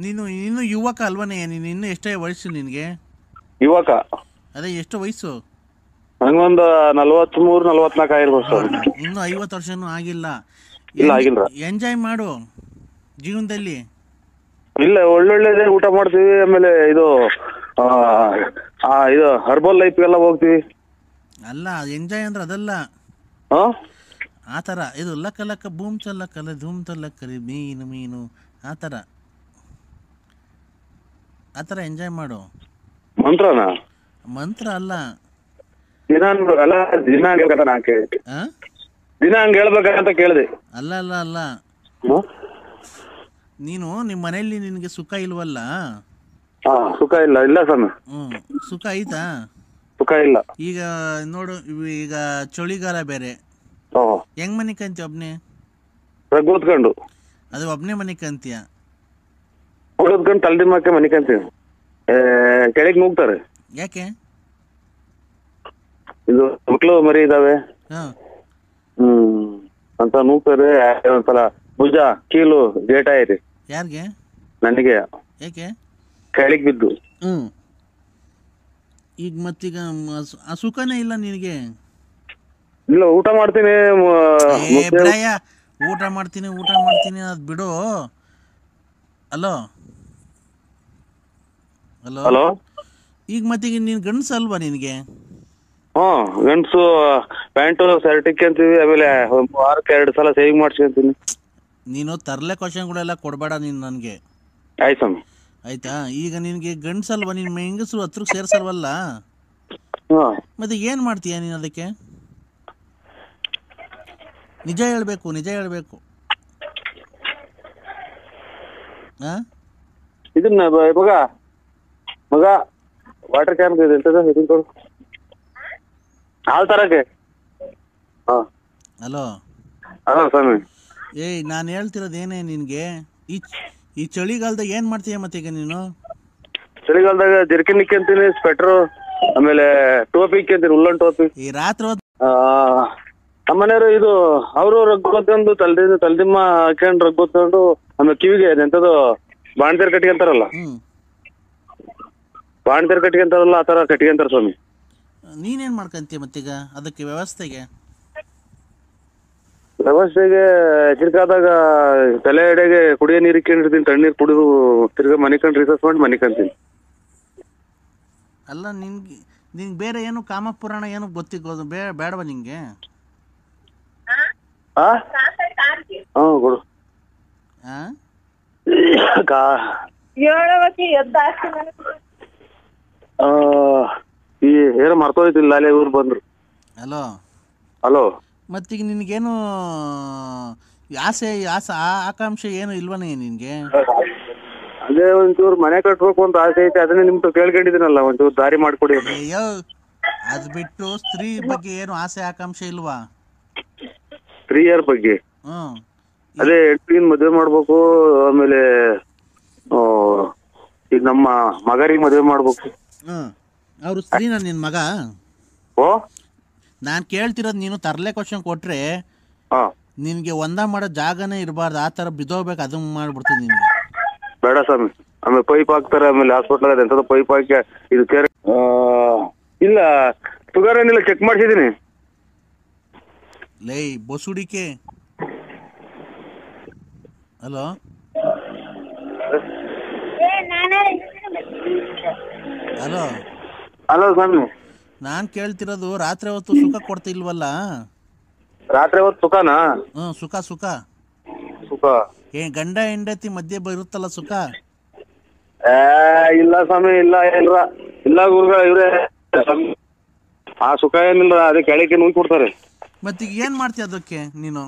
ನೀನು ಇನ್ನು ಯುವಕ ಅಲ್ವನೇ? ನೀನು ಇನ್ನು ಎಷ್ಟೇ ವಯಸ್ಸು ನಿನಗೆ? ಯುವಕ. ಅದೇ ಎಷ್ಟು ವಯಸ್ಸು? ನಂಗೊಂದು 43-44 ಆಗಿರ್ಬೋದು ಸರ್. ಇನ್ನು 50 ವರ್ಷನೂ ಆಗಿಲ್ಲ. ಇಲ್ಲ ಆಗಿಲ್ಲ. ಎಂಜಾಯ್ ಮಾಡು ಜೀವನದಲ್ಲಿ. ಇಲ್ಲ, ಒಳ್ಳೊಳ್ಳೆದೇ ಊಟ ಮಾಡ್ತೀವಿ. ಆಮೇಲೆ ಇದು ಇದು ಹರ್ಬಲ್ ಲೈಫ್ಗೆಲ್ಲ ಹೋಗ್ತೀವಿ. ಅಲ್ಲ, ಎಂಜಾಯ್ ಅಂದ್ರೆ ಅದಲ್ಲ. ಆ ಥರ ಇದು ಲಕ್ಕ ಲಕ್ಕ ಬೂಮ್ ಚಲ್ಲಕ್ಕಲ್ಲ ಧೂಮ್ ಚಲ್ಲಕ್ಕರಿ ಮೀನು ಆ ಥರ ಎಂಜಾಯ್ ಮಾಡು. ಮಂತ್ರನಾ? ಮಂತ್ರ ಅಲ್ಲ, ದಿನ ಹಂಗೆ ಹೇಳ್ಬೇಕಂತ ಕೇಳಿದೆ. ಅಲ್ಲ ಅಲ್ಲ ಅಲ್ಲ ನೀನು ನಿಮ್ಮ ಮನೆಯಲ್ಲಿ ನಿನಗೆ ಸುಖ ಇಲ್ವಲ್ಲ? ಸುಖ ಇಲ್ಲ. ಇಲ್ಲ ಸ್ವಾಮಿ. ಸುಖ ಐತಾ? ಸುಖ ಇಲ್ಲ. ಈಗ ನೋಡು, ಈಗ ಚಳಿಗಾಲ ಬೇರೆ. ಹೆಂಗ್ ಮನೆ ಕಂತೀಯ? ಒಬ್ನೇ ಕೂತ್ಕೊಂಡು. ಅದು ಒಬ್ನೇ ಮನೆ ಕಂತೀಯ? ಕೂತ್ಕೊಂಡು ತಲೆದಿಮ್ಮಕ್ಕೆ ಮನೆ ಕಂತೀವಿ. ಕೆಳಗೆ ನುಗ್ತಾರೆ. ಯಾಕೆ? ಇದು ಮಕ್ಕಳು ಮರಿ ಇದಾವೆ ಅಂತ ನೂಗ್ತಾರೆ. ಒಂದ್ಸಲ ಭುಜ ಕೀಲು ಗೇಟ ಐತಿ. ಯಾರಿಗೆ? ನನಗೆ. ಯಾಕೆ? ಕೆಳಗೆ ಬಿದ್ದು. ಈಗ ಮತ್ತೀಗ ಆ ಸುಖನೇ ಇಲ್ಲ ನಿನಗೆ? ಇಲ್ಲ, ಊಟ ಮಾಡ್ತೀನಿ. ಊಟ ಮಾಡ್ತೀನಿ ಅದ್ ಬಿಡು. Hello hello hello. ಈಗ ಮತ್ತೀಗ ನೀನ್ ಗಂಡಸ ಅಲ್ವಾ ನಿನಗೆ? ಗಂಡ್ಸು. ಪ್ಯಾಂಟು ಶರ್ಟ್ ಅಂತೀವಿ. ಆಮೇಲೆ ವಾರಕ್ಕೆ 2 ಸಲ ಸೇವಿಂಗ್ ಮಾಡ್ಸ್ಕೊಂತೀನಿ. ನೀನು ತರಲೆ ಕ್ವಶನ್ಗಳೆಲ್ಲ ಕೊಡಬೇಡ ನೀನು ನನಗೆ. ಆಯ್ತು. ಆಯ್ತಾ? ಈಗ ನಿನಗೆ ಗಂಡಸಲ್ವಾ, ನಿನ್ನ ಹೆಂಗಸರು ಹತ್ರಕ್ಕೆ ಸೇರ್ಸಲ್ವಲ್ಲ, ಮತ್ತೆ ಏನು ಮಾಡ್ತೀಯ ನೀನು ಅದಕ್ಕೆ? ನಿಜ ಹೇಳ್ಬೇಕು. ಇದನ್ನ ಮಗ ವಾಟರ್ ಕ್ಯಾನ್ ಇದೆ, ಹಾಲು ತರಕ್ಕೆ. ಹಲೋ ಸ್ವಾಮಿ. ನಾನು ಹೇಳ್ತಿರೋದೇನೇ ನಿನಗೆ? ಈ ಚಳಿಗಾಲದಾಗ ಏನು ಮಾಡ್ತೀಯ ಮತ್ತೆ ಈಗ ನೀನು? ಚಳಿಗಾಲದಾಗ ಜರ್ಕಿನ್ ಇಕ್ಕಂತೀನಿ, ಸ್ವೆಟ್ರು, ಆಮೇಲೆ ಟೋಪಿ ಇಕ್ಕಂತೀನಿ, ಉಲ್ಲನ್ ಟೋಪಿ. ಈ ರಾತ್ರಿ ನಮ್ಮನೆಯವರು ಇದು ಅವರು ರಗ್ ಹೊತ್ಕೊಂಡು ತಲೆದಿಮ್ಮ ಹಾಕೊಂಡು ರಗ್ ಹೊತ್ಕೊಂಡು, ಆಮೇಲೆ ಕಿವಿಗೆ ಎಂತದ್ದು ಬಾಣ್ತೀರ್ ಕಟ್ಕೊಂತಾರಲ್ಲ, ಬಾಣ್ತೀರ್ ಕಟ್ಕೊಂತಾರಲ್ಲ, ಆ ತರ ಕಟ್ಕೊಂತಾರ ಸ್ವಾಮಿ. ನೀನೇನ್ ಮಾಡ್ಕಂತೀಯ ಮತ್ತೀಗ ಅದಕ್ಕೆ ವ್ಯವಸ್ಥೆಗೆ ಚಿರ್ಕಾದಾಗ ತಲೆ ಎಡೆಗೆ ಕುಡಿಯೋ ನೀರು ಇಕ್ಕೊಂಡಿರ್ತೀನಿ. ತಣ್ಣೀರು ಕುಡಿದು ತಿರ್ಗಾ ಮನಿಕಂಡು ರಿಸರ್ಚ್ ಮಾಡಿ ಮನಿಕಂತೀನಿ. ಅಲ್ಲ, ನಿನ್ಗೆ ಬೇರೆ ಏನು ಕಾಮಪುರಾಣ ಏನು ಗೊತ್ತಿಗೋದು ಬೇಡವಾ ನಿಂಗೆ? ಕೊಡು. ಈ ಏನೋ ಮರ್ತೋಯ್ತಿಲ್ಲ, ಅಲ್ಲೇ ಊರು ಬಂದ್ರು. ಹಲೋ. ಮತ್ತೀಗ ನಿನ್ಗೇನು ಆಕಾಂಕ್ಷೆ ಏನು ಇಲ್ವನೇ ನಿನ್ಗೆ? ಅದೇ ಒಂಚೂರು ಮನೆ ಕಟ್ಬೇಕು ಅಂತ ಆಸೆ ಐತೆ, ಅದನ್ನೇ ನಿಮ್ದು ಕೇಳ್ಕೊಂಡಿದ್ದೀನಲ್ಲ, ಒಂಚೂರು ದಾರಿ ಮಾಡ್ಕೊಡಿ. ಅಯ್ಯೋ, ಅದ್ ಬಿಟ್ಟು ಸ್ತ್ರೀ ಬಗ್ಗೆ ಏನು ಆಸೆ ಆಕಾಂಕ್ಷೆ ಇಲ್ವಾ? ಸ್ತ್ರೀಯರ ಬಗ್ಗೆ ಅದೇ ಹೆಣ್ಣಿನ ಮದುವೆ ಮಾಡ್ಬೇಕು. ಆಮೇಲೆ ಈಗ ನಮ್ಮ ಮಗರಿಗೆ ಮದುವೆ ಮಾಡ್ಬೇಕು. ಅವ್ರು ಸ್ತ್ರೀನ ನಿನ್ ಮಗ? ನಾನ್ ಕೇಳ್ತಿರೋದು, ನೀನು ತರಲೆ ಕ್ವಶನ್ ಕೊಟ್ರೆ ನಿನ್ಗೆ ಒಂದ ಮಾಡೋ ಜಾಗನೇ ಇರಬಾರ್ದು, ಆ ತರ ಬಿದ್ದೋಗ್ಬೇಕು, ಅದನ್ನ ಮಾಡ್ಬಿಡ್ತೀನಿ ನಿನ್ಗೆ. ಬೇಡ ಸ್ವಾಮಿ. ಆಮೇಲೆ ಪೈಪ್ ಹಾಕ್ತಾರೆ, ಆಮೇಲೆ ಹಾಸ್ಪಿಟಲ್ ಎಂತದ ಪೈಪ್ ಹಾಕಿ ಇದು ಕೇರ್ ಇಲ್ಲ, ಶುಗರ್ ಏನಿಲ್ಲ, ಚೆಕ್ ಮಾಡ್ಸಿದೀನಿ. ಲೈ ಬಸುಡಿಕೆ. ಹಲೋ. ಹಲೋ ಹಲೋ ಸ್ವಾಮಿ. ನಾನ್ ಕೇಳ್ತಿರೋದು, ರಾತ್ರಿ ಹೊತ್ತು ಸುಖ ಕೊಡ್ತಿಲ್ವಲ್ಲ? ರಾತ್ರಿ ಹೊತ್ತು ಸುಖನಾ? ಸುಖ ಸುಖ ಸುಖ ಗಂಡ ಹೆಂಡತಿ ಮಧ್ಯೆ ಇರುತ್ತಲ್ಲ ಸುಖ. ಇಲ್ಲ ಸ್ವಾಮಿ, ಇಲ್ಲ ಗುರುಗಳ ಇವ್ರೆ, ಆ ಸುಖ ಏನಿಲ್ಲ. ಅದೇ ಕೆಳಕ್ಕೆ ನುಗ್ಗಿ ಕೊಡ್ತಾರೆ. ಮತ್ತೀಗ ಏನ್ ಮಾಡ್ತೀಯ ಅದಕ್ಕೆ ನೀನು?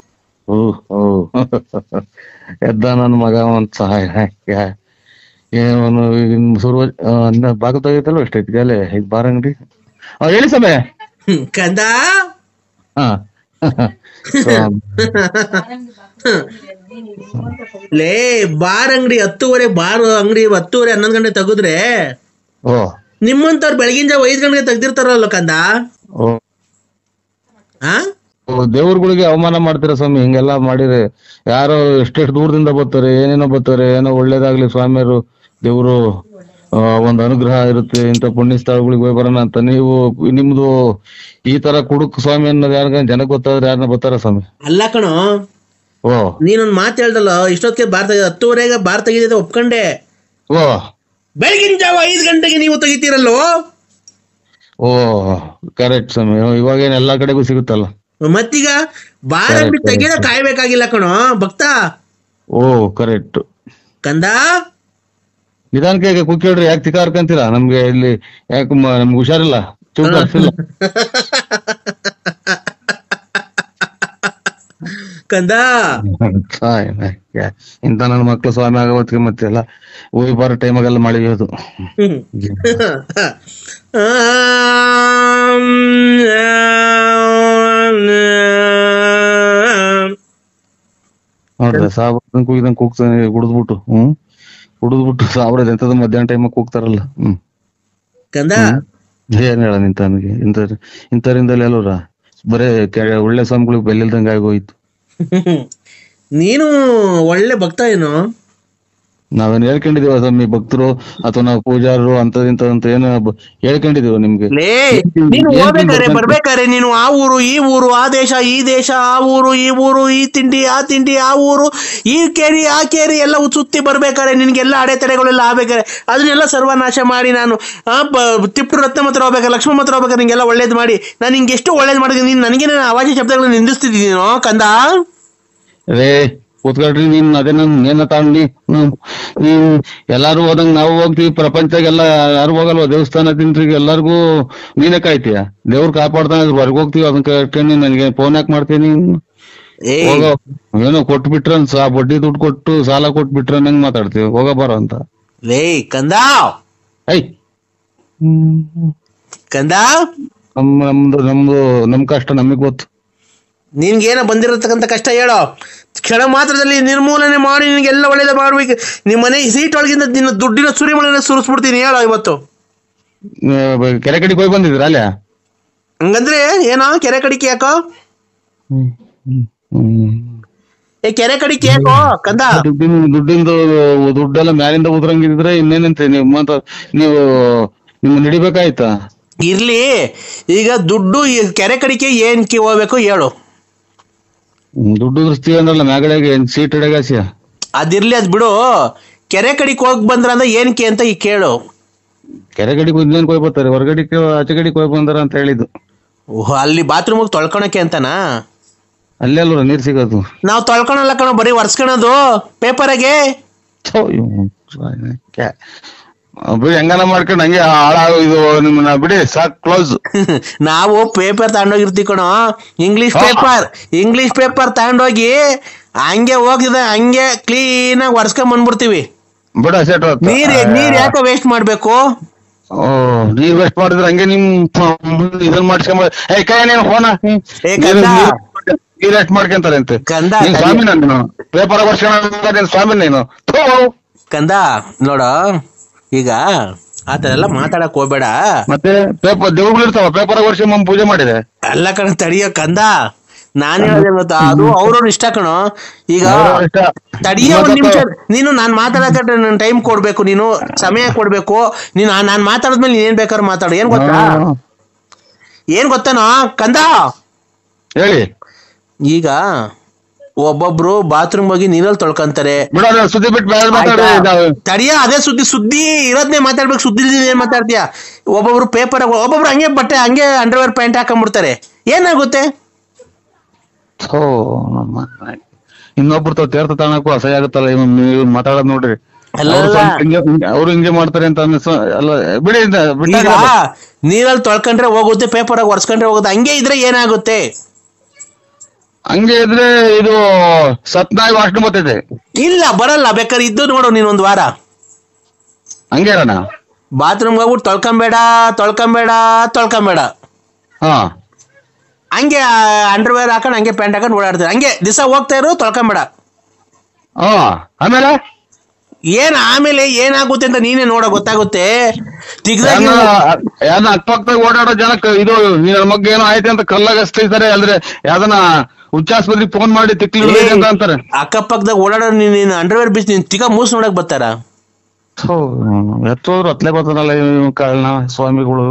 ಎದ್ದ ನನ್ನ ಮಗ ಒಂದ್ ಸಹಾಯ ಏನು ಶುರು ಬಾಗ ತೆಗಿತಲ್ವ ಎಷ್ಟೈತಿ ಅಲ್ಲೇ ಇದು ಬಾರ್ ಅಂಗಡಿ. ಹೇಳಿ ಸಮಯ ಕಂದ. ಲೇ ಬಾರ್ ಅಂಗಡಿ 10:30 ಬಾರ್ ಅಂಗಡಿ 10:30 11 ಗಂಟೆ ತೆಗೆದ್ರೆ ನಿಮ್ಮಂತವ್ರು ಬೆಳಗಿನ ಜಾವ 5 ಗಂಟೆಗೆ ತೆಗ್ದಿರ್ತಾರಲ್ಲ ಕಂದ. ದೇವ್ರಗಳಿಗೆ ಅವಮಾನ ಮಾಡ್ತೀರಾ ಸ್ವಾಮಿ, ಹಿಂಗೆಲ್ಲಾ ಮಾಡಿದ್ರೆ. ಯಾರೋ ಎಷ್ಟೆಷ್ಟು ದೂರದಿಂದ ಬರ್ತಾರೆ, ಏನೇನೋ ಬರ್ತಾರೆ, ಏನೋ ಒಳ್ಳೇದಾಗ್ಲಿ ಸ್ವಾಮಿಯರು ದೇವ್ರು ಒಂದ್ ಅನುಗ್ರಹ ಇರುತ್ತೆ, ಇಂಥ ಪುಣ್ಯ ಸ್ಥಳಗಳಿಗೆ ಹೋಗಿ ಬರೋಣ ಅಂತ. ನೀವು ನಿಮ್ದು ಈ ತರ ಕುಡುಕ್ ಸ್ವಾಮಿ ಅನ್ನೋದು ಯಾರಿಗ ಜನಕ್ಕೆ ಗೊತ್ತಾದ್ರೆ ಯಾರನ್ನ ಬರ್ತಾರ ಸ್ವಾಮಿ? ಅಲ್ಲ ಕಣೋ, ಓ ನೀನೊಂದ್ ಮಾತು ಹೇಳ್ದಲ್ಲ, ಇಷ್ಟೊತ್ತಿಗೆ ಬಾರ್ ತೆಗೆದ 10:30 ಬಾರ್ ತೆಗೆದಿದೆ ಒಪ್ಕೊಂಡೆ. ಓ ಬೆಳಗಿನ ಜಾವ 5 ಗಂಟೆಗೆ ನೀವು ತೆಗಿತೀರಲ್ಲೋ. ಓ ಕರೆಕ್ಟ್ ಸ್ವಾಮಿ, ಇವಾಗೇನ್ ಎಲ್ಲಾ ಕಡೆಗೂ ಸಿಗುತ್ತಲ್ಲ. ಮತ್ತೀಗ ಬಾರಲ್ಲಿ ತೆಗೆದ ಕಾಯ್ಬೇಕಾಗಿಲ್ಲ ಕಣೋ ಭಕ್ತ. ಓ ಕರೆಕ್ಟ್ ಕಂದ. ನಿಧಾನಕ್ಕೆ ಕುಕ್ಕೇಳ್ರಿ, ಯಾಕೆ ತಿಕ್ಕಾರ್ಕಂತೀರಾ? ನಮ್ಗೆ ಇಲ್ಲಿ ಯಾಕೆ ನಮ್ಗೆ ಹುಷಾರಿಲ್ಲ, ಚೂರು ಆಗ್ತಿಲ್ಲ. ಕಂದ ಇಂತ ನನ್ನ ಮಕ್ಳು ಸ್ವಾಮಿ ಆಗವತ್ತಿಗೆ ಮತ್ತೆ ಎಲ್ಲ ಹೋಗಿ ಬರೋ ಟೈಮಾಗೆಲ್ಲ ಮಾಡಿಯೋದು. ನೋಡ್ರಿ ಸಾಬ್ರ ಕೂಗಿದಂಗ್ ಕೂಗ್ತಾನೆ, ಕುಡಿದ್ಬಿಟ್ಟು ಕುಡಿದ್ಬಿಟ್ಟು ಸಾಬ್ರದ ಎಂತದ ಮಧ್ಯಾಹ್ನ ಟೈಮ್ ಕೂಗ್ತಾರಲ್ಲ. ಕಂದ ಏನ್ ಹೇಳ ನಿಂತನಿಗೆ ಇಂಥರಿಂದಲೇ ಅಲ್ವರ ಬರೇ ಒಳ್ಳೆ ಸ್ವಾಮಿಗಳಿಗೆ ಬೆಲ್ಲಿಲ್ದಂಗ ಆಗೋಯ್ತು. ನೀನು ಒಳ್ಳೆ ಭಕ್ತ ಏನು? ನಾವೇನ್ ಹೇಳ್ಕೊಂಡಿದೀವ ಸ್ವಾಮಿ ಭಕ್ತರು ಅಥವಾ ನಾವು ಪೂಜಾರರು ಅಂತದಿಂತ ಏನು ಹೇಳ್ಕೊಂಡಿದೀವ ನಿಮ್ಗೆ? ನೀನು ಹೋಗ್ಬೇಕಾರೆ ಬರ್ಬೇಕಾರೆ ನೀನು ಆ ಊರು ಈ ಊರು, ಆ ದೇಶ ಈ ದೇಶ, ಆ ಊರು ಈ ಊರು, ಈ ತಿಂಡಿ ಆ ತಿಂಡಿ, ಆ ಊರು ಈ ಕೇರಿ ಆ ಕೇರಿ ಎಲ್ಲ ಸುತ್ತಿ ಬರ್ಬೇಕಾರೆ ನಿನ್ಗೆಲ್ಲ ಅಡೆತಡೆಗಳೆಲ್ಲ ಆಗ್ಬೇಕಾರೆ ಅದನ್ನೆಲ್ಲ ಸರ್ವನಾಶ ಮಾಡಿ ನಾನು ತಿಪ್ಟು ರತ್ನ ಮಾತ್ರ ಹೋಗ್ಬೇಕಾರೆ, ಲಕ್ಷ್ಮಣ ಮಾತ್ರ ಹೋಗ್ಬೇಕಾರೆ ನಿಂಗೆಲ್ಲ ಒಳ್ಳೇದ್ ಮಾಡಿ ನಾನು ನಿಂಗೆ ಎಷ್ಟು ಒಳ್ಳೇದ್ ಮಾಡಿದ್ದೀನಿ. ನೀನ್ ನನಗೆ ಅವಾಜಿ ಶಬ್ದಗಳನ್ನ ನಿಂದಿಸ್ತಿದ್ದೀನೋ ಕಂದ? ರೇ ಕೂತ್ಕೊಳ್ರಿ, ನೀನ್ ಅದೇನ ನೇನ ತಗೊಂಡಿ ನೀನ್ ಎಲ್ಲಾರು ಹೋದಂಗ ನಾವು ಹೋಗ್ತೀವಿ. ಪ್ರಪಂಚದಾಗೆಲ್ಲ ಯಾರು ಹೋಗಲ್ವ ದೇವಸ್ಥಾನ ತಿಂಟ್ರಿಗೆ, ಎಲ್ಲಾರ್ಗು ನೀನೇ ಕಾಯ್ತೀಯ. ದೇವ್ರು ಕಾಪಾಡ್ತಾನೆ ಹೊರಗೆ ಹೋಗ್ತೀವಿ, ಅದನ್ನ ಕಟ್ಕೊಂಡು ನನಗೆ ಫೋನ್ ಯಾಕೆ ಮಾಡ್ತೀನಿ? ಹೋಗೋ ಏನೋ ಕೊಟ್ಬಿಟ್ರ ಬಡ್ಡಿ ದುಡ್ಡು ಕೊಟ್ಟು ಸಾಲ ಕೊಟ್ಬಿಟ್ರ ನಂಗ್ ಮಾತಾಡ್ತೀವಿ, ಹೋಗ ಬರೋ ಅಂತ. ಲೇ ಕಂದ, ಐ ಕಂದ, ನಮ್ ಕಷ್ಟ ನಮಗ್ ಗೊತ್ತು. ನಿನ್ಗೇನ ಬಂದಿರತಕ್ಕಂತ ಕಷ್ಟ ಹೇಳೋ, ಕ್ಷಣ ಮಾತ್ರದಲ್ಲಿ ನಿರ್ಮೂಲನೆ ಮಾಡಿ ನಿನ್ಗೆಲ್ಲ ಒಳ್ಳೇದ ಮಾಡ್ಬೇಕು. ನಿಮ್ಮ ಮನೆ ಸೀಟ್ ಒಳಗಿಂದ ನಿನ್ನ ದುಡ್ಡಿನ ಸುರಿಮಳೆನ ಸುರಿಸ್ಬಿಡ್ತೀನಿ ಹೇಳೋ ಇವತ್ತು. ಕೆರೆ ಕಡೆಗೆ ಹೋಗಿ ಬಂದಿದ್ರ ಅಲ್ಲ? ಹಂಗಂದ್ರೆ ಏನೋ ಕೆರೆ ಕಡಿಕೆ ಯಾಕೋ? ಕೆರೆ ಕಡಿಕೆ ಯಾಕೋ ಕಂದ? ದುಡ್ಡೆಲ್ಲ ಮ್ಯಾಲಿಂದ ಉದ್ರಂಗಿದ್ರೆ ಇನ್ನೇನಂತೆ ನೀವು ನಿಮ್ ನಡಿಬೇಕಾಯ್ತಾ? ಇರ್ಲಿ, ಈಗ ದುಡ್ಡು ಕೆರೆ ಕಡಿಕೆ ಏನ್ಕೆ ಹೋಗ್ಬೇಕು ಹೇಳು? ದುಡ್ಡು ದೃಷ್ಟಿ ಅಂದ್ರಲ್ಲ ಮ್ಯಾಗಡೆಗೆ ಸೀಟ್ ಹಿಡಗಾಸಿಯ. ಅದಿರ್ಲಿ, ಅದ್ ಬಿಡು. ಕೆರೆ ಕಡಿಗೆ ಹೋಗಿ ಬಂದ್ರ ಅಂದ್ರೆ ಏನಕ್ಕೆ ಅಂತ ಈಗ ಕೇಳು. ಕೆರೆ ಕಡೆಗೆ ಇನ್ನೇನ್ ಕೊಯ್ ಬರ್ತಾರೆ, ಹೊರಗಡಿಕೆ ಆಚೆ ಕಡೆ ಕೊಯ್ ಬಂದಾರ ಅಂತ ಹೇಳಿದ್ದು. ಅಲ್ಲಿ ಬಾತ್ರೂಮ್ ತೊಳ್ಕೊಳಕ್ಕೆ ಅಂತನಾ? ಅಲ್ಲೇ ಅಲ್ವ ನೀರ್ ಸಿಗೋದು. ನಾವ್ ತೊಳ್ಕೊಳಲ್ಲ ಕಣೋ, ಬರೀ ಒರ್ಸ್ಕೊಳೋದು ಪೇಪರಾಗೆ. ಬಿಡಿ, ಹೆಂಗನ ಮಾಡ್ಕೊಂಡು ಹಂಗೆ ಹಾಳಾಗೋ ಇದು ನಿಮ್ಮನ್ನ ಬಿಡಿ, ಸಾಕ್ ಕ್ಲೋಸ್. ನಾವು ಪೇಪರ್ ತಗೊಂಡೋಗಿರ್ತೀವಿ ಕಣೋ, ಇಂಗ್ಲಿಷ್ ಪೇಪರ್ ತಗೊಂಡೋಗಿ ಹಂಗೆ ಹೋಗಿದ ಹಂಗೆ ಕ್ಲೀನ್ ಆಗಿ ಒರ್ಸ್ಕೊಂಡ್ ಬಂದ್ಬಿಡ್ತೀವಿ. ಬಿಡ ನೀರ್ ಯಾಕೆ ವೇಸ್ಟ್ ಮಾಡ್ಬೇಕು? ನೀರ್ ವೇಸ್ಟ್ ಮಾಡಿದ್ರೆ ಹಂಗೆ ನಿಮ್ ಇದನ್ ಮಾಡ್ಸ್ಕೊಂಡ್ ಫೋನ ನೀರ್ ವೇಸ್ಟ್ ಮಾಡ್ಕೊಂತಾರೆ ಅಂತೆ. ಸ್ವಾಮಿ ನಾನು ಪೇಪರ್ ವರ್ಷ ಸ್ವಾಮಿ ನೀನು ಕಂದ ನೋಡ, ಈಗ ಆತರ ಎಲ್ಲ ಮಾತಾಡಕ್ ಹೋಗ್ಬೇಡ. ಮತ್ತೆ ಪೇಪರ್ ದೇವ್ಗಳು ಇರ್ತಾವ, ಪೇಪರ್ ವರ್ಷ ಪೂಜೆ ಮಾಡಿದೆ ಎಲ್ಲ ಕಣ ತಡಿಯೋ ಕಂದ. ನಾನ್ ಹೇಳೋದೇ ಗೊತ್ತಾ, ಅದು ಅವ್ರವ್ರ ಇಷ್ಟ ಕಣೋ. ಈಗ ತಡಿಯೋ ಒಂದ್ ನಿಮಿಷ, ನೀನು ನಾನ್ ಮಾತಾಡಕ ನನ್ ಟೈಮ್ ಕೊಡ್ಬೇಕು, ನೀನು ಸಮಯ ಕೊಡ್ಬೇಕು. ನೀನು ನಾನ್ ಮಾತಾಡಿದ್ಮೇಲೆ ನೀನ್ ಬೇಕಾದ್ರೆ ಮಾತಾಡು. ಏನ್ ಗೊತ್ತಾನೋ ಕಂದ? ಹೇಳಿ. ಈಗ ಒಬ್ಬೊಬ್ರು ಬಾತ್ರೂಮ್ ಹೋಗಿ ನೀರಲ್ಲಿ ತೊಳ್ಕೊಂತಾರೆ. ಸುದ್ದಿ ಬಿಟ್ಟು ತಡಿಯ, ಅದೇ ಸುದ್ದಿ ಇರೋದ್ನೇ ಮಾತಾಡ್ಬೇಕು, ಸುದ್ದಿ ಏನ್ ಮಾತಾಡ್ತೀಯ? ಒಬ್ಬೊಬ್ರು ಒಬ್ಬೊಬ್ರು ಹಂಗೆ ಬಟ್ಟೆ ಹಂಗೆ ಅಂಡರ್ವೇರ್ ಪ್ಯಾಂಟ್ ಹಾಕೊಂಡ್ಬಿಡ್ತಾರೆ, ಏನಾಗುತ್ತೆ? ಇನ್ನೊಬ್ರು ತೀರ್ಥ ತಾಣಕ್ಕೂ ಅಸಹ್ಯ ಆಗುತ್ತಲ್ಲ ಮಾತಾಡೋದ್ ನೋಡ್ರಿ. ಅವ್ರು ಹಿಂಗೆ ಮಾಡ್ತಾರೆ ಅಂತ ಅಲ್ಲ, ಬಿಡಿ. ನೀರಲ್ಲಿ ತೊಳ್ಕೊಂಡ್ರೆ ಹೋಗುತ್ತೆ, ಪೇಪರ್ ಆಗಿ ಒರ್ಸ್ಕೊಂಡ್ರೆ ಹೋಗುತ್ತೆ. ಹಂಗೆ ಇದ್ರೆ ಏನಾಗುತ್ತೆ? ಹಂಗೆ ಇದ್ರೆ ಇದು ಸತ್ನಾಗಿ ವಾಸನೆ ಬರ್ತೈತೆ. ಇಲ್ಲ ಬರಲ್ಲ, ಬೇಕಾದ್ರೆ ಇದ್ದು ನೋಡು ನೀನ್ ಒಂದ್ ವಾರ ಹಂಗೆ ಇರೋಣ. ಬಾತ್ರೂಮ್ ಹೋಗ್ಬಿಟ್ಟು ತೊಳ್ಕೊಂಬೇಡ. ಹಂಗೆ ಅಂಡರ್ವೇರ್ ಹಾಕೊಂಡು ಹಂಗೆ ಪ್ಯಾಂಟ್ ಹಾಕೊಂಡು ಓಡಾಡ್ತಾರೆ. ಹಂಗೆ ದಿವಸ ಹೋಗ್ತಾ ಇರು, ತೊಳ್ಕೊಂಬೇಡ. ಆಮೇಲೆ ಆಮೇಲೆ ಏನಾಗುತ್ತೆ ಅಂತ ನೀನೇ ನೋಡೋ, ಗೊತ್ತಾಗುತ್ತೆ. ತಿಗ್ದಾಗಿ ಯಾರನ್ನ ಅಕ್ಕಪಕ್ಕದಾಗ ಓಡಾಡೋ ಜನಕ್ಕೆ ಇದು ನಿನ್ನ ಮಗ್ಗೆ ಏನೋ ಆಯ್ತು ಅಂತ ಕಲ್ಲಾಗ ಅಷ್ಟೈತಾರೆ ಅಂದ್ರೆ ಯಾವ್ದನ್ನ ಉಚ್ಚಾಸ್ಪತ್ರೆಗೆ ಫೋನ್ ಮಾಡಿ ತಿಕ್ಲಿ ಅಂತ ಅಂತಾರೆ. ಅಕ್ಕಪಕ್ಕದಾಗ ಓಡಾಡೋ ನೀನ್ ಅಂಡರ್ವೇರ್ ಬಿಸ್ ನೀನ್ ತಿಕ್ಕ ಮೂಸ್ ನೋಡಕ್ ಬರ್ತಾರ. ಎತ್ತೋದ್ರು ಅತ್ಲೆ ಬರ್ತಾರಲ್ಲ ಕಾರಣ ಸ್ವಾಮಿಗಳು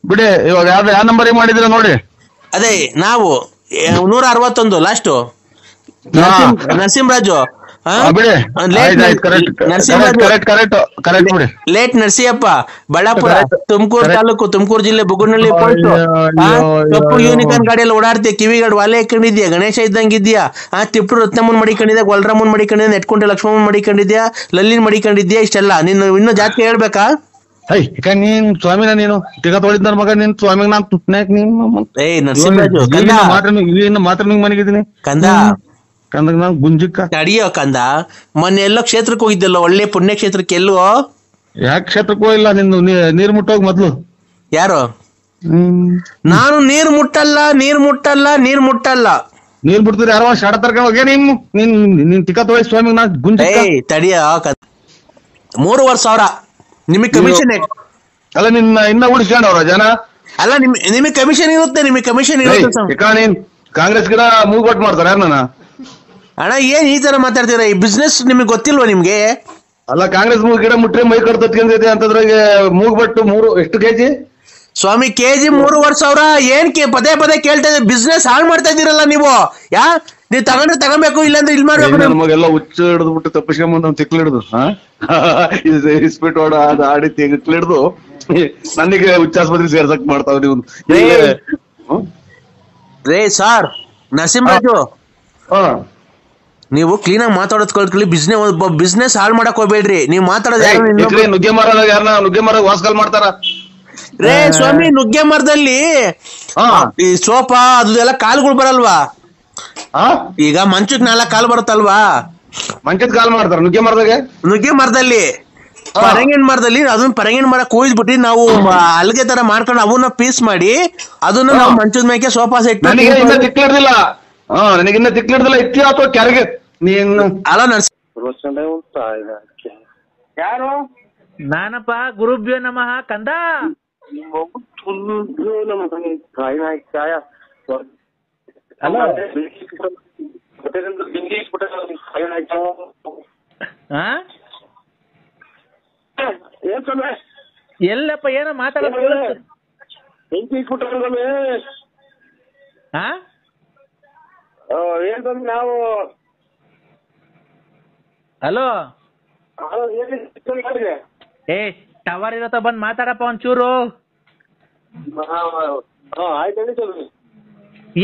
ಬಿಡಿ. ಇವಾಗ ಯಾವ ನಂಬರ್ ಮಾಡಿದ್ರ ನೋಡಿ. ಅದೇ ನಾವು 161 ಲಾಸ್ಟ್ ನರಸಿಂಹರಾಜು ಲೇಟ್ ನರಸಿಯಪ್ಪ, ಬಳ್ಳಾಪುರ, ತುಮಕೂರು ತಾಲೂಕು, ತುಮಕೂರು ಜಿಲ್ಲೆ, ಬುಗುನಹಳ್ಳಿ ಪೋಸ್ಟ್. ಕಪ್ಪು ಯೂನಿಕಾರ್ನ್ ಗಾಡಿಯಲ್ಲಿ ಓಡಾಡ್ತೀಯ, ಕಿವಿಗಾಡ್ ವಾಲೆ ಹಾಕೊಂಡಿದ್ಯಾ, ಗಣೇಶ ಇದ್ದಂಗಿದ್ಯಾ, ತಿಪ್ಪು ರತ್ನಮ್ಮನ್ ಮಡಿಕೊಂಡಿದ್ಯಾ, ಗೊಲ್ರಮ್ಮನ್ ಮಡಿಕೊಂಡಿದ್ಯಾ, ನೆಟ್ಕೊಂಡೆ ಲಕ್ಷ್ಮಮ್ಮನ್ ಮಡಿಕೊಂಡಿದ್ಯಾ, ಲಲ್ಲಿನ್ ಮಡಿಕೊಂಡಿದ್ಯಾ, ಇಷ್ಟೆಲ್ಲ ನೀನು ಇನ್ನೂ ಜಾಸ್ತಿ ಹೇಳ್ಬೇಕಾ? ನೀನ್ ಸ್ವಾಮಿನ ನೀನು ತಿಗ ತೊಳಿದ್ ನನ್ ಮಗ ನೀನ್ ಸ್ವಾಮಿಗೆ ನಾನು ನರಸಿಂಹರಾಜು ಮಾತ್ರ ನಿಂಗ್ ಮನೆಗಿದ್ದೀನಿ ಕಂದ ಕಂದಾಗ ನಾನು ಗುಂಜಿಕ್ಕ ತಡಿಯೋ ಕಂದ. ಮೊನ್ನೆ ಎಲ್ಲೋ ಕ್ಷೇತ್ರಕ್ಕೆ ಹೋಗಿದ್ದಲ್ಲ, ಒಳ್ಳೆ ಪುಣ್ಯ ಕ್ಷೇತ್ರಕ್ಕೆ. ಎಲ್ಲೋ ಯಾಕೆ ಕ್ಷೇತ್ರಕ್ಕೂ ಇಲ್ಲ, ನಿಂದು ನೀರ್ ಮುಟ್ಟೋಗ್ ಮೊದ್ಲು. ಯಾರು? ನಾನು ನೀರ್ ಮುಟ್ಟಲ್ಲ ನೀರ್ ಬಿಡ್ತೀರಿ ಯಾರೋ ಶಾಡ ತರ್ಕ ಹೋಗ್ಯ ನೀನ್ ತಿಕ್ಕ ತೊಳಿ ಸ್ವಾಮಿಗೆ ನಾ ಗುಂಜಿಕ್ಕ. ತಡಿಯೋ 3,500,000 ನಿಮಗ್ ಕಮಿಷನ್. ಅಲ್ಲ ನಿನ್ನ ಇನ್ನ ಉಳಿಸ್ಕೊಂಡವ್ರ ಜನ. ಅಲ್ಲ ನಿಮಗ್ ಕಮಿಷನ್ ಇರುತ್ತೆ, ನೀನ್ ಕಾಂಗ್ರೆಸ್ ಗಿಡ ಮೂಗ್ಬಟ್ ಮಾಡ್ತಾರ ಯಾರನ್ನ? ಅಣ್ಣ ಏನ್ ಈ ತರ ಮಾತಾಡ್ತೀರ? ಈ ಬಿಸ್ನೆಸ್ ನಿಮ್ಗೆ ಗೊತ್ತಿಲ್ವಾ ನಿಮ್ಗೆ? ಅಲ್ಲ ಕಾಂಗ್ರೆಸ್ ಗಿಡ ಮುಟ್ರೆ ಮೈ ಕಡ್ ತತ್ಕೊಂಡಿದೆ ಅಂತಂದ್ರೆ ಮೂಗ್ಬಟ್ಟು 3 ಎಷ್ಟು ಕೆಜಿ ಸ್ವಾಮಿ? ಕೆಜಿ 3,500,000. ಏನ್ ಪದೇ ಪದೇ ಕೇಳ್ತಾ ಇದ್ದೀರಿ? ಬಿಸ್ನೆಸ್ ಹಾಳು ಮಾಡ್ತಾ ಇದೀರಲ್ಲ ನೀವು. ನೀವ್ ತಗೊಂಡ್ರೆ ತಗೊಬೇಕು, ಇಲ್ಲಾಂದ್ರೆ ಇಲ್ಲಿ ಮಾಡ್ಬೇಕು. ನಮಗೆಲ್ಲ ಹುಚ್ಚು ಹಿಡಿದ್ಬಿಟ್ಟು ತಪ್ಪಿಸ್ಕೊಂಬಂದ್ ತಿಕ್ಲಿಡ್ದು ಇಸ್ಬಿಟ್ ಓಡ ಅದು ಆಡಿ ತಿಕ್ಲಿಡ್ದು ನನಗೆ ಹುಚ್ಚಾಸ್ಪತ್ರೆ ಸೇರ್ಸಕ್ ಮಾಡ್ತಾವ ನೀವು. ರೇ ಸಾರ್ ನರಸಿಂಹರಾಜು, ನೀವು ಕ್ಲೀನ್ ಆಗಿ ಮಾತಾಡೋದ್ ಕಲ್ತ್ಕೊಳ್ಳಿ. ಬಿಸ್ನೆಸ್ ಹಾಳು ಮಾಡಕ್ ಹೋಗ್ಬೇಡ್ರಿ. ನೀವ್ ಮಾತಾಡೋದು ನುಗ್ಗೆ ಮರ ಯಾರನ್ನ ನುಗ್ಗೆ ಮರ ವಾಸ್ಕಲ್ ಮಾಡ್ತಾರ? ರೇ ಸ್ವಾಮಿ, ನುಗ್ಗೆ ಮರದಲ್ಲಿ ಈ ಸೋಫಾ ಅದೆಲ್ಲ ಕಾಲುಗಳು ಬರಲ್ವಾ? ಈಗ ಮಂಚಕ್ 4 ಕಾಲು ಬರುತ್ತಲ್ವಾ? ಮಂಚದ ಕಾಲ್ ಮಾಡ್ತಾರ ನುಗ್ಗೆ ಮರದಲ್ಲಿ ಪರಂಗಿನ ಮರದಲ್ಲಿ. ಅದನ್ನ ಪರಂಗಿನ ಮರ ಕೊಯ್ದ್ಬಿಟ್ಟು ನಾವು ಅಲ್ಗೆ ತರ ಮಾಡ್ಕೊಂಡು ಅವನ್ನ ಪೀಸ್ ಮಾಡಿ ಅದನ್ನ ನಾವು ಮಂಚದ ಮೇಲೆ ಸೋಫಾ ಸೆಟ್. ನನಗೆ ಇನ್ನ ತಿಕ್ಲಿಡ್ದಿಲ್ಲ ಇತ್ತಿ ಅಥವಾ ಕೆರೆಗೆ ನೀನು. ಅಲ್ಲ ಯಾರು? ನಾನಪ್ಪ. ಗುರುಭ್ಯೋ ನಮಃ ಕಂದ. ಎಲ್ಲಪ್ಪ ಏನೋ ಮಾತಾಡೋದು? ನಾವು ಹಲೋ ಟವರ್ ಇರತ್ತ ಬಂದ್ ಮಾತಾಡಪ್ಪ ಒಂಚೂರು.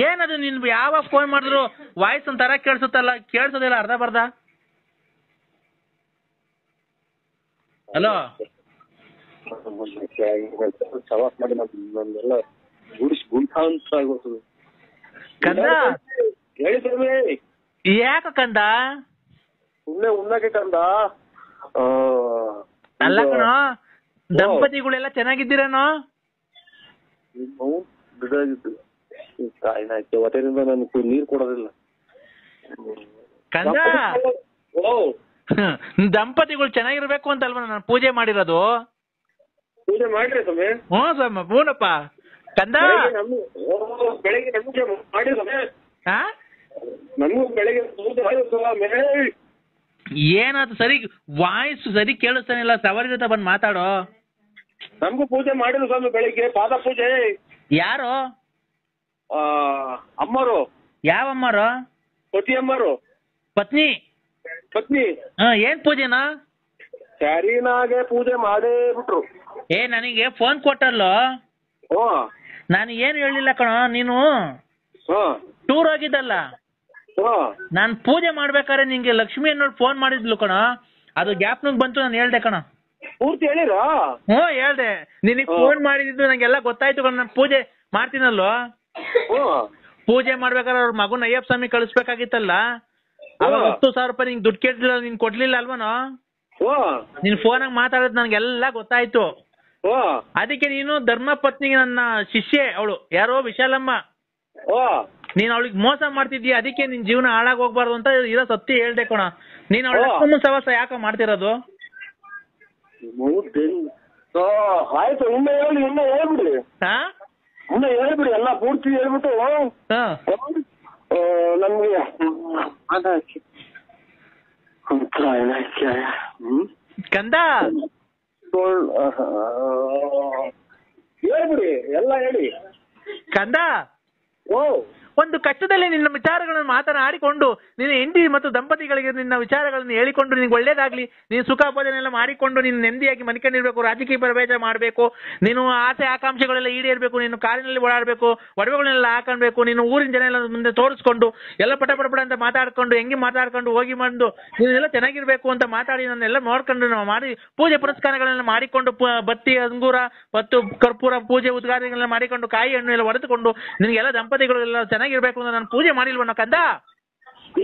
ಏನದು ನಿನ್ ಯಾವಾಗ ಫೋನ್ ಮಾಡಿದ್ರು ವಾಯ್ಸ್ ಒಂಥರ ಕೇಳಿಸುತ್ತಲ್ಲ, ಕೇಳಿಸೋದಿಲ್ಲ ಅರ್ಧ ಬರ್ಧ. ಹಲೋ ಕಂದ, ಯಾಕ ಕಂದ? ಉಣ್ಣಕ್ಕೆ ಕಂದ. ಅಲ್ಲ ಕಣೋ, ದಂಪತಿಗಳೆಲ್ಲ ಚೆನ್ನಾಗಿದ್ದೀರೇನೋ? ಹೊಟ್ಟೆಯಿಂದ ನನಗೆ ನೀರ್ ಕೊಡೋದಿಲ್ಲ ಕಂದ. ದಂಪತಿಗಳು ಚೆನ್ನಾಗಿರ್ಬೇಕು ಅಂತ ಅಲ್ವಾ ನಾನು ಪೂಜೆ ಮಾಡಿರೋದು? ಪೂಜೆ ಮಾಡ್ರಿ ಸ್ವಾಮಿ. ಸ್ವಾಮಿ ಹೂನಪ್ಪ ಕಂದ. ಬೆಳಿಗ್ಗೆ ನಮಗೆ ಮಾಡಿ ಸ್ವಾಮಿ. ನಮಗೂ ಬೆಳಿಗ್ಗೆ ಏನಾದ್ರು ಸರಿ ವಾಯ್ಸ್ ಸರಿ ಕೇಳಿಸ್ತಾನಿಲ್ಲ. ಸವಾರಿ ಜೊತೆ ಬಂದ್ ಮಾತಾಡೋ. ನಮಗೂ ಪೂಜೆ ಮಾಡಿದ್ರು ಸ್ವಾಮಿ ಬೆಳಿಗ್ಗೆ, ಪಾದ ಪೂಜೆ. ಯಾರು? ಅಮ್ಮರು. ಯಾವ ಅಮ್ಮರು? ಪತಿ ಅಮ್ಮರು. ಪತ್ನಿ. ಏನ್ ಪೂಜೆನಾ? ಕ್ಯಾರಿನಾಗೆ ಪೂಜೆ ಮಾಡೇ ಬಿಟ್ರು. ನನಗೆ ಫೋನ್ ಕೊಟ್ಟಲ್ಲೋ, ನಾನು ಏನು ಹೇಳಿಲ್ಲ ಕಣೋ. ನೀನು ಟೂರ್ ಹೋಗಿದ್ದಲ್ಲ, ನಾನ್ ಪೂಜೆ ಮಾಡ್ಬೇಕಾದ್ರೆ ನಿಂಗೆ ಲಕ್ಷ್ಮಿ ಅನ್ನೋರು ಫೋನ್ ಮಾಡಿದ್ಲು ಕಣ. ಅದು ಗ್ಯಾಪ್ನಾಗ ಬಂತು, ನಾನು ಹೇಳ್ದೆ ಕಣ. ಪೂರ್ತಿ ಹೇಳಿರಾ? ಹೇಳ್ದೆ. ನಿನಗ್ ಫೋನ್ ಮಾಡಿದ್ದು ನಂಗೆಲ್ಲ ಗೊತ್ತಾಯ್ತು ಕಣ. ನಾನು ಪೂಜೆ ಮಾಡ್ತೀನಲ್ವ, ಪೂಜೆ ಮಾಡ್ಬೇಕಾದ್ರೆ ಅವ್ರ ಮಗನ ಅಯ್ಯಪ್ಪ ಸ್ವಾಮಿ ಕಳಿಸ್ಬೇಕಾಗಿತ್ತಲ್ಲ, ಅವಾಗ 10,000 ರೂಪಾಯಿ ನಿಂಗೆ ದುಡ್ಡು ಕೇಳಿಲ್ಲ, ನೀನ್ ಕೊಡ್ಲಿಲ್ಲ ಅಲ್ವನೋ? ನಿನ್ ಫೋನಾಗ ಮಾತಾಡೋದು ನನ್ಗೆಲ್ಲ ಗೊತ್ತಾಯ್ತು. ಅದಕ್ಕೆ ನೀನು ಧರ್ಮ ಪತ್ನಿಗೆ ನನ್ನ ಶಿಷ್ಯೆ ಅವಳು ಯಾರೋ ವಿಶಾಲಮ್ಮ, ನೀನ್ ಅವಳಿಗೆ ಮೋಸ ಮಾಡ್ತಿದ್ದೀಯ. ಅದಕ್ಕೆ ನಿನ್ ಜೀವನ ಹಾಳಾಗ್ ಹೋಗ್ಬಾರ್ದು ಅಂತ ಇರೋ ಸತ್ಯ ಹೇಳ್ದೆ ಕಣ. ನೀನ್ ಅವಳ ಸಹವಾಸ ಯಾಕ ಮಾಡ್ತಿರೋದು? ಆಯ್ತು, ಇನ್ನ ಹೇಳಿ, ಇನ್ನ ಹೇಳ್ಬಿಡಿ, ಹಾ ಇನ್ನ ಹೇಳ್ಬಿಡಿ, ಎಲ್ಲ ಪೂರ್ತಿ ಹೇಳ್ಬಿಟ್ಟು ಹಾ ನಮ್ಗೆ ಕಂದ ಹೇಳ್ಬಿಡಿ, ಎಲ್ಲ ಹೇಳಿ ಕಂದ. ಓ ಒಂದು ಕಷ್ಟದಲ್ಲಿ ನಿನ್ನ ವಿಚಾರಗಳನ್ನು ಮಾತನಾಡಿಕೊಂಡು ನಿನ್ನ ಹೆಂಡತಿ ಮತ್ತು ದಂಪತಿಗಳಿಗೆ ನಿನ್ನ ವಿಚಾರಗಳನ್ನು ಹೇಳಿಕೊಂಡು ನಿನಗೆ ಒಳ್ಳೇದಾಗ್ಲಿ, ನೀನು ಸುಖ ಭೋಜನೆಲ್ಲ ಮಾಡಿಕೊಂಡು ನೀನು ನೆಮ್ಮದಿಯಾಗಿ ಮನಿಕೊಂಡಿರ್ಬೇಕು, ರಾಜಕೀಯ ಪ್ರವೇಶ ಮಾಡಬೇಕು, ನೀನು ಆಸೆ ಆಕಾಂಕ್ಷೆಗಳೆಲ್ಲ ಈಡೇರಬೇಕು, ನೀನು ಕಾರಿನಲ್ಲಿ ಓಡಾಡಬೇಕು, ಒಡವೆಗಳನ್ನೆಲ್ಲ ಹಾಕೊಳ್ಬೇಕು, ನೀನು ಊರಿನ ಜನ ಎಲ್ಲ ಮುಂದೆ ತೋರಿಸ್ಕೊಂಡು ಎಲ್ಲ ಪಟ ಅಂತ ಮಾತಾಡ್ಕೊಂಡು ಹೆಂಗೆ ಮಾತಾಡ್ಕೊಂಡು ಹೋಗಿ ಬಂದು ನೀನೆಲ್ಲ ಚೆನ್ನಾಗಿರ್ಬೇಕು ಅಂತ ಮಾತಾಡಿ ನನ್ನೆಲ್ಲ ನೋಡ್ಕೊಂಡು ನಾವು ಮಾಡಿ ಪೂಜೆ ಪುರಸ್ಕಾರಗಳನ್ನ ಮಾಡಿಕೊಂಡು ಬತ್ತಿ ಅಂಗೂರ ಮತ್ತು ಕರ್ಪೂರ ಪೂಜೆ ಉದ್ಘಾಟನೆಗಳನ್ನ ಮಾಡಿಕೊಂಡು ಕಾಯಿ ಹಣ್ಣು ಎಲ್ಲ ಹೊಡೆದುಕೊಂಡು ನಿನಗೆಲ್ಲ ದಂಪತಿಗಳೆಲ್ಲ ಚೆನ್ನಾಗಿರ್ಬೇಕು ಅಂತ ನಾನು ಪೂಜೆ ಮಾಡಿಲ್ವಣ್ಣ ಕಂದ.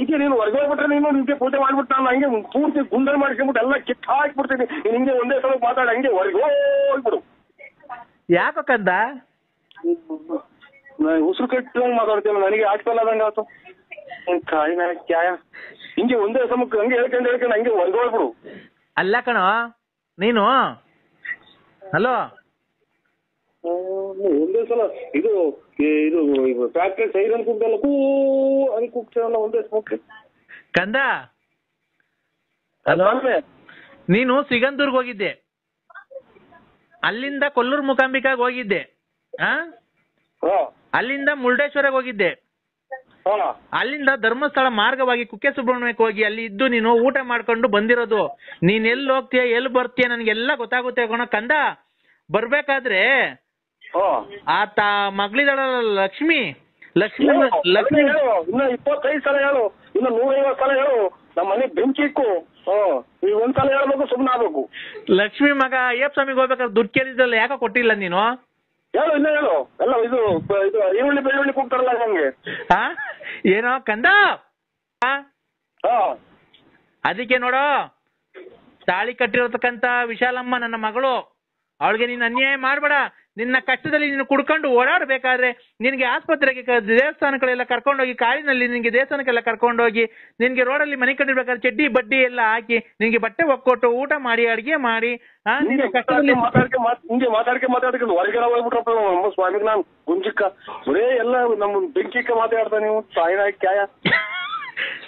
ಈಗ ನೀನು ಹೊರಗೆ ಹೋಗ್ಬಿಟ್ರೆ ನೀನು ನಿಮ್ಗೆ ಪೂಜೆ ಮಾಡ್ಬಿಟ್ಟು ನಾನು ಹಂಗೆ ಪೂರ್ತಿ ಗುಂಡಲ್ ಮಾಡ್ಕೊಂಡ್ಬಿಟ್ಟು ಎಲ್ಲ ಕಿತ್ತ ಹಾಕ್ಬಿಡ್ತೀನಿ. ನಿಂಗೆ ಒಂದೇ ಸಲ ಮಾತಾಡಿ ಹಂಗೆ ಹೊರಗೆ ಹೋಗ್ಬಿಡು. ಯಾಕೋ ಕಂದ? ಉಸಿರು ಕಟ್ಟಂಗ್ ಮಾತಾಡ್ತೀನಿ, ನನಗೆ ಆಗ್ತಲ್ಲ ಅದಂಗ ಆಯ್ತು. ಕಾಯಿ ಕ್ಯಾಯ ಹಿಂಗೆ ಒಂದೇ ಸಮಕ್ಕೆ ಹಂಗೆ ಹೇಳ್ಕೊಂಡು ಹಂಗೆ ಹೊರಗೆ ಹೋಗ್ಬಿಡು. ಅಲ್ಲ ಕಣೋ ನೀನು, ಹಲೋ ಒಂದೇ ಸಲ ಇದು ಫ್ಯಾಕ್ಟ್ರಿ ಸೈರನ್ ಕೂಗ್ದಲ್ಲ ಕೂ ಹಂಗೆ ಕೂಗ್ತೇವಲ್ಲ ಒಂದೇ ಸಮಕ್ಕೆ ಕಂದ. ಹಲೋ, ನೀನು ಸಿಗಂದೂರ್ಗೆ ಹೋಗಿದ್ದೆ, ಅಲ್ಲಿಂದ ಕೊಲ್ಲೂರು ಮೂಕಾಂಬಿಕಾಗ್ ಹೋಗಿದ್ದೆ, ಅಲ್ಲಿಂದ ಮುರುಡೇಶ್ವರಕ್ಕೆ ಹೋಗಿದ್ದೆ, ಅಲ್ಲಿಂದ ಧರ್ಮಸ್ಥಳ ಮಾರ್ಗವಾಗಿ ಕುಕ್ಕೆ ಸುಬ್ರಹ್ಮಣ್ಯಕ್ಕೆ ಹೋಗಿ ಅಲ್ಲಿ ಇದ್ದು ನೀನು ಊಟ ಮಾಡ್ಕೊಂಡು ಬಂದಿರೋದು. ನೀನ್ ಎಲ್ಲಿ ಹೋಗ್ತೀಯ ಎಲ್ಲಿ ಬರ್ತೀಯ ನನಗೆಲ್ಲ ಗೊತ್ತಾಗುತ್ತೆ ಕಣೋ ಕಂದ. ಬರ್ಬೇಕಾದ್ರೆ ಆತ ಮಗಳಿದಾಳಲ್ಲ ಲಕ್ಷ್ಮಿ, ಲಕ್ಷ್ಮಿ ಇನ್ನ 25 ಸಲ ಹೇಳು, ಇನ್ನ 150 ಸಲ ಹೇಳು, ನಮ್ಮ ಮನೆ ಬೆಂಕಿ ಇಕ್ಕು. ಈಗ ಒಂದ್ಸಲ ಹೇಳ್ಬೇಕು, ಸುಮ್ಮನೆ ಆಗ್ಬೇಕು. ಲಕ್ಷ್ಮಿ ಮಗ ಅಯ್ಯಪ್ಪ ಸ್ವಾಮಿಗೆ ಹೋಗ್ಬೇಕಾದ್ರೆ ದುಡ್ಡು ಕೇಳಿದ್ರಲ್ಲ, ಯಾಕೆ ಕೊಟ್ಟಿಲ್ಲ ನೀನು? ಹೇಳು, ಇನ್ನ ಹೇಳು. ಎಲ್ಲ ಇದು ಈರುಳ್ಳಿ ಬೆಳ್ಳುಳ್ಳಿ ಕೂಗ್ತಾರಲ್ಲ ಹಂಗೆ. ಏನೋ ಕಂದ, ಅದಕ್ಕೆ ನೋಡೋ ತಾಳಿ ಕಟ್ಟಿರತಕ್ಕಂತ ವಿಶಾಲಮ್ಮ ನನ್ನ ಮಗಳು, ಅವಳಿಗೆ ನೀನು ಅನ್ಯಾಯ ಮಾಡ್ಬೇಡ. ನಿನ್ನ ಕಷ್ಟದಲ್ಲಿ ನೀನು ಕುಡ್ಕೊಂಡು ಓಡಾಡ್ಬೇಕಾದ್ರೆ ನಿನ್ಗೆ ಆಸ್ಪತ್ರೆಗೆ ದೇವಸ್ಥಾನಗಳೆಲ್ಲ ಕರ್ಕೊಂಡೋಗಿ, ಕಾರಿನಲ್ಲಿ ನಿನ್ಗೆ ದೇವಸ್ಥಾನಕ್ಕೆಲ್ಲ ಕರ್ಕೊಂಡೋಗಿ, ನಿನ್ಗೆ ರೋಡಲ್ಲಿ ಮನೆ ಕಂಡಿರ್ಬೇಕಾದ್ರೆ ಚಡ್ಡಿ ಬಡ್ಡಿ ಎಲ್ಲ ಹಾಕಿ ನಿನ್ಗೆ ಬಟ್ಟೆ ಒಕ್ಕೊಟ್ಟು ಊಟ ಮಾಡಿ ಅಡಿಗೆ ಮಾಡಿ ನಿನ್ಗೆ ಕಷ್ಟದಲ್ಲಿ ಮಾತಾಡ್ಕೊಂಡು ಹೊರಗೆಲ್ಲ ಹೋಗ್ಬಿಟ್ರಪ್ಪ ನಮ್ಮ ಸ್ವಾಮಿಗೆ. ನಾನು ಗುಂಜಿಕ್ಕ ಬರೇ ಎಲ್ಲ ನಮ್ಮ ಬೆಂಕಿಕ್ಕ ಮಾತಾಡ್ತಾ ನೀವು ಸಾಯಿನ ಕ್ಯಾಯ.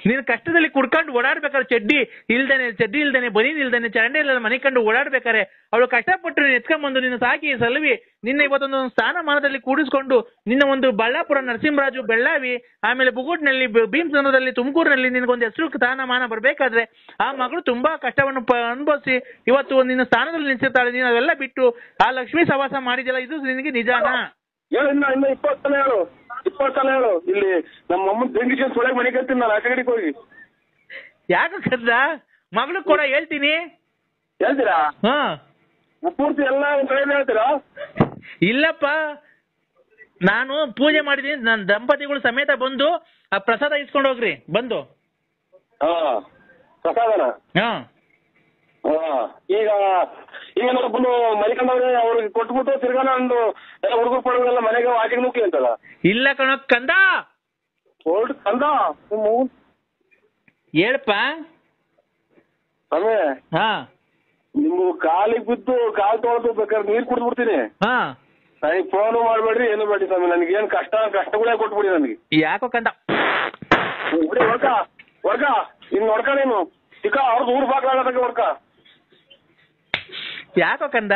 ನೀನು ಕಷ್ಟದಲ್ಲಿ ಕುಡ್ಕೊಂಡು ಓಡಾಡ್ಬೇಕಾದ್ರೆ ಚಡ್ಡಿ ಇಲ್ದೇನೆ ಬನೀನ್ ಇಲ್ದೇನೆ ಚರಂಡಿ ಇಲ್ಲ ಮನೆ ಕಂಡು ಓಡಾಡ್ಬೇಕಾರೆ ಅವಳು ಕಷ್ಟಪಟ್ಟು ನೀನು ಎತ್ಕೊಂಡ್ಬಂದು ನಿನ್ನ ಸಾಕಿ ಸಲವಿ ನಿನ್ನ ಇವತ್ತೊಂದು ಸ್ಥಾನಮಾನದಲ್ಲಿ ಕೂಡಿಸ್ಕೊಂಡು ನಿನ್ನ ಒಂದು ಬಳ್ಳಾಪುರ, ನರಸಿಂಹರಾಜು, ಬೆಳ್ಳಾವಿ, ಆಮೇಲೆ ಬುಗುಟ್ನಲ್ಲಿ, ಭೀಮಸಂದ್ರದಲ್ಲಿ, ತುಮಕೂರಿನಲ್ಲಿ ನಿನಗೊಂದು ಹೆಸರು ಸ್ಥಾನಮಾನ ಬರ್ಬೇಕಾದ್ರೆ ಆ ಮಗಳು ತುಂಬಾ ಕಷ್ಟವನ್ನು ಅನುಭವಿಸಿ ಇವತ್ತು ನಿನ್ನ ಸ್ಥಾನದಲ್ಲಿ ನಿಲ್ಸಿರ್ತಾಳೆ. ನೀನು ಅವೆಲ್ಲ ಬಿಟ್ಟು ಆ ಲಕ್ಷ್ಮೀ ಸವಾಸ ಮಾಡಿದೆಯಲ್ಲ, ಇದು ನಿನಗೆ ನಿಜಾನಾ? ಹೇಳು, ಇನ್ನ 20 ಸಲ ಹೇಳು, 20 ಸಲ ಹೇಳು. ಇಲ್ಲಿ ನಮ್ಮ ಅಮ್ಮನ ಬೆಂಕಿ ಒಳಗೆ ಮನೆ ಕರ್ತೀನಿ ನಾನು, ಆಚೆ ಕಡೆಗೆ ಹೋಗಿ. ಯಾಕೆ ಕರ್ದ ಮಗಳು ಕೂಡ ಹೇಳ್ತೀನಿ. ಹೇಳ್ತೀರಾ? ಹಾ, ಪೂರ್ತಿ ಎಲ್ಲ ಒಂದ್ ಕಡೆ ಹೇಳ್ತೀರಾ? ಇಲ್ಲಪ್ಪ, ನಾನು ಪೂಜೆ ಮಾಡಿದೀನಿ, ನನ್ನ ದಂಪತಿಗಳು ಸಮೇತ ಬಂದು ಆ ಪ್ರಸಾದ ಇಸ್ಕೊಂಡು ಹೋಗ್ರಿ ಬಂದು. ಪ್ರಸಾದನ? ಈಗ ನೋಡ್ಕೊಂಡು ಮರಿಕೊಂಡವ್ರೆ ಅವ್ರಿಗೆ ಕೊಟ್ಬಿಟ್ಟು ತಿರ್ಗಾ ನಂದು ಎಲ್ಲ ಹುಡುಗರು ಪಡುಗಳೆಲ್ಲ ಮನೆಗೆ ಆಚೆಗೆ ನುಗ್ಗಿ ಅಂತಲ್ಲ. ಇಲ್ಲ ಕಣ ಕಂದ, ಕಂದ ಹೇಳಪ್ಪ. ಸಮಯ ನಿಮ್ಮ ಕಾಲಿಗೆ ಬಿದ್ದು ಕಾಲು ತೊಳೆದು ಬೇಕಾದ್ರೆ ನೀರ್ ಕುಡ್ದ್ಬಿಡ್ತೀನಿ. ನನಗೆ ಫೋನು ಮಾಡ್ಬೇಡ್ರಿ, ಏನು ಬೇಡಿ ಸ್ವಾಮಿ, ನನಗೇನು ಕಷ್ಟಗಳೇ ಕೊಟ್ಬಿಡಿ ನನಗೆ. ಯಾಕೋ ಕಂದ ಹೊಡ್ಕ ಇನ್ ನೋಡ್ಕ ನೀನು ಚಿಕ್ಕ ಅವ್ರದ್ದು ಊರ್ ಬಾಗ್ಲಾಗಕ್ಕೆ ಹೊಡ್ಕ. ಯಾಕೋ ಕಂದ?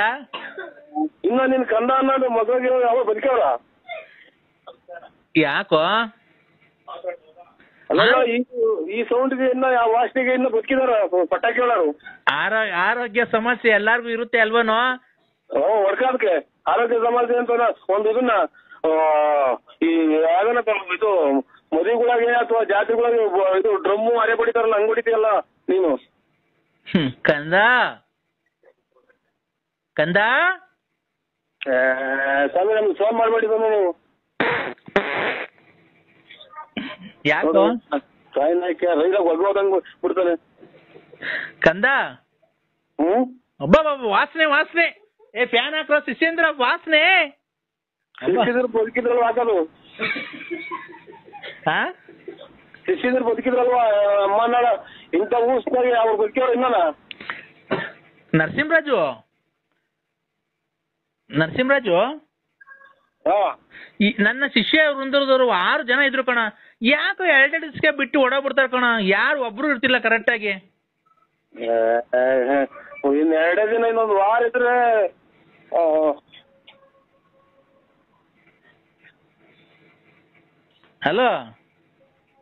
ಇನ್ನ ನಿನ್ ಕಂದ ಅನ್ನೋದು ಮದುವೆಗೆ ಯಾವ ಬದುಕವ್ರ? ಯಾಕೋ ಅಲ್ಲ, ಈ ಸೌಂಡ್ಗೆ ಇನ್ನ ಯಾವ ವಾಸನೆಗೆ ಇನ್ನ ಬದುಕಿದಾರ ಪಟಾಕಿ ಹೇಳೋರು. ಆರೋಗ್ಯ ಸಮಸ್ಯೆ ಎಲ್ಲಾರ್ಗು ಇರುತ್ತೆ ಅಲ್ವನೋ? ಹೊಡ್ಕದಕ್ಕೆ ಆರೋಗ್ಯ ಸಮಸ್ಯೆ ಅಂತ ಒಂದು ಇದನ್ನ ಈ ಯಾವ್ದನಪ್ಪ ಇದು ಮದುವೆಗಳಾಗೆ ಅಥವಾ ಜಾತ್ರೆಗಳಾಗೆ ಇದು ಡ್ರಮ್ಮು ಅರೆ ಬಡಿತಾರಲ್ಲ, ಹಂಗ್ ಹೊಡಿತೀಯಲ್ಲ ನೀನು. ಕಂದ ಕಂದ ಸ್ವಾಮಿ, ನಮ್ಗೆ ಫೋನ್ ಮಾಡ್ಬೇಡಿ ಸ್ವಾಮಿ ನೀವು. ಯಾಕೋ ರೈಲಾಗ ಒಗ್ಗೋದಂಗ್ ಬಿಡ್ತಾನೆ ಕಂದ. ಒಬ್ಬ ವಾಸನೆ ವಾಸನೆ, ಏ ಫ್ಯಾನ್ ಹಾಕೋ ಶಿಷ್ಯೇಂದ್ರ ವಾಸನೆ. ಬದುಕಿದ್ರಲ್ವಾ ಹಾಕೋದು? ಶಿಷ್ಯಂದ್ರ ಬದುಕಿದ್ರಲ್ವಾ ಅಮ್ಮನಾಳ ಇಂಥ ಊಸ್ನಾಗೆ ಅವ್ರು ಬದುಕಿಯವ್ರು ಇನ್ನ. ನರಸಿಂಹರಾಜು ನರಸಿಂಹರಾಜು, ಈ ನನ್ನ ಶಿಷ್ಯ ವೃಂದದವರು 6 ಜನ ಇದ್ರು ಕಣ. ಯಾಕೋ 2 ದಿವಸಕ್ಕೆ ಬಿಟ್ಟು ಓಡೋಗ್ಬಿಡ್ತಾರ ಕಣ. ಯಾರು ಒಬ್ರು ಇರ್ತಿಲ್ಲ ಕರೆಕ್ಟ್ ಆಗಿ. ಇನ್ 2 ದಿನ, ಇನ್ನೊಂದು ವಾರ ಇದ್ರೆ ಹಲೋ,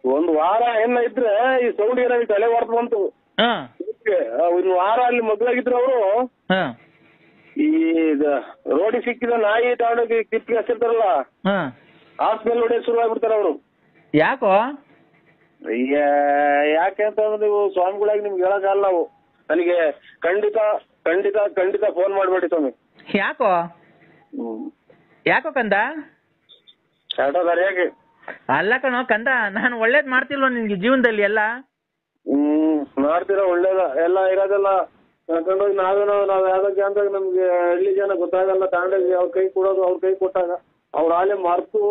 ಒಂದು ವಾರ ಏನ ಇದ್ರೆ ಈ ಸೌಂಡ್ ಏನಾಗಿ ತಲೆ ಹೊರತು ಬಂತು. ಒಂದು ವಾರ ಅಲ್ಲಿ ಮಗ್ಳಾಗಿದ್ರು ಅವರು. ಈ ರೋಡಿಗೆ ಸಿಕ್ಕಿದ ನಾಯಿ ತಗೊಂಡೋಗಿ ಕಿಪ್ಪಿಗೆ ಹಸಿರ್ತಾರಲ್ಲ, ಹಾಸ್ಪಿಟಲ್ ಹೊಡೆಯ ಶುರು ಆಗ್ಬಿಡ್ತಾರ ಅವರು. ಯಾಕೋ? ಯಾಕೆ ಅಂತಂದ್ರೆ ನೀವು ಸ್ವಾಮಿಗಳಾಗಿ ನಿಮ್ಗೆ ಹೇಳಕ್ಕಾಗಲ್ಲ ನಾವು. ನನಗೆ ಖಂಡಿತ ಖಂಡಿತ ಖಂಡಿತ ಫೋನ್ ಮಾಡ್ಬೇಡಿ ಸ್ವಾಮಿ. ಯಾಕೋ? ಯಾಕೋ ಕಂದ? ಯಾಕೆ ಅಲ್ಲ ಕಣೋ ಕಂದ, ನಾನು ಒಳ್ಳೇದ್ ಮಾಡ್ತಿಲ್ವ ನಿನ್ಗೆ ಜೀವನದಲ್ಲಿ ಎಲ್ಲ? ಮಾಡ್ತೀರ ಒಳ್ಳೇದ. ಎಲ್ಲ ಇರೋದೆಲ್ಲ ಕರ್ಕೊಂಡೋಗಿ ನಾವ್ ಯಾವ್ದಕ್ಕೆ ಅಂತ ನಮ್ಗೆ ಹಳ್ಳಿ ಜನ ಗೊತ್ತಾಗಲ್ಲ. ತಗೊಂಡೋಗಿ ಅವ್ರ ಕೈ ಕೊಡೋದು, ಅವ್ರ ಕೈ ಕೊಟ್ಟಾಗ ಅವ್ರ ಆಲೆ ಮರ್ತು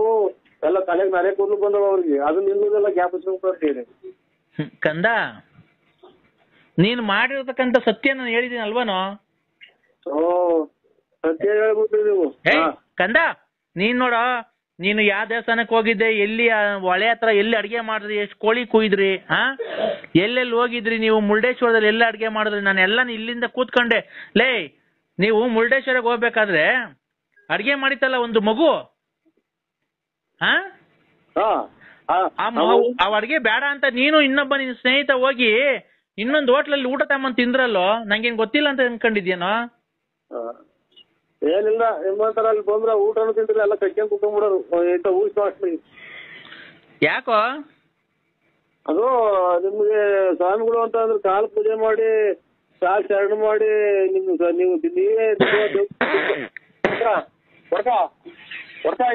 ಎಲ್ಲ ತಲೆಗೆ ನರೆ ಕೂದಲು ಬಂದವ ಅವ್ರಿಗೆ. ಅದು ನಿಲ್ಲುದೆಲ್ಲ ಗ್ಯಾಪ್ ಕೊಡ್ತೀರಿ ಕಂದ. ನೀನ್ ಮಾಡಿರ್ತಕ್ಕಂಥ ಸತ್ಯ ನಾನು ಹೇಳಿದೀನಿ ಅಲ್ವಾನೋ? ಸತ್ಯ ಹೇಳ್ಬಿಟ್ರಿ ನೀವು. ಕಂದ, ನೀನ್ ನೋಡ, ನೀನು ಯಾವ ದೇವಸ್ಥಾನಕ್ಕೆ ಹೋಗಿದ್ದೆ, ಎಲ್ಲಿ ಹೊಳೆ ಹತ್ರ ಎಲ್ಲಿ ಅಡಿಗೆ ಮಾಡಿದ್ರಿ, ಎಷ್ಟು ಕೋಳಿ ಕುಯ್ದ್ರಿ, ಎಲ್ಲೆಲ್ಲಿ ಹೋಗಿದ್ರಿ ನೀವು, ಮುರುಡೇಶ್ವರದಲ್ಲಿ ಎಲ್ಲ ಅಡಿಗೆ ಮಾಡಿದ್ರಿ, ನಾನು ಎಲ್ಲ ಇಲ್ಲಿಂದ ಕೂತ್ಕೊಂಡೆ. ಲೇ, ನೀವು ಮುರುಡೇಶ್ವರಕ್ಕೆ ಹೋಗ್ಬೇಕಾದ್ರೆ ಅಡಿಗೆ ಮಾಡಿತ್ತಲ್ಲ ಒಂದು ಮಗು, ಆ ಅಡಿಗೆ ಬೇಡ ಅಂತ ನೀನು ಇನ್ನೊಬ್ಬ ನಿನ್ ಸ್ನೇಹಿತ ಹೋಗಿ ಇನ್ನೊಂದು ಹೋಟ್ಲಲ್ಲಿ ಊಟ ತಗೊಂಡ್ ತಿಂದ್ರಲ್ಲೋ, ನಂಗೇನ್ ಗೊತ್ತಿಲ್ಲ ಅಂತ ಅನ್ಕೊಂಡಿದ್ಯೇನೋ? ಏನಿಲ್ಲ, ನಿಮ್ಮಂತರ ಅಲ್ಲಿ ಬಂದ್ರ ಊಟನು ತಿಂದ್ರೆ ಎಲ್ಲ ಕಟ್ಕೊಂಡ್ ಕುತ್ಕೊಂಡ್ಬಿಡೋರು ಇಂತ ಊಹಿಸಿ. ಯಾಕೋ? ಅದು ನಿಮ್ಗೆ ಸ್ವಾಮಿಗಳು ಅಂತ ಅಂದ್ರೆ ಕಾಲು ಪೂಜೆ ಮಾಡಿ, ಕಾಲು ಶರಣ ಮಾಡಿ, ನೀವೇ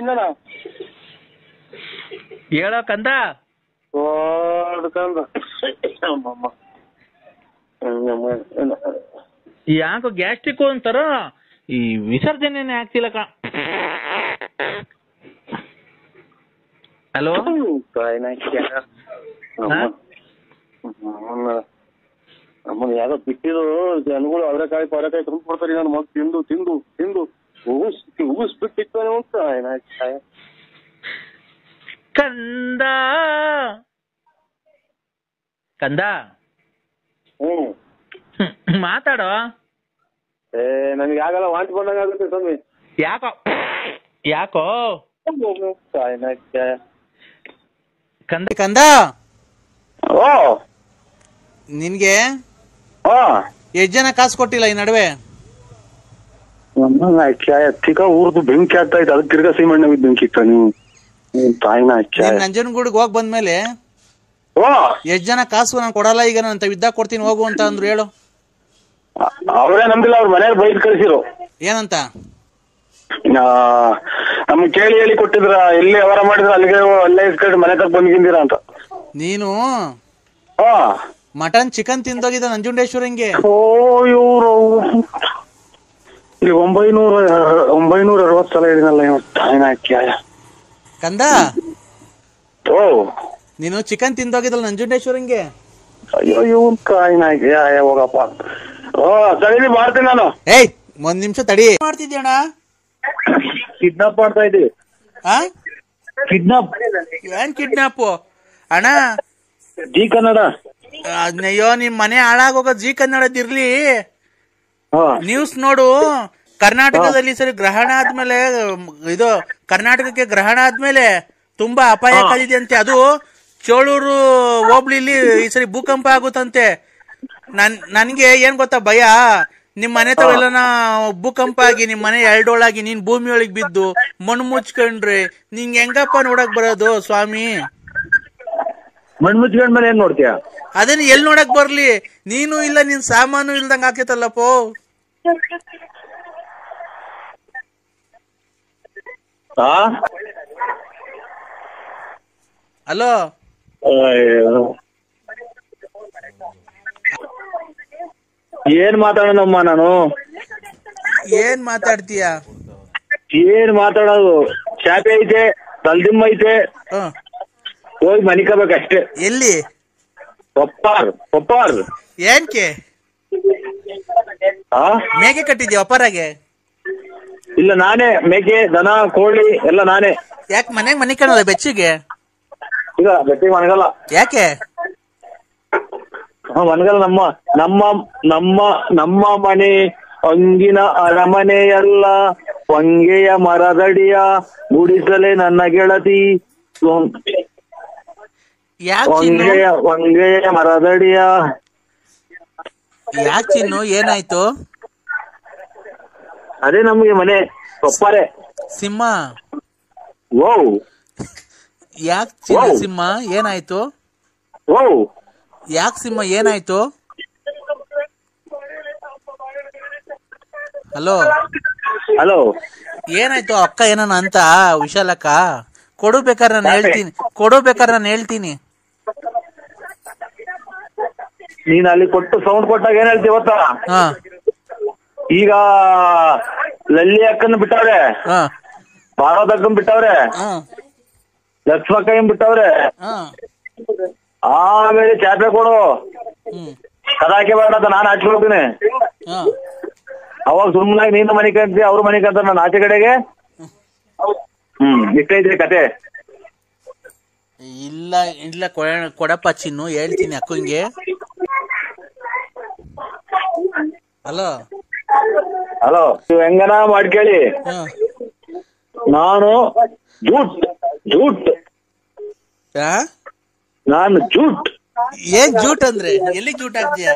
ಇಂದನ ಹೇಳೋ ಕಂದ. ಯಾಕೋ ಗ್ಯಾಸ್ಟ್ರಿಕ್ ಅಂತಾರ, ಈ ವಿಸರ್ಜನೆ ಆಗ್ತಿಲ್ಲ ಕ. ಹಲೋ, ನಮ್ಮನ್ನ ಯಾವ್ದೋ ಬಿಟ್ಟಿದ್ರು ಜನಗಳು ಅವರೆಕಾಯಿ ಪವರೆಕಾಯಿ ತುಂಬ ಕೊಡ್ತಾರೆ. ನಾನು ಮಗ ತಿಂದು ತಿಂದು ತಿಂದು ಉಗಿಸ್ಬಿಟ್ಟಿತ್ತು ಅಂತ ಕಂದ. ಕಂದ ಮಾತಾಡೋ. ನನಗೆ ಆಗಲ್ಲ, ವಾಂತಿ ಬಂದಾಗ ಆಗುತ್ತೆ ಸ್ವಾಮಿ. ಯಾಕೋ? ಯಾಕೋ ಕಂದ? ಕಂದ, ಓ ನಿನ್ಗೆ ಎಷ್ಟ್ ಜನ ಕಾಸು ಕೊಟ್ಟಿಲ್ಲ ಈ ನಡುವೆ? ಊರ್ದು ಬೆಂಕಿ ಆಗ್ತಾ ಇತ್ತು, ಅದಕ್ಕೆ ತಿರ್ಗಾ ಸೀಮಣ್ಣ ಬೆಂಕಿ ಇತ್ತ. ನೀವು ನಂಜನಗೂಡಿಗೆ ಹೋಗ್ ಬಂದ್ಮೇಲೆ ಎಷ್ಟ್ ಜನ ಕಾಸು ನಾನು ಕೊಡಲ್ಲ, ಈಗ ನಾನು ಇದ್ದಾಗ ಕೊಡ್ತೀನಿ ಹೋಗು ಅಂತ ಅಂದ್ರು. ಹೇಳು. ಅವರೇ ನಮ್ದಿಲ್ಲ, ಅವ್ರ ಮನೇಲಿ ಬೈದ್ ಕಳಿಸಿರು. ಏನಂತ? ನಮ್ಗೆ ಕೇಳಿ ಹೇಳಿ ಕೊಟ್ಟಿದ್ರ, ಎಲ್ಲಿ ವ್ಯವಹಾರ ಮಾಡಿದ್ರ ಅಲ್ಲಿಗೆ ಅಲ್ಲೇ ಇಸ್ಕೊಂಡು ಮನೆ ತಗ ಬಂದ್ಗಿಂದಿರ ಅಂತ. ನೀನು ಮಟನ್ ಚಿಕನ್ ತಿಂದೋಗಿದ್ದ ನಂಜುಂಡೇಶ್ವರಂಗೆ. ಓ, ಇವ್ರು ಇಲ್ಲಿ 960 ಸಲ ಹೇಳಿನಲ್ಲ ಕಂದ. ಓ, ನೀನು ಚಿಕನ್ ತಿಂದೋಗಿದ್ದಲ್ಲ ನಂಜುಂಡೇಶ್ವರಂಗೆ. ಅಯ್ಯೋ, ಇವನ್ ಕಾಯಿನಾಯ್ಕೆ ಹೋಗಪ್ಪ. ಸರಿ ಮಾಡ್ತೀನಿ ನಾನು. ಏಯ್, 1 ನಿಮಿಷ ತಡಿ. ಮಾಡ್ತಿದ್ಯಣ್ಣ? ಕಿಡ್ನಾಪ್ ಮಾಡ್ತಾ ಇದ್ದೀವಿ. ಕಿಡ್ನಾಪ್? ಏನ್ ಕಿಡ್ನಾಪ್ ಅಣ್ಣ? ಜಿ ಕನ್ನಡ. ಅಯ್ಯೋ, ನಿಮ್ ಮನೆ ಹಾಳಾಗೋಗ ಜಿ ಕನ್ನಡದಿರ್ಲಿ. ನ್ಯೂಸ್ ನೋಡು. ಕರ್ನಾಟಕದಲ್ಲಿ ಸರಿ ಗ್ರಹಣ ಆದ್ಮೇಲೆ, ಇದು ಕರ್ನಾಟಕಕ್ಕೆ ಗ್ರಹಣ ಆದ್ಮೇಲೆ ತುಂಬಾ ಅಪಾಯ ಕಾದಿದೆ ಅಂತೆ. ಅದು ಚೋಳೂರು ಹೋಬ್ಳಿಲಿ ಈ ಸರಿ ಭೂಕಂಪ ಆಗುತ್ತಂತೆ. ನನ್ಗೆ ಏನ್ ಗೊತ್ತಾ ಭಯ, ನಿಮ್ ಮನೆ ತವೆಲ್ಲ ಭೂಕಂಪ ಆಗಿ ನಿಮ್ ಮನೆ ಎರಡೋಳಾಗಿ ನೀನ್ ಭೂಮಿ ಒಳಗ್ ಬಿದ್ದು ಮಣ್ಣು ಮುಚ್ಕೊಂಡ್ರೆ ನಿಂಗೆ ಹೆಂಗಪ್ಪ ನೋಡಕ್ ಬರೋದು ಸ್ವಾಮಿ? ಮಣ್ಣು ಮುಚ್ಕೊಂಡ್ ಮೇಲೆ ಏನ್ ನೋಡ್ತೀಯ? ಅದನ್ನ ಎಲ್ ನೋಡಕ್ ಬರ್ಲಿ? ನೀನು ಇಲ್ಲ, ನಿನ್ ಸಾಮಾನು ಇಲ್ದಂಗ ಆಕೇತಲ್ಲಪ್ಪೋ. ಹಲೋ, ಏನ್ ಮಾತಾಡೋಣಮ್ಮ ನಾನು? ಏನ್ ಮಾತಾಡ್ತೀಯ? ಏನ್ ಮಾತಾಡೋದು? ಚಾಪೆ ಐತೆ, ತಲ್ದಿಮ್ಮ ಐತೆ, ಹೋಗಿ ಮನಿಕಬೇಕಷ್ಟೇ. ಎಲ್ಲಿ? ಪಪ್ಪಾರ್. ಏನ್ಕೆ ಮೇಕೆ ಕಟ್ಟಿದ್ಯಾ ಒಪ್ಪರಾಗೆ? ಇಲ್ಲ ನಾನೇ, ಮೇಕೆ ದನ ಕೋಳಿ ಎಲ್ಲ ನಾನೇ. ಯಾಕೆ ಮನೆಗ್ ಮನೆ ಕಾಣಲ್ಲ ಬೆಚ್ಚಿಗೆ? ಈಗ ಬೆಟ್ಟಿಗೆ ಮನಗಲ್ಲ. ಯಾಕೆ ಮನಗಲ್ಲ? ನಮ್ಮ ನಮ್ಮ ನಮ್ಮ ನಮ್ಮ ಮನೆ ಅಂಗಿನ ಅರಮನೆಯಲ್ಲ, ಹೊಂಗೆಯ ಮರದಡಿಯ ಗುಡಿಸಲೇ ನನ್ನ ಗೆಳತಿ. ಹೊಂಗೆಯ ಮರದಡಿಯ. ಯಾಕೆ ಚಿನ್ನು, ಏನಾಯ್ತು? ಅದೇ ನಮ್ಗೆ ಮನೆ ಒಪ್ಪಾರೆ. ಸಿಂಹ ಓ ಯಾಕೆ ಚಿನ್ನು? ಸಿಂಹ ಏನಾಯ್ತು? ಓ ಯಾಕೆ ಸಿಂಹ ಏನಾಯ್ತು? ಹಲೋ ಹಲೋ, ಏನಾಯ್ತು? ಅಕ್ಕ ಏನನ ಅಂತ ವಿಶಾಲಕ್ಕ? ಕೊಡು ಬೇಕಾದ್ರೆ ನಾನು ಹೇಳ್ತೀನಿ. ನೀನ್ ಅಲ್ಲಿ ಕೊಟ್ಟು ಸೌಂಡ್ ಕೊಟ್ಟಾಗ ಏನ್ ಹೇಳ್ತೀವಿ ಗೊತ್ತಾ? ಹಾ ಈಗ ಲಲ್ಲಿ ಅಕ್ಕನ ಬಿಟ್ಟವ್ರೆ, ಭಾರತ ಅಕ್ಕನ್ ಬಿಟ್ಟವ್ರೆ, ಲಕ್ಷ್ಮಕ್ಕನ್ ಬಿಟ್ಟವ್ರೆ. ಆಮೇಲೆ ಚಾಪೆ ಕೊಡು, ಕದಾಕೆ ಬೇಡ ಅಂತ ನಾನು ಆಚೆ ಹೋಗ್ತೀನಿ. ಅವಾಗ ಸುಮ್ಮನಾಗಿ ನೀನು ಮನೆ ಕಂತೀವಿ, ಅವ್ರ ಮನೆ ಕಂತ ನಾನು ಆಚೆ ಕಡೆಗೆ. ಇಷ್ಟೈತ್ರಿ ಕತೆ. ಇಲ್ಲ ಇಲ್ಲ ಕೊಡಪ್ಪ ಚಿನ್ನು, ಹೇಳ್ತೀನಿ ಅಕ್ಕಂಗೆ. ಹಲೋ ಹಲೋ, ನೀವು ಹೆಂಗನ ಮಾಡ್ಕೇಳಿ, ನಾನು ಜೂಟ್ ನಾನು ಜೂಟ್. ಏನ್ ಜೂಟ್ ಅಂದ್ರೆ? ಎಲ್ಲಿ ಜೂಟ್ ಆಗ್ತೀಯ?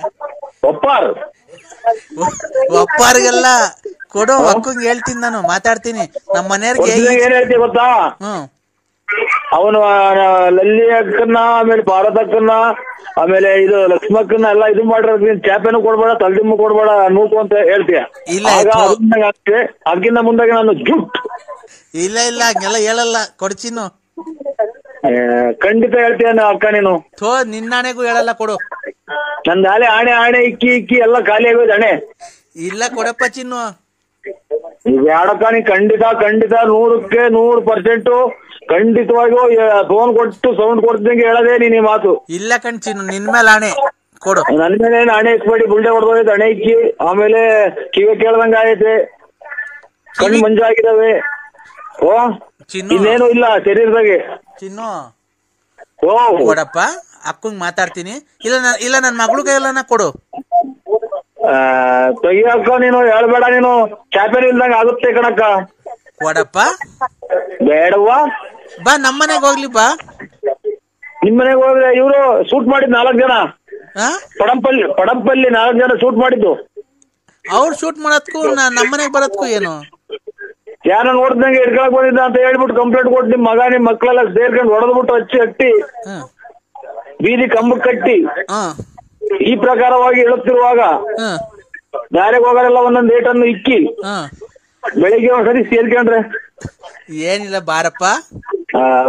ಒಪ್ಪಾರ್ಗೆಲ್ಲ ಕೊಡು, ಅಕ್ಕಂಗೆ ಹೇಳ್ತೀನಿ, ನಾನು ಮಾತಾಡ್ತೀನಿ ನಮ್ಮ ಮನೆಯವ್ರಿಗೆ. ಏನ್ ಹೇಳ್ತೀವಿ ಗೊತ್ತಾ? ಅವನು ಲಲ್ಲಿ ಅಕ್ಕನ್ನ, ಆಮೇಲೆ ಭಾರತ ಅಕ್ಕನ್ನ, ಆಮೇಲೆ ಇದು ಲಕ್ಷ್ಮಕ್ಕನ್ನ ಎಲ್ಲ ಇದು ಮಾಡಿರೋದ್ ಚಾಪೆನೂ ಕೊಡ್ಬೇಡ, ತಲ್ದಿಮ್ಮು ಕೊಡ್ಬೇಡ, ನೂಕು ಅಂತ ಹೇಳ್ತೀಯ. ಅದಕ್ಕಿಂತ ಮುಂದಾಗಿ ನಾನು ಜೂಟ್. ಇಲ್ಲ ಇಲ್ಲ ಹಂಗೆಲ್ಲ ಹೇಳಲ್ಲ, ಕೊಡ್ಚಿನ್ನು. ಖಂಡಿತ ಹೇಳ್ತೀಯ ಅಕ್ಕ ನೀನು. ನಿನ್ನಾಣೆಗೂ ಹೇಳಲ್ಲ, ಕೊಡು. ನಂದು ಆಣೆ ಇಕ್ಕಿ ಎಲ್ಲ ಖಾಲಿ ಆಗೋದು ಹಣೆ. ಇಲ್ಲ ಕೊಡಪ್ಪ ಚಿನ್ನು. ಬ್ಯಾಡಕ್ಕ, ನೀ ಖಂಡಿತ 100% ಖಂಡಿತವಾಗಿಯೂ ಫೋನ್ ಕೊಟ್ಟು ಸೌಂಡ್ ಕೊಡ್ದಂಗೆ ಹೇಳದೆ ನೀನ್ ಮಾತು. ಇಲ್ಲ ಕಣ್ ಚಿನ್ನು, ನಿನ್ ಮೇಲೆ ಆಣೆ, ಕೊಡು. ನನ್ ಮೇಲೆ ಏನು ಹಣೆ ಇಕ್ಬೇಡಿ, ಬುಲ್ಡೆ ಹೊಡೆದೋಯ್ತು ಹಣೆ ಇಕ್ಕಿ. ಆಮೇಲೆ ಕಿವಿ ಕೇಳ್ದಂಗ ಆಗೈತೆ, ಕಣ್ಣು ಮಂಜಾಗಿದಾವೆ. ಓ ಇನ್ನೇನು ಇಲ್ಲ ಶರೀರದಾಗೆ. ಚಿನ್ನು ಓ ಕೊಡಪ್ಪ, ಅಕ್ಕಂಗ್ ಮಾತಾಡ್ತೀನಿ. ಇಲ್ಲ ನನ್ ಮಗಳು ಕೈಯಲ್ಲ ಕೊಡು. ತೆಗಿಯಕ್ಕ, ನೀನು ಹೇಳ್ಬೇಡ, ನೀನು ಚಾಪೆಲ್ ಇಲ್ದಂಗ ಆಗುತ್ತೆ ಕಣಕ್ಕ. ಕೊಡಪ್ಪ. ಬೇಡವ್ವ, ಬಾ ನಮ್ಮನೆಗೆ ಹೋಗ್ಲಿ ಬಾ. ನಿಮ್ಮನೆಗೆ ಹೋದ್ರೆ ಇವ್ರು ಶೂಟ್ ಮಾಡಿದ್ 4 ಜನ, ಪಡಂಪಲ್ಲಿ 4 ಜನ ಶೂಟ್ ಮಾಡಿದ್ದು. ಅವ್ರು ಶೂಟ್ ಮಾಡೋದಕ್ಕೂ ನಮ್ಮನೆಗೆ ಬರೋದಕ್ಕೂ ಏನು? ಯಾರ ನೋಡ್ದಂಗೆ ಇಟ್ಕೊಳಕ್ ಬಂದಿದ್ದ ಅಂತ ಹೇಳ್ಬಿಟ್ಟು ಕಂಪ್ಲೇಂಟ್ ಕೊಟ್ಟು ನಿಮ್ ಮಗ ನಿಮ್ ಮಕ್ಕಳೆಲ್ಲ ಸೇರ್ಕೊಂಡು ಹೊಡೆದ್ಬಿಟ್ಟು ಹಟ್ಟಿ ಬೀದಿ ಕಂಬಕ್ಕೆ ಕಟ್ಟಿ ಈ ಪ್ರಕಾರವಾಗಿ ಹೇಳುತ್ತಿರುವಾಗ ದಾರಿಗೆ ಹೋಗೋರೆಲ್ಲ ಒಂದೊಂದು ಏಟನ್ನು ಇಕ್ಕಿ ಬೆಳಿಗ್ಗೆ ಒಂದ್ಸರಿ ಸೇರ್ಕೊಂಡ್ರೆ ಏನಿಲ್ಲ ಬಾರಪ್ಪ.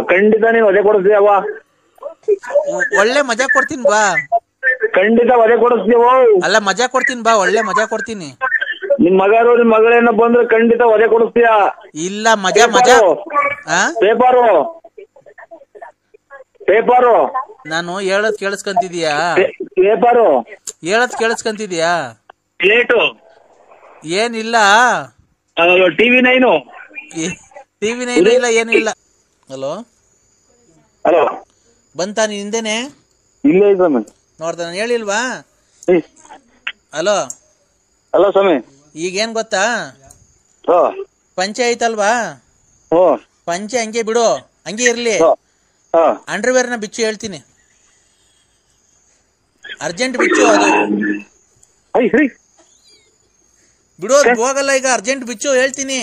ಖಂಡಿತ ನೀನು ವಧೆ ಕೊಡಿಸ್ತೀಯವ್ವ. ಒಳ್ಳೆ ಮಜಾ ಕೊಡ್ತೀನಿ ಬಾ. ಖಂಡಿತ ವಧೆ ಕೊಡಿಸ್ತೀವ. ಅಲ್ಲ ಮಜಾ ಕೊಡ್ತೀನಿ ಬಾ, ಒಳ್ಳೆ ಮಜಾ ಕೊಡ್ತೀನಿ. ನಿಮ್ ಮಗರು ನಿಮ್ ಮಗಳೇನ ಬಂದ್ರೆ ಖಂಡಿತ ವಧೆ ಕೊಡಿಸ್ತೀಯ. ಇಲ್ಲ ಮಜಾ ಪೇಪರು ನಾನು ಹೇಳದ್ ಕೇಳಿಸ್ಕೊಂತಿದೀಯಾ? ಹೇಳದ್ ಕೇಳಿಸ್ಕೊಂತಿದೀಯಾ? ಪ್ಲೇಟು ಏನಿಲ್ಲ, ಟಿವಿ 9 ಇಲ್ಲ, ಏನು ಇಲ್ಲ. ಹಲೋ ಬಂತ ನೀನ್ ಹಿಂದೆನೆ? ಇಲ್ಲ ನೋಡ್ದ, ನಾನು ಹೇಳಿಲ್ವಾ? ಹಲೋ ಸ್ವಾಮಿ, ಈಗೇನ್ ಗೊತ್ತಾ, ಪಂಚೆ ಐತಲ್ವಾ, ಪಂಚೆ ಹಂಗೆ ಬಿಡು, ಹಂಗೆ ಇರ್ಲಿ. ಅಂಡರ್ವೇರ್ ನ ಬಿಚ್ಚು, ಹೇಳ್ತೀನಿ. ಅರ್ಜೆಂಟ್ ಬಿಚ್ಚು, ಅದು ಬಿಡೋದು ಹೋಗಲ್ಲ ಈಗ. ಅರ್ಜೆಂಟ್ ಬಿಚ್ಚು, ಹೇಳ್ತೀನಿ.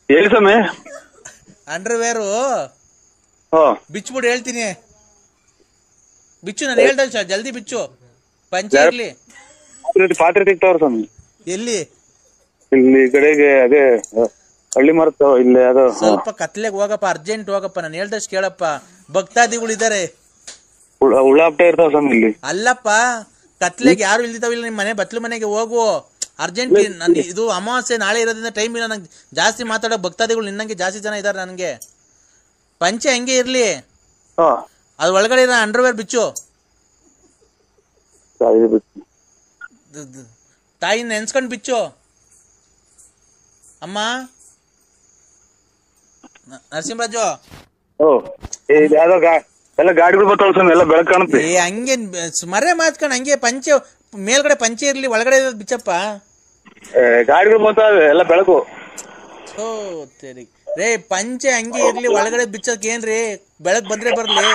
ಹೇಳಿ ಸ್ವಾಮಿ. ಅಂಡರ್ವೇರು ಬಿಚ್ಬಿಡು, ಹೇಳ್ತೀನಿ. ಬಿಚ್ಚು, ನಾನು ಹೇಳ್ದ ಜಲ್ದಿ ಬಿಚ್ಚು. ಪಂಚೆ ಇರ್ಲಿ. ಪಾತ್ರೆ ತೆಗ್ತಾವ್ರ ಸ್ವಾಮಿ. ಎಲ್ಲಿ? ಇಲ್ಲಿ ಕಡೆಗೆ ಅದೇ ಹಳ್ಳಿ ಮರತ ಇಲ್ಲಿ. ಅದು ಸ್ವಲ್ಪ ಕತ್ಲೆಗೆ ಹೋಗಪ್ಪ, ಅರ್ಜೆಂಟ್ ಹೋಗಪ್ಪ, ನಾನು ಹೇಳ್ದಷ್ಟು ಕೇಳಪ್ಪ. ಭಕ್ತಾದಿಗಳಿದ್ದಾರೆ, ಉಳ್ಳಾಪ್ಟ ಇರ್ತಾವ ಸ್ವಾಮಿ ಇಲ್ಲಿ. ಅಲ್ಲಪ್ಪ, ಕತ್ಲೆಗೆ ಯಾರು ಇಲ್ದಿತಾವಿಲ್ಲ, ನಿಮ್ ಮನೆ ಬತ್ಲು ಮನೆಗೆ ಹೋಗು ಅರ್ಜೆಂಟ್. ಇದು ಅಮಾವಾಸ್ಯೆ ನಾಳೆ ಇರೋದ್ರಿಂದ ಟೈಮ್ ಇಲ್ಲ ನಂಗೆ ಜಾಸ್ತಿ ಮಾತಾಡೋ. ಭಕ್ತಾದಿಗಳು ನಿನ್ನಂಗೆ ಜಾಸ್ತಿ ಜನ ಇದಾರೆ ನನಗೆ. ಪಂಚೆ ಹಂಗೆ ಇರ್ಲಿ, ಅದ್ ಒಳಗಡೆ ಇರೋ ಅಂಡರ್ವೇರ್ ಬಿಚ್ಚು. ತಾಯಿ ತಾಯಿನ ನೆನ್ಸ್ಕೊಂಡ್ ಬಿಚ್ಚು. ಅಮ್ಮ ನರಸಿಂಹರಾಜು. ಓ ಯಾವ್ದೋ ಎಲ್ಲ ಗಾಡಿಗಳು ಬರ್ತಾವ ಸ್ವಾಮಿ, ಎಲ್ಲ ಬೆಳಕು ಕಾಣುತ್ತೆ. ಏ ಹಂಗೆ ಮರೆ ಮಾತ್ಕೊಂಡ್ ಹಂಗೆ ಪಂಚೆ ಮೇಲ್ಗಡೆ ಪಂಚೆ ಇರ್ಲಿ ಒಳಗಡೆ ಬಿಚ್ಚಪ್ಪ. ಗಾಡಿಗಳು ಬರ್ತಾವೆ ಎಲ್ಲ ಬೆಳಕು. ಓ ಸರಿ ರೇ, ಪಂಚೆ ಹಂಗೆ ಇರ್ಲಿ ಒಳಗಡೆ ಬಿಚ್ಚಕ್ ಏನ್ರಿ, ಬೆಳಕ್ ಬಂದ್ರೆ ಬರ್ಲಿ.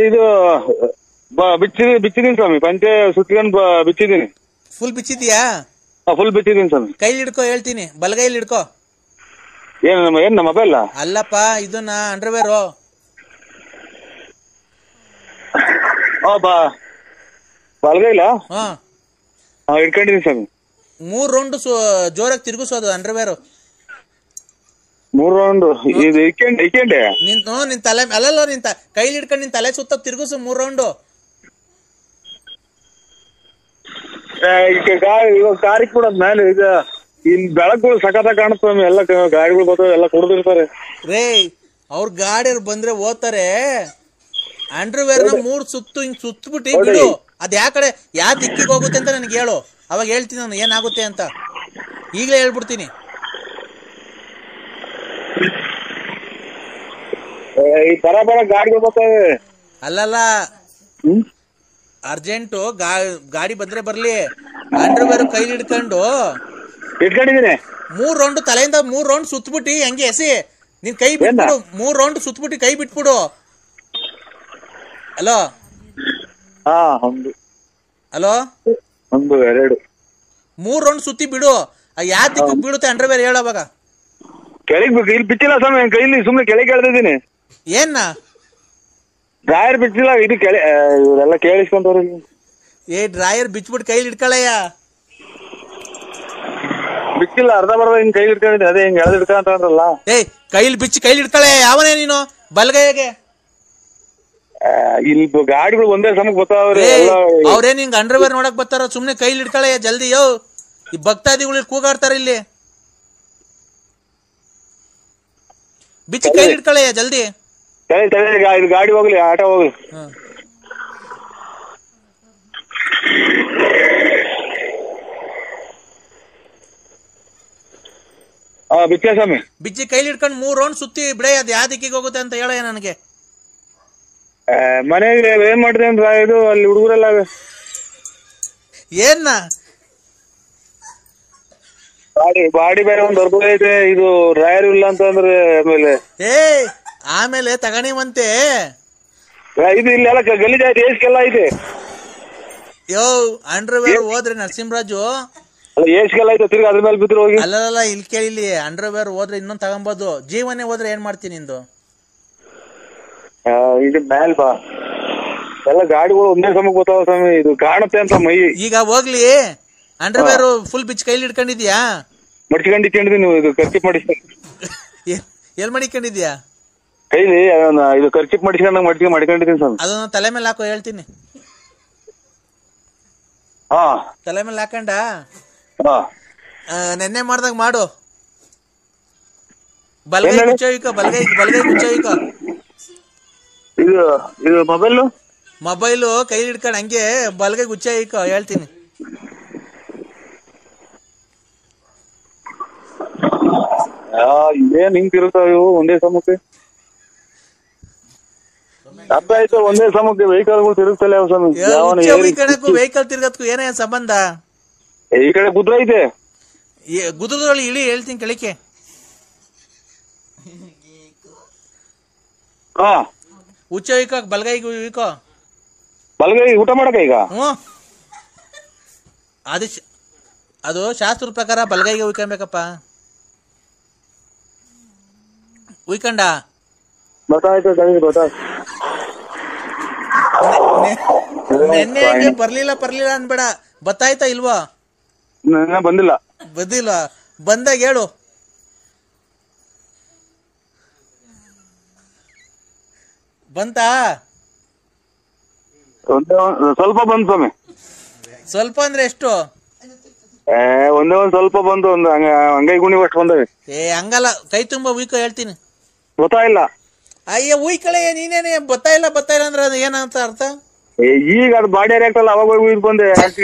ಇದು ಬಿಚ್ಚಿದೀನಿ ಸ್ವಾಮಿ, ಪಂಚೆ ಸುತ್ಕೊಂಡ್ ಬಿಚ್ಚಿದೀನಿ. ಫುಲ್ ಬಿಚ್ಚಿದ್ಯಾ? ಫುಲ್ ಬಿಚ್ಚಿದೀನಿ ಸ್ವಾಮಿ. ಕೈಲಿ ಹಿಡ್ಕೋ ಹೇಳ್ತೀನಿ, ಬಲಗೈಲಿ ಹಿಡ್ಕೋ. ಏನ್ ನಮ್ಮ ಮೊಬೈಲ್ ಅಲ್ಲಪ್ಪ, ಇದನ್ನ ಅಂಡರ್ವೇರು. ಬಲಗೈಲ ಹಾ ಇಟ್ಕೊಂಡಿದೀನಿ ಸ್ವಾಮಿ. 3 ರೌಂಡ್ ಜೋರಾಗಿ ತಿರುಗಿಸೋದು ಅಂಡರ್ವೇರು. 3 ರೌಂಡ್ ಇದು ಇಕ್ಕೊಂಡೆ ನಿನ್ ತಲೆ ಅಲ್ಲಲ್ಲ, ಕೈಲಿ ಹಿಡ್ಕೊಂಡು ನಿನ್ ತಲೆ ಸುತ್ತ ತಿರುಗಿಸು 3 ರೌಂಡು. ಇವಾಗ ಕಾರಿಗೆ ಕೂಡ ಮೇಲೆ ಈಗ ಇಲ್ಲಿ ಬೆಳಕುಗಳು ಸಖತ ಕಾಣುತ್ತೆ ಸ್ವಾಮಿ. ಎಲ್ಲ ಗಾಡಿಗಳು ಬರ್ತಾವೆ, ಎಲ್ಲ ಕುಡ್ದಿರ್ತಾರೆ ರೇ. ಅವ್ರ ಗಾಡಿಯವ್ರು ಬಂದ್ರೆ ಓದ್ತಾರೆ. ಅಂಡರ್ವೇರ್ ನ 3 ಸುತ್ತು ಹಿಂಗ್ ಸುತ್ತಬಿಟ್ಟು ಬಿಡು. ಅದ್ ಕಡೆ ಯಾವ ದಿಕ್ಕಿಗೆ ಹೋಗುತ್ತೆ ಅಂತ ನನಗೆ ಹೇಳು, ಅವಾಗ ಹೇಳ್ತೀನಿ ನಾನು ಏನಾಗುತ್ತೆ ಅಂತ. ಈಗಲೇ ಹೇಳ್ಬಿಡ್ತೀನಿ. ಬರ ಗಾಡಿಗಳು ಬರ್ತಾವೆ. ಅಲ್ಲಲ್ಲ, ಅರ್ಜೆಂಟು ಗಾಡಿ ಬಂದ್ರೆ ಬರ್ಲಿ. ಅಂಡರ್ವೇರ್ ಕೈಲಿ ಹಿಡ್ಕೊಂಡು ಇಟ್ಕೊಂಡಿದೀನಿ. 3 ರೌಂಡ್ ತಲೆಯಿಂದ 3 ರೌಂಡ್ ಸುತ್ತಬಿಟ್ಟು ಹಂಗೆ ಎಸಿ ನಿನ್ ಕೈ ಬಿಟ್ಬಿಡು. 3 ರೌಂಡ್ ಸುತ್ತಬಿಟ್ಟು ಕೈ ಬಿಟ್ಬಿಡು. ಹಲೋ ಹಲೋ, 1 2 3 ರೌಂಡ್ ಸುತ್ತಿ ಬಿಡು. ಯಾವ ದಿಕ್ಕು ಬೀಳುತ್ತೆ ಅಂಡರ್ವೇರ್ ಹೇಳವಾಗ. ಕೆಳಗ್ ಇಲ್ಲಿ ಬಿಚ್ಚಿಲ್ಲ ಸ್ವಾಮಿ, ಕೈಲಿ ಸುಮ್ನೆ ಕೆಳಗೆ ಎಳ್ದಿದ್ದೀನಿ. ಏನ್ನ ಡ್ರಾಯರ್ ಬಿಚ್ಚಿಲ್ಲ, ಇದು ಇವರೆಲ್ಲ ಕೇಳಿಸ್ಕೊಂತವ್ರು. ಡ್ರಾಯರ್ ಬಿಚ್ಬಿಟ್ಟು ಕೈಲಿ ಹಿಡ್ಕೊಳ್ಳಯ್ಯ. ಬಿಚ್ಚಿಲ್ಲ, ಅರ್ಧ ಬರ್ದ ಹಿಂಗ್ ಕೈಲಿ ಇಟ್ಕೊಂಡಿದ್ದೀನಿ. ಅದೇ ಹಿಂಗ್ ಎಳ್ದು ಇಟ್ಕೊಂತಂದ್ರಲ್ಲ. ಕೈಲಿ ಬಿಚ್ಚಿ ಕೈಲಿ ಹಿಡ್ಕೊಳ್ಳಯ್ಯ. ಯಾವನೇ ನೀನು ಬಲ್ಗೈಗೆ? ಇಲ್ಲಿ ಗಾಡಿಗಳು ಒಂದೇ ಸಮಕ್ಕೆ ಬರ್ತಾವ್ರಿ. ಅವ್ರೇನ್ ಹಿಂಗ್ ಅಂಡರ್ವೇರ್ ನೋಡಕ್ ಬರ್ತಾರ? ಸುಮ್ನೆ ಕೈಲಿ ಹಿಡ್ಕೊಳ್ಳಯ್ಯ ಜಲ್ದಿ. ಯೋ, ಈ ಭಕ್ತಾದಿಗಳು ಕೂಗಾಡ್ತಾರ ಇಲ್ಲಿ. ಬಿಚ್ಚಿ ಕೈಲಿ ಹಿಡ್ಕೊಳ್ಳಯ್ಯ ಜಲ್ದಿ. ಇದು ಗಾಡಿ ಹೋಗ್ಲಿ, ಆಟೋ ಹೋಗ್ಲಿ. ಬಿಚ್ಚ ಸ್ವಾಮಿ. ಬಿಚ್ಚಿ ಕೈಲಿ ಹಿಡ್ಕೊಂಡು 3 ರೌಂಡ್ ಸುತ್ತಿ ಬಿಡೇ. ಅದ್ ಯಾವ ದಿಕ್ಕಿಗೆ ಹೋಗುತ್ತೆ ಅಂತ ಹೇಳ ನನಗೆ. ಮನೆಗೆ ಏನ್ ಮಾಡಿದೆ ಅಂದ್ರ ಇದು ಅಲ್ಲಿ ಹುಡುಗರೆಲ್ಲ ಏನ್ನ ಬಾಡಿ ಬೇರೆ ಒಂದ್ ಹೊರಗಡೆ ಐತೆ. ಇದು ಡ್ರೈವರ್ ಇಲ್ಲ ಅಂತಂದ್ರೆ ಆಮೇಲೆ ತಗಣಿವಂತೆ. ಇದು ಇಲ್ಲೆಲ್ಲ ಗಲೀಜ್ ಐತೆ, ಏಸ್ಗೆಲ್ಲ ಐತೆ. ಯೋ, ಅಂಡರ್ವೇರ್ ಹೋದ್ರೆ ನರಸಿಂಹರಾಜು ಏಸ್ಗೆಲ್ಲ ಐತೆ, ತಿರ್ಗಿ ಅದ್ರ ಮೇಲೆ ಬಿದ್ರು ಹೋಗಿ. ಅಲ್ಲಲ್ಲ, ಇಲ್ಲಿ ಕೇಳಿ, ಅಂಡರ್ವೇರ್ ಹೋದ್ರೆ ಇನ್ನೊಂದ್ ತಗೊಂಬೋದು. ಜೀವನೇ ಹೋದ್ರೆ ಏನ್ ಮಾಡ್ತೀನಿ ನಿಂದು? ಇದು ಮೇಲ್ ಬಾ, ಎಲ್ಲ ಗಾಡಿಗಳು ಒಂದೇ ಸಮಕ್ಕೆ ಬರ್ತಾವ ಸ್ವಾಮಿ. ಇದು ಕಾಣುತ್ತೆ ಅಂತ ಮೈ. ಈಗ ಹೋಗ್ಲಿ, ಅಂಡರ್ವೇರ್ ಫುಲ್ ಬಿಚ್ ಕೈಲಿ ಹಿಡ್ಕೊಂಡಿದ್ಯಾ? ಮಡ್ಕೊಂಡಿದ್ದೀನಿ. ಇದು ಖರ್ಚಿಪ್ ಮಾಡಿಸ್ತೀನಿ. ಎಲ್ ಮಡಿಕೊಂಡಿದ್ಯಾ? ಕೈಲಿ ಇದು ಖರ್ಚಿಪ್ ಮಡ್ಕೊಂಡಿದ್ದೀನಿ ಸ್ವಾಮಿ. ಅದನ್ನ ತಲೆ ಮೇಲೆ ಹಾಕೋ ಹೇಳ್ತೀನಿ. ತಲೆ ಮೇಲೆ ಹಾಕೊಂಡ ನೆನ್ನೆ ಮಾಡ್ದಾಗ ಮಾಡು. ಬಲಗೈ ಮುಚ್ಚೋಯ್ಕ, ಬಲಗೈ ಮುಚ್ಚೋಯ್ಕ. ಇದು ಮೊಬೈಲು ಕೈಲಿ ಹಿಡ್ಕೊಂಡು ಹಂಗೆ ಬಲಗೈ ಗುಚ್ಚಾಯ್ಕ ಹೇಳ್ತೀನಿ. ಇದೇನ್ ಹಿಂಗ್ ತಿರುಗ್ತಾವ ಇವು ಒಂದೇ ಸಮಕ್ಕೆ? ಅರ್ಥ ಆಯ್ತು, ಒಂದೇ ಸಮಕ್ಕೆ ವೆಹಿಕಲ್ಗಳು ತಿರುಗ್ತಲ್ಲ. ವೆಹಿಕಲ್ ತಿರ್ಗತ್ಕು ಏನೇ ಸಂಬಂಧ? ಈ ಕಡೆ ಗುದ್ರ ಐತೆ, ಗುದ್ರದಲ್ಲಿ ಇಳಿ ಹೇಳ್ತೀನಿ ಕೆಳಕ್ಕೆ. ಹುಚ್ಚ ಇಕ್ಕ ಬಲಗೈಗೂ ಇಕ್ಕೋ. ಬಲಗೈ ಊಟ ಮಾಡಕ ಈಗ? ಅದು ಶಾಸ್ತ್ರದ ಪ್ರಕಾರ ಬಲಗೈಗೆ ಉಯ್ಕೊಬೇಕಪ್ಪ. ಉಯ್ಕಂಡ ನೆನ್ನೆ ಬರ್ಲಿಲ್ಲ ಅನ್ಬೇಡ. ಬತ್ತಾಯ್ತಾ ಇಲ್ವಾ? ಬಂದಿಲ್ಲ. ಬಂದಾಗ ಹೇಳು. ಬಂತಾ? ಸ್ವಲ್ಪ ಬಂತು ಸ್ವಾಮಿ. ಸ್ವಲ್ಪ ಅಂದ್ರೆ ಎಷ್ಟು? ಒಂದೇ ಒಂದ್ ಸ್ವಲ್ಪ ಬಂದು ಒಂದು ಅಂಗೈ ಗುಣಿ ಅಷ್ಟು ಬಂದವೆ. ಹಂಗಲ್ಲ, ಕೈ ತುಂಬಾ ಉಯ್ಕೋ ಹೇಳ್ತೀನಿ. ಗೊತ್ತಾಯಿಲ್ಲ. ಅಯ್ಯ ಉಯ್ಕಳೆ, ನೀನೇನೆ ಬತ್ತಾ ಇಲ್ಲ ಅಂದ್ರೆ ಅದು ಏನಂತ ಅರ್ಥ? ಈಗ ಅದು ಬಾಡಿ ಏರಿಯಾಕ್ಟಲ್ಲ, ಅವಾಗ ಹೋಗಿ ಬಂದೆ.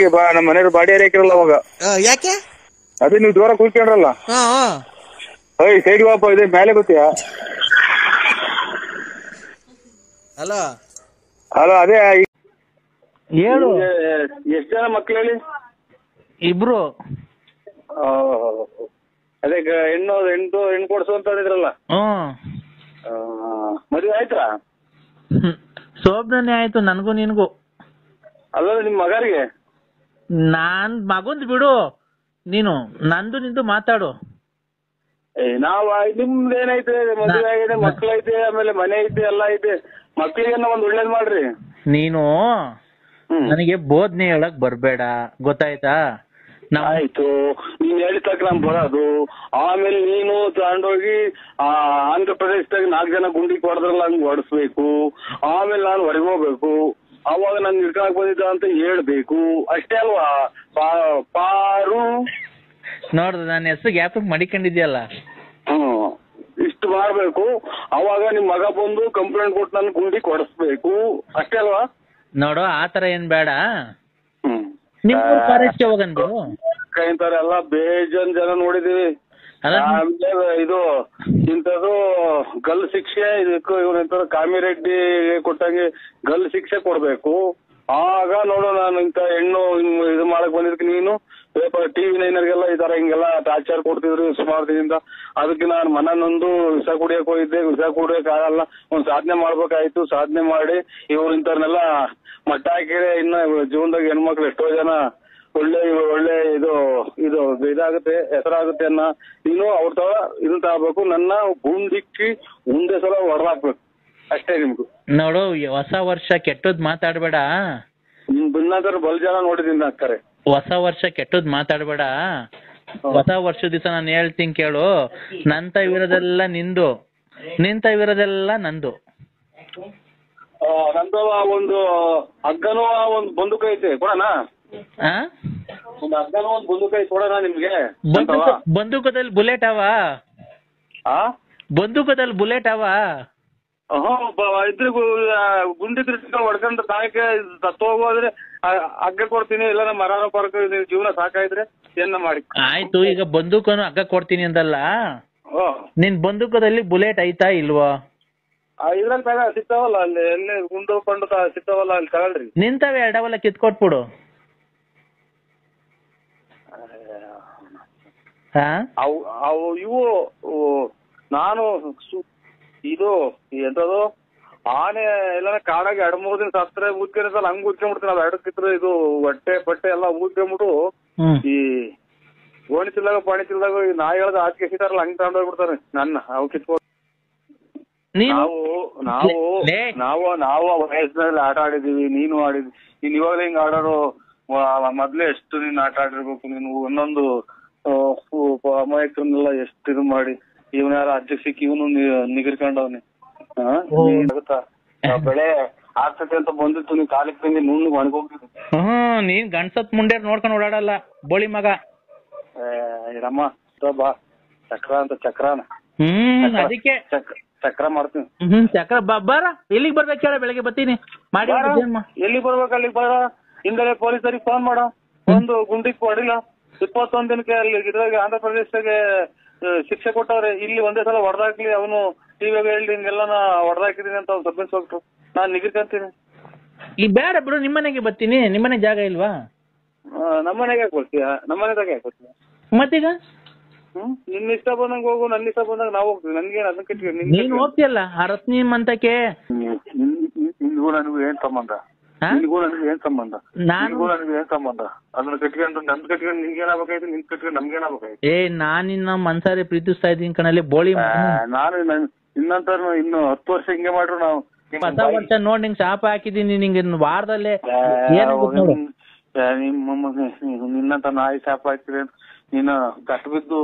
ನಮ್ಮ ಮನೆಯವ್ರು ಬಾಡಿ ಏರಿಯಾಕಿರಲ್ಲ ಅವಾಗ. ಯಾಕೆ? ಅದೇ ನೀವು ಜೋರ ಕೂತ್ಕೊಂಡ್ರಲ್ಲ, ಹಾ ಸೈಡ್ ವಾಪ ಇದೆ ಮೇಲೆ ಗೊತ್ತಿಯಾ? ಅಲ್ಲ ಅಲ್ಲ ಅದೇ ಹೇಳು. ಎಷ್ಟ್ ಜನ ಮಕ್ಳು ಹೇಳಿ? ಇಬ್ರು. ಅದೇ ಹೆಣ್ಣು ಕೊಡ್ಸು ಅಂತ ಹೇಳಿದ್ರಲ್ಲ, ಮದುವೆ ಆಯ್ತಾ? ಶೋಭನೆ ಆಯ್ತು ನನ್ಗೂ ನಿನ್ಗೂ. ಅಲ್ಲ ನಿಮ್ ಮಗರಿಗೆ? ನಾನ್ ಮಗುಂದ್ ಬಿಡು, ನೀನು ನಂದು ನಿಂದು ಮಾತಾಡು. ನಾವ್ ನಿಮ್ದು ಏನೈತೆ, ಮದುವೆ ಆಗಿದೆ, ಮಕ್ಳೈತೆ, ಆಮೇಲೆ ಮನೆ ಐತೆ, ಎಲ್ಲ ಐತೆ. ಮಕ್ಳಿಗೆ ಒಂದ್ ಒಳ್ಳೇದ್ ಮಾಡ್ರಿ. ನೀನು ನನಗೆ ಬೋಧನೆ ಹೇಳಕ್ ಬರ್ಬೇಡ, ಗೊತ್ತಾಯ್ತಾ? ಆಯ್ತು, ನೀನ್ ಹೇಳಿದ ತಕ್ಕ ನಾನ್ ಬರೋದು. ಆಮೇಲೆ ನೀನು ತಗೊಂಡೋಗಿ ಆಂಧ್ರ ಪ್ರದೇಶದಾಗ 4 ಜನ ಗುಂಡಿ ಕೊಡದ್ರಲ್ಲ, ಹಂಗ್ ಹೊಡಿಸ್ಬೇಕು. ಆಮೇಲೆ ನಾನು ಹೊರಗೆ ಹೋಗ್ಬೇಕು. ಅವಾಗ ನಾನು ಹಿಡ್ಕೊಳಕ್ ಬಂದಿದ್ದ ಅಂತ ಹೇಳ್ಬೇಕು, ಅಷ್ಟೇ ಅಲ್ವಾ? ಪಾರು ನೋಡ್ದ ನನ್ನ ಹೆಸರು ಗ್ಯಾಪ್ ಮಡಿಕೊಂಡಿದ್ಯಲ್ಲ. ಇಷ್ಟು ಮಾಡ್ಬೇಕು. ಅವಾಗ ನಿಮ್ ಮಗ ಬಂದು ಕಂಪ್ಲೇಂಟ್ ಕೊಟ್ಟು ನನ್ ಗುಂಡಿ ಕೊಡಿಸ್ಬೇಕು, ಅಷ್ಟೇ ಅಲ್ವಾ? ನೋಡು, ಆತರ ಏನ್ ಬೇಡ. ನಿಮ್ ಫಾರೆಸ್ಟ್ ಹೋಗನ್ ಬಿಡು. ಇಂಥವ್ರ ಎಲ್ಲ ಬೇಜನ್ ಜನ ನೋಡಿದೀವಿ. ಆಮೇಲೆ ಇದು ಇಂಥದ್ದು ಗಲ್ ಶಿಕ್ಷೆ, ಇದಕ್ಕೂ ಇವ್ರ ಕಾಮಿರೆಡ್ಡಿ ಕೊಟ್ಟಂಗೆ ಗಲ್ ಶಿಕ್ಷೆ ಕೊಡ್ಬೇಕು. ಆಗ ನೋಡು, ನಾನು ಇಂತ ಹೆಣ್ಣು ಇದು ಮಾಡಕ್ ಬಂದಿದ್ದಕ್ಕೆ ನೀನು ಪೇಪರ್ TV 9 ಈ ತರ ಹಿಂಗೆಲ್ಲ ಟಾರ್ಚರ್ ಕೊಡ್ತಿದ್ರು ಸುಮಾರು ದಿನದಿಂದ. ಅದಕ್ಕೆ ನಾನು ಮನನೊಂದು ವಿಷ ಕುಡಿಯಕ್ ಹೋಗಿದ್ದೆ. ವಿಷ ಕುಡಿಯಕ್ ಆಗಲ್ಲ, ಒಂದ್ ಸಾಧನೆ ಮಾಡ್ಬೇಕಾಯ್ತು. ಸಾಧನೆ ಮಾಡಿ ಇವ್ರು ಇಂಥವ್ರನ್ನೆಲ್ಲ ಮಟ್ಟ ಹಾಕಿದ್ರೆ ಇನ್ನ ಜೀವನದಾಗ ಹೆಣ್ಮಕ್ಳು ಎಷ್ಟೋ ಜನ ಒಳ್ಳೆ ಇದು ಇದಾಗುತ್ತೆ, ಹೆಸರಾಗುತ್ತೆ ಅನ್ನ. ನೀನು ಅವ್ರ ತರ ಇದನ್ನ ತಗೋಬೇಕು. ನನ್ನ ಗುಂಡಿಕ್ಕಿ ಮುಂದೆ ಸಲ ಹೊಡೆದಾಕ್ಬೇಕು, ಅಷ್ಟೇ ನಿಮ್ಗೂ. ನೋಡು, ಹೊಸ ವರ್ಷ ಕೆಟ್ಟದ್ ಮಾತಾಡ್ಬೇಡ. ನಿಮ್ ಬಿನ್ನಾದ್ರ ಬಲ್ ಜನ ನೋಡಿದೀನಿ ಅಕ್ಕರೆ. ಹೊಸ ವರ್ಷ ಕೆಟ್ಟದ್ ಮಾತಾಡ್ಬೇಡ. ಹೊಸ ವರ್ಷ ದಿವಸ ನಾನು ಹೇಳ್ತೀನಿ ಕೇಳು. ನಂತ ಇರೋದೆಲ್ಲ ನಿಂದು, ನಿಂತ ಇರೋದೆಲ್ಲ ನಂದು. ನಂದು ಒಂದು ಹಗ್ಗನೂ ಒಂದು ಬಂದೂಕ ಐತೆ, ಕೊಡೋಣ? ಒಂದು ಹಗ್ಗನೂ ಒಂದು ಬಂದೂಕ ಐತೆ, ಕೊಡೋಣ ನಿಮ್ಗೆ? ಬಂದೂಕದಲ್ಲಿ ಬುಲೆಟ್ ಅವ? ಬಂದೂಕದಲ್ಲಿ ಬುಲೆಟ್ ಅವ? ಇದ್ರ ಗುಂಡಿ ಹೊಡ್ಕೊಂಡು ತಾಯಕ್ಕೆ ತತ್ತು ಹೋಗೋದ್ರೆ ಹಗ್ಗ ಕೊಡ್ತೀನಿ, ಇಲ್ಲ ನಮ್ಮ ಮರಾನ ಪರಕ ಜೀವನ ಸಾಕಾಯ್ದ್ರೆ ಏನ ಮಾಡಿ. ಆಯ್ತು, ಈಗ ಬಂದೂಕನು ಹಗ್ಗ ಕೊಡ್ತೀನಿ ಅಂದಲ್ಲ, ನಿನ್ ಬಂದೂಕದಲ್ಲಿ ಬುಲೆಟ್ ಐತಾ ಇಲ್ವಾ? ಇದ್ರಲ್ಲಿ ಸಿಗ್ತಾವಲ್ಲ, ಅಲ್ಲಿ ಎಲ್ಲಿ ಗುಂಡು ಕೊಂಡು ಸಿಗ್ತಾವಲ್ಲ, ಅಲ್ಲಿ ತಗೊಳ್ರಿ. ನಿಂತವೆ ಎಡವಲ್ಲ, ಕಿತ್ಕೊಟ್ಬಿಡು. ಅವು ಇವು ನಾನು ಇದು ಎಂತದು ಆನೆ ಎಲ್ಲ ಕಾಡಾಗಿ 2-3 ದಿನ ಸತ್ರೆ ಊದ್ಕೊಂಡಿರ್ತಲ್ಲ, ಹಂಗ್ ಊದ್ಕೊಂಡ್ಬಿಡ್ತೀನಿ. ಅದು ಅಡಕಿದ್ರೆ ಇದು ಹೊಟ್ಟೆ ಪಟ್ಟೆ ಎಲ್ಲ ಊದ್ಕೊಂಡ್ಬಿಟ್ಟು ಈ ಗೋಣಿ ತಿಲ್ದಾಗ ಪಾಣಿ ತಿಲ್ದಾಗ ಈ ನಾಯಿಗಳದ ಆಚೆ ಎಸಿತಾರಲ್ಲ, ಹಂಗ್ ತಗೊಂಡೋಗ್ಬಿಡ್ತಾರೆ ನನ್ನ. ಅವು ಕಿತ್ಕೊಂಡು ನಾವು ವಯಸ್ಸಿನಲ್ಲಿ ಆಟ ಆಡಿದೀವಿ, ನೀನು ಆಡಿದ್ವಿ. ನೀನ್ ಇವಾಗಲೇ ಹಿಂಗ್ ಆಡೋರು ಮೊದ್ಲೇ ಎಷ್ಟು ನೀನ್ ಆಟ ಆಡಿರ್ಬೇಕು. ನೀನು ಒಂದೊಂದು ಅಮಾಯಕರನ್ನೆಲ್ಲ ಎಷ್ಟು ಇದು ಮಾಡಿ, ಇವನ್ ಯಾರ ಅಜ್ಜ ಸಿಕ್ಕಿ ಇವನು ನಿಗಿರ್ಕೊಂಡವ್ನಿ. ಆಗುತ್ತಾ? ಬೆಳೆ ಆಗ್ತದೆ ಅಂತ ಬಂದಿತ್ತು, ನೀನ್ ಕಾಲಿಗೆ ತಂದಿ ನುಣ್ಣು ಒಣಗೋಗ್ತಿದ್ದೆ. ನೀನ್ ಗಂಡ್ಸತ್ ಮುಂಡೆ ನೋಡ್ಕೊಂಡು ಓಡಾಡಲ್ಲ, ಬೋಳಿ ಮಗ. ರಮ್ಮ ಬಾ, ಚಕ್ರ ಅಂತ ಚಕ್ರಾನ. ಅದಕ್ಕೆ ಚಕ್ರ ಮಾಡ್ತೀನಿ. ಚಕ್ರ ಬಾರ, ಎಲ್ಲಿಗೆ ಬರ್ಬೇಕು ಹೇಳ? ಬೆಳಗ್ಗೆ ಬರ್ತೀನಿ. ಮಾಡಿ ಎಲ್ಲಿಗೆ ಬರ್ಬೇಕು ಅಲ್ಲಿಗೆ ಬರ. ಹಿಂದೆ ಪೊಲೀಸರಿಗೆ ಫೋನ್ ಮಾಡ. ಒಂದು ಗುಂಡಿಗೆ ಹೊಡಿಲ್ಲ, 21 ದಿನಕ್ಕೆ ಅಲ್ಲಿ ಇದ್ರಾಗ ಆಂಧ್ರ ಪ್ರದೇಶದಾಗೆ ಶಿಕ್ಷೆ ಕೊಟ್ಟವ್ರೆ. ಇಲ್ಲಿ ಒಂದೇ ಸಲ ಹೊಡೆದಾಕ್ಲಿ, ಅವನು ಟಿವಿಯಾಗ ಹೇಳಿ ಹಿಂಗೆಲ್ಲ ಹೊಡೆದಾಕಿದೀನಿ ಅಂತ ಅವ್ನು ಸಬ್ ಇನ್ಸ್ಪೆಕ್ಟ್ರು. ನಾನು ನಿಗಿರ್ಕಂತೀನಿ. ಈ ಬೇಡ ಬಿಡು, ನಿಮ್ಮನೆಗೆ ಬರ್ತೀನಿ. ನಿಮ್ಮನೆ ಜಾಗ ಇಲ್ವಾ? ನಮ್ಮನೆಗೆ ಯಾಕೆ ಬರ್ತೀಯ? ನಮ್ಮನೆದಾಗ ಯಾಕೆ ಬರ್ತೀಯ? ಮತ್ತೀಗ ನಿನ್ನ ಇಷ್ಟ ಬಂದಂಗ ಹೋಗು, ನನ್ನ ಇಷ್ಟ ಬಂದಾಗ ನಾವು ಹೋಗ್ತೀವಿ. ನನ್ಗೇನು ಅದನ್ನ ಕಟ್ಟಿ ನೀನ್ ಹೋಗ್ತಿಯಲ್ಲ ಆ ರತ್ನಿ ಮಂತಕ್ಕೆ. ನಿನ್ಗೂ ನನಗೂ ಏನ್ ಸಂಬಂಧ? ನಿನ್ಗೂ ನನಗೂ ಏನ್ ಸಂಬಂಧ? ನನಗೂ ನನಗೂ ಏನ್ ಸಂಬಂಧ? ಅದನ್ನ ಕಟ್ಕೊಂಡು ನನ್ ಕಟ್ಕೊಂಡು ನಿನ್ಗೇನಾಗಬೇಕಾಯ್ತು, ನಿನ್ ಕಟ್ಕೊಂಡು ನಮ್ಗೇನಾಗಬೇಕಾಯ್ತು? ನಾನ್ ನಿನ್ನ ಮನ್ಸಾರಿ ಪ್ರೀತಿಸ್ತಾ ಇದ್ದೀನಿ ಕಣಲ್ಲಿ ಬೋಳಿ. ನಾನು ಇನ್ನಂತ ಇನ್ನು 10 ವರ್ಷ ಹಿಂಗೆ ಮಾಡ್ರು ನಾವು. ಹೊಸ ವರ್ಷ ನೋಡ್ ನಿಂಗೆ ಶಾಪ ಹಾಕಿದೀನಿ. ನಿಂಗೆ ವಾರದಲ್ಲೇ ನಿನ್ನಂತ ನಾಯಿ ಶಾಪ ಹಾಕಿದ್ರೆ ನೀನು ಕಷ್ಟ ಬಿದ್ದು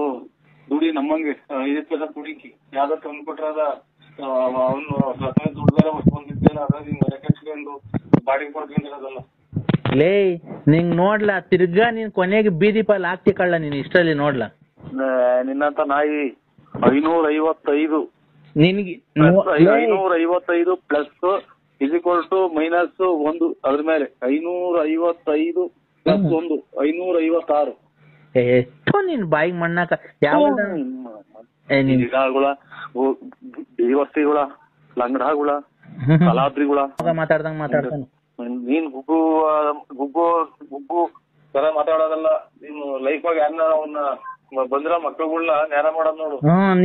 ದುಡಿ ನಮ್ಮಂಗೆ 5 ದುಡಿಕಿ ಯಾವ್ದೋ ತಂದ್ಕೊಟ್ರದ ಅವನು ದುಡ್ದಾರ ಬಂದಿದ್ದೇನೆ, ಅದ ನಿಂಗೆ ಮನೆ ಕಟ್ಕೊಂಡು ಬಾಡಿಗೆ ಕೊಡ್ಕೊಂಡಿರೋದಲ್ಲ. ಲೇ ನಿಂಗ್ ನೋಡ್ಲಾ, ತಿರ್ಗಾ ನೀನ್ ಕೊನೆಗೆ ಬೀದಿ ಪಾಲ್ ಹಾಕ್ತಿ ಕಳ್ಳ ನೀನ್ ಇಷ್ಟರಲ್ಲಿ ನೋಡ್ಲಾ. ನಿನ್ನಂತ ನಾಯಿ 555 ನಿನ್ಗೆ 555 ಪ್ಲಸ್ -1 ಅದ್ರ ಮೇಲೆ 555 +1 556. ಎಷ್ಟು ನಿನ್ ಬಾಯಿಗೆ ಮಣ್ಣಾಕ ಯಾವ ಗಿಡಗಳ ದೇವಸ್ಥಿಗಳ ಲಂಗಡಗಳ ಕಲಾದ್ರಿಗಳ ಮಾತಾಡ್ತಾನೆ ನೀನ್ ಗುಗ್ಗು ಗುಗ್ಗು ಗುಗ್ಗು ತರ ಮಾತಾಡೋದಲ್ಲ. ನೀನು ಲೈಫ್ ಆಗಿ ಯಾರನ್ನ ಅವನ್ನ ಬಂದಿರೋ ಮಕ್ಳುಗಳನ್ನ ನೇರ ಮಾಡೋದ್ ನೋಡು.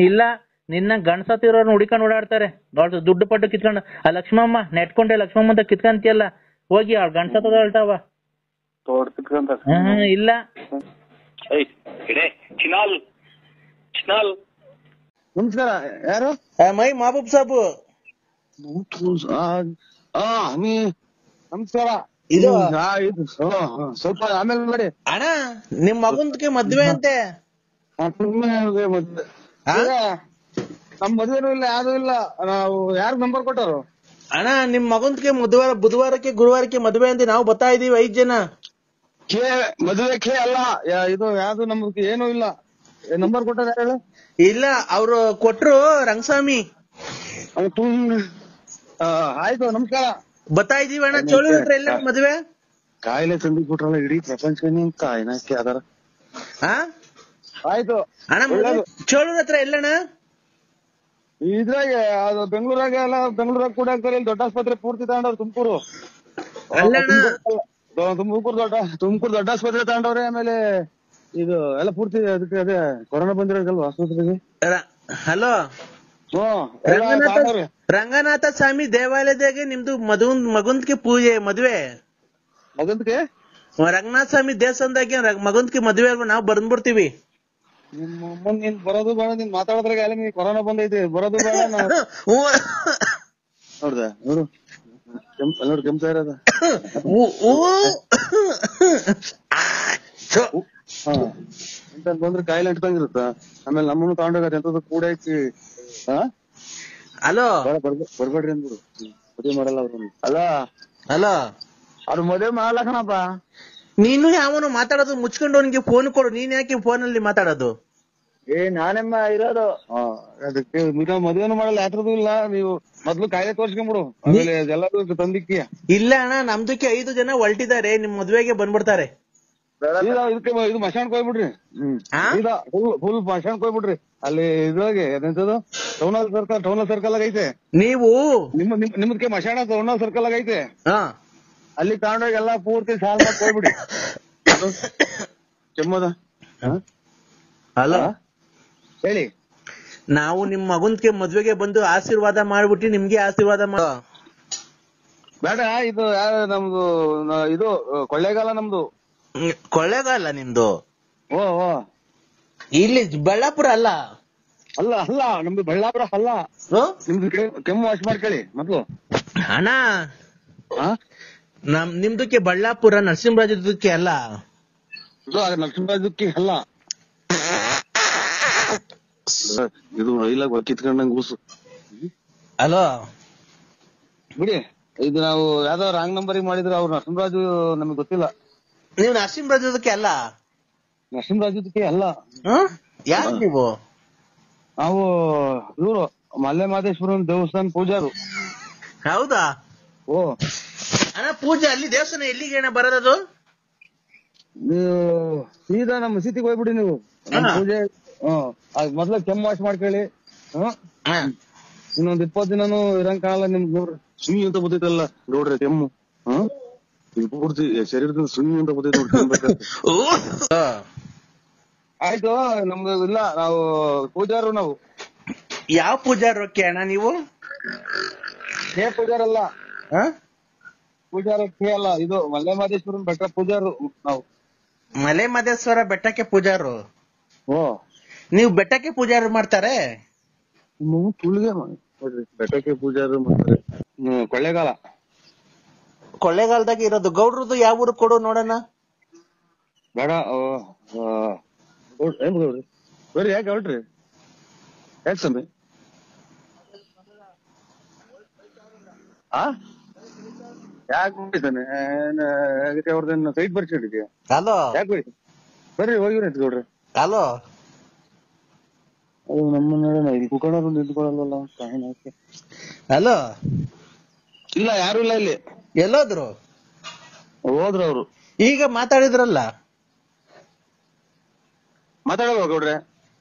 ಇಲ್ಲ ನಿನ್ನ ಗಂಡಸತ್ತಿರೋರ್ನ ಹುಡಿಕೊಂಡು ಓಡಾಡ್ತಾರೆ ದೊಡ್ಡ ದುಡ್ಡು ಪಟ್ಟು ಕಿತ್ಕೊಂಡು. ಆ ಲಕ್ಷ್ಮಮ್ಮ ನೆಟ್ಕೊಂಡೆ ಲಕ್ಷ್ಮಮ್ಮ ಅಂತ ಕಿತ್ಕಂತಿಯಲ್ಲ, ಹೋಗಿ ಅವ್ಳ ಗಂಡಸತ್ತದ ಹೇಳ್ತಾವ. ಇಲ್ಲ ನಮಸ್ಕಾರ. ಯಾರು? ಮೈ ಮಹಬೂಬ್ ಸಾಬು. ನಮಸ್ಕಾರ. ಇದು ಸ್ವಲ್ಪ ಆಮೇಲೆ ಮಾಡಿ ಅಣ್ಣ, ನಿಮ್ ಮಗನ್ಗೆ ಮದ್ವೆ ಅಂತೆ. ನಮ್ ಮದ್ವೆನೂ ಇಲ್ಲ, ಯಾವ್ದು ಇಲ್ಲ. ನಾವು ಯಾರು ನಂಬರ್ ಕೊಟ್ಟರು? ಅಣ್ಣ, ನಿಮ್ ಮಗನ್ಗೆ ಬುಧವಾರಕ್ಕೆ ಗುರುವಾರಕ್ಕೆ ಮದ್ವೆ ಅಂತೆ. ನಾವು ಬರ್ತಾ ಇದೀವಿ 5 ಜನ. ಮದುವೆ ಅಲ್ಲ, ಇದು ಯಾವ್ದು ನಮ್ಗೆ ಏನೂ ಇಲ್ಲ. ನಂಬರ್ ಕೊಟ್ಟಾರ ಯಾರು? ಇಲ್ಲ, ಅವ್ರು ಕೊಟ್ರು ರಂಗಸ್ವಾಮಿ. ಆಯ್ತು, ನಮಸ್ಕಾರ. ಬರ್ತಾ ಇದೀವಿ ಅಣ್ಣ. ಚೋಳೂರ್ ಹತ್ರ ಎಲ್ಲ ಮದ್ವೆ ಕಾಯಿಲೆ ತಂದು ಬಿಟ್ರಲ್ಲ ಇಡೀ ಪ್ರಪಂಚನೇ ಕಾಯಿನಕ್ಕೆ ಅದರ. ಆಯ್ತು ಅಣ್ಣ, ಚೋಳೂರ್ ಹತ್ರ ಎಲ್ಲಣ್ಣ? ಇದ್ರಾಗೆ ಅದು ಬೆಂಗಳೂರಾಗ ಎಲ್ಲ ಬೆಂಗಳೂರಾಗ ಕೂಡ ಆಗ್ತಾರೆ. ಇಲ್ಲಿ ದೊಡ್ಡ ಆಸ್ಪತ್ರೆ ಪೂರ್ತಿ ತಗೊಂಡವ್ರು. ತುಮಕೂರು ತುಮಕೂರು ದೊಡ್ಡ ಆಸ್ಪತ್ರೆ ತಗೊಂಡವ್ರೆ. ಆಮೇಲೆ ಇದು ಎಲ್ಲ ಪೂರ್ತಿ ಅದಕ್ಕೆ ಅದೇ ಕೊರೋನಾ ಬಂದಿರೋದಲ್ವಾ ಆಸ್ಪತ್ರೆಗೆ. ಹಲೋ, ರಂಗನಾಥ ಸ್ವಾಮಿ ದೇವಾಲಯದಾಗೆ ನಿಮ್ದು ಮಗಂದ್ಗೆ ಪೂಜೆ ಮದ್ವೆ. ಮಗಂದ್ಗೆ ರಂಗನಾಥ ಸ್ವಾಮಿ ದೇವಸ್ಥಾನದಾಗೆ ಮಗಂದ್ಗೆ ಮದ್ವೆ ಅಲ್ವಾ? ನಾವ್ ಬಂದ್ಬಿಡ್ತೀವಿ. ನಿಮ್ಮ ನೀನ್ ಬರೋದು ಬೇಡ, ನೀನ್ ಮಾತಾಡೋದ್ರಾಗ ಅಲ್ಲಿ ನೀನ್ ಕೊರೋನಾ ಬಂದೈತಿ. ಬರೋದು ಬೇಡ. ನೋಡ್ದ ನೋಡು ನೋಡಿ ಕೆಂಪ ಇರೋದ. ಬಂದ್ರೆ ಕಾಯಿಲೆ ಅಂಟ್ಕೊಂಗಿರುತ್ತ. ಆಮೇಲೆ ನಮ್ಮನ್ನು ತಗೊಂಡೋಗ ಎಂತದ ಕೂಡ ಐತಿ. ಹಲೋ, ಬರ್ಬೇಡ್ರಿ ಅಂದ್ರು. ಮದುವೆ ಮಾಡಲ್ಲ ಅವ್ರು. ಅಲ್ಲ ಅವ್ರು ಮದುವೆ ಮಾಡಲಕಣಪ್ಪ. ನೀನು ಯಾವನು ಮಾತಾಡೋದು ಮುಚ್ಕೊಂಡು ಅವನಿಗೆ ಫೋನ್ ಕೊಡು. ನೀನ್ ಯಾಕೆ ಫೋನ್ ಅಲ್ಲಿ ಮಾತಾಡೋದು? ನಾನೆಮ್ಮ ಇರೋದು. ಅದಕ್ಕೆ ಮದುವೆನೂ ಮಾಡಲ್ಲ, ಯಾತ್ರದೂ ಇಲ್ಲ. ನೀವು ಮೊದ್ಲು ಕಾಯಿಲೆ ತೋರ್ಸ್ಕೊಂಡ್ಬಿಡು, ಆಮೇಲೆ ಎಲ್ಲರೂ ತಂದಿಕ್ಕಿ. ಇಲ್ಲ ಅಣ್ಣ, ನಮ್ದಕ್ಕೆ 5 ಜನ ಹೊಲ್ಟಿದ್ದಾರೆ. ನಿಮ್ ಮದ್ವೆಗೆ ಬಂದ್ಬಿಡ್ತಾರೆ. ಇದಕ್ಕೆ ಇದು ಮಶಾಣಕ್ ಹೋಗ್ಬಿಡ್ರಿ. ಫುಲ್ ಮಶಾಣಕ್ ಹೋಗ್ಬಿಡ್ರಿ. ಅಲ್ಲಿ ಇದ್ರೊಳಗೆ ಎಂತದು ಟೌನ್ ಹಾಲ್ ಸರ್ಕಲ್ ಆಗ ಐತೆ. ನೀವು ನಿಮ್ದಕ್ಕೆ ಮಶಾಣ ಟೌನ್ ಹಾಲ್ ಸರ್ಕಲ್ ಆಗ ಐತೆ. ಅಲ್ಲಿ ತಗೊಂಡೋಗಿ ಎಲ್ಲಾ ಪೂರ್ತಿ ಸಾಲ್ ಮಾಡಿ ಹೋಗ್ಬಿಡಿ. ಕೆಮ್ಮದ ಅಲ್ಲ ಹೇಳಿ. ನಾವು ನಿಮ್ ಮಗನ್ಗೆ ಮದ್ವೆಗೆ ಬಂದು ಆಶೀರ್ವಾದ ಮಾಡ್ಬಿಟ್ಟು ನಿಮ್ಗೆ ಆಶೀರ್ವಾದ ಮಾಡ ಬೇಡ. ಇದು ನಮ್ದು ಇದು ಕೊಳ್ಳೇಗಾಲ ನಮ್ದು. ಕೊಳ್ಳೇಗಾಲ ನಿಮ್ದು? ಓ ಇಲ್ಲಿ ಬಳ್ಳಾಪುರ ಅಲ್ಲ? ಅಲ್ಲ ನಮ್ದು ಬಳ್ಳಾಪುರ ಅಲ್ಲ. ನಿಮ್ದು ಕೆಮ್ಮು ವಾಶ್ ಮಾಡ್ಕೊಳ್ಳಿ ಮೊದ್ಲು. ಅಣ್ಣ, ನಿಮ್ದಕ್ಕೆ ಬಳ್ಳಾಪುರ, ನರಸಿಂಹರಾಜಕ್ಕೆ ಅಲ್ಲ. ನರಸಿಂಹರಾಜಕ್ಕೆ ಅಲ್ಲ. ಇದು ರೈಲಾಗ ಕಿತ್ಕೊಂಡಂಗ್ ಕೂಸು. ಹಲೋ ಬಿಡಿ, ಇದು ನಾವು ಯಾವ್ದೋ ರಾಂಗ್ ನಂಬರಿಗೆ ಮಾಡಿದ್ರೆ ಅವ್ರು ನರಸಿಂಹರಾಜು ನಮಗ್ ಗೊತ್ತಿಲ್ಲ. ನೀವು ನರಸಿಂಹರಾಜಕ್ಕೆ ಅಲ್ಲ? ನರಸಿಂಹರಾಜಕ್ಕೆ ಅಲ್ಲ. ಯಾರು ನೀವು? ನಾವು ಇವರು ಮಲ್ಲೆ ಮಾದೇಶ್ವರನ್ ದೇವಸ್ಥಾನ ಪೂಜಾರು. ಹೌದಾ? ಓ ಅಣ್ಣ, ಪೂಜೆ ಅಲ್ಲಿ ದೇವಸ್ಥಾನ ಎಲ್ಲಿಗೆ ಅಣ್ಣ ಬರೋದದು? ನೀವು ಸೀದಾ ನಮ್ಮ ಮಸೀದಿಗೆ ಹೋಗ್ಬಿಡಿ. ನೀವು ಪೂಜೆ ಮೊದ್ಲ ಕೆಮ್ಮು ವಾಶ್ ಮಾಡ್ಕೊಳ್ಳಿ. ಇನ್ನೊಂದ್ 20 ದಿನನೂ ಇರಂಗ್ ಕಾಣಲ್ಲ ನಿಮ್ಗೆ. ನೋಡ್ರಿ ಸುಮ್ಮಿ ಅಂತ ಬರ್ತೈತಲ್ಲ ನೋಡ್ರಿ ಕೆಮ್ಮು. ಪೂರ್ತಿ ಶರೀರದಿಂದ ಸುಮ್ಮಿ ಅಂತ ಬರ್ತೈತೆ ನೋಡ್ರಿ. ಆಯ್ತು, ನಮ್ದು ಇಲ್ಲ. ನಾವು ಪೂಜಾರು. ನಾವು ಯಾವ ಪೂಜಾರಕ್ಕೆ ಅಣ್ಣ ನೀವು? ಪೂಜಾರಲ್ಲ, ಪೂಜಾರಕ್ಕೆ ಅಲ್ಲ. ಇದು ಮಲೆ ಮಹದೇಶ್ವರನ್ ಬೆಟ್ಟ ಪೂಜಾರು ನಾವು. ಮಲೆ ಮಹದೇಶ್ವರ ಬೆಟ್ಟಕ್ಕೆ ಪೂಜಾರು? ಓ, ನೀವು ಬೆಟ್ಟಕ್ಕೆ ಪೂಜಾರು ಮಾಡ್ತಾರೆ? ತುಳಿಗೆ ಬೆಟ್ಟಕ್ಕೆ ಪೂಜಾರು ಮಾಡ್ತಾರೆ. ಕೊಳ್ಳೇಗಾಲದಾಗ ಇರೋದು. ಗೌಡ್ರದ್ದು ಯಾವ ಊರು ಕೊಡು ನೋಡೋಣ. ಬೇಡ. ಬರ್ರಿ. ಯಾಕೆ ಹೊರಟ್ರಿ? ಯಾಕೆ ಸಮಯ? ಯಾಕೆ ಹೋಗಿದ್ದಾನೆ? ಅವ್ರದ್ದೇನು ಸೈಟ್ ಬರ್ಸಿಟ್ಟಿದ್ಯಾ? ಹಲೋ, ಯಾಕೆ ಬರ್ರಿ ಹೋಗಿವ್ರಿ ಗೌಡ್ರಿ. ಹಲೋ, ನಮ್ಮ ಇಲ್ಲಿ ಕುಕ್ಕಣರು ನಿಂತ್ಕೊಳ್ಳಲ್ವಲ್ಲ. ಹಲೋ, ಇಲ್ಲ ಯಾರು ಇಲ್ಲ ಇಲ್ಲಿ. ಎಲ್ಲೋದ್ರು? ಹೋದ್ರು ಅವ್ರು. ಈಗ ಮಾತಾಡಿದ್ರಲ್ಲ. ಮಾತಾಡಲ್ವಾ ಗೌಡ್ರೆ?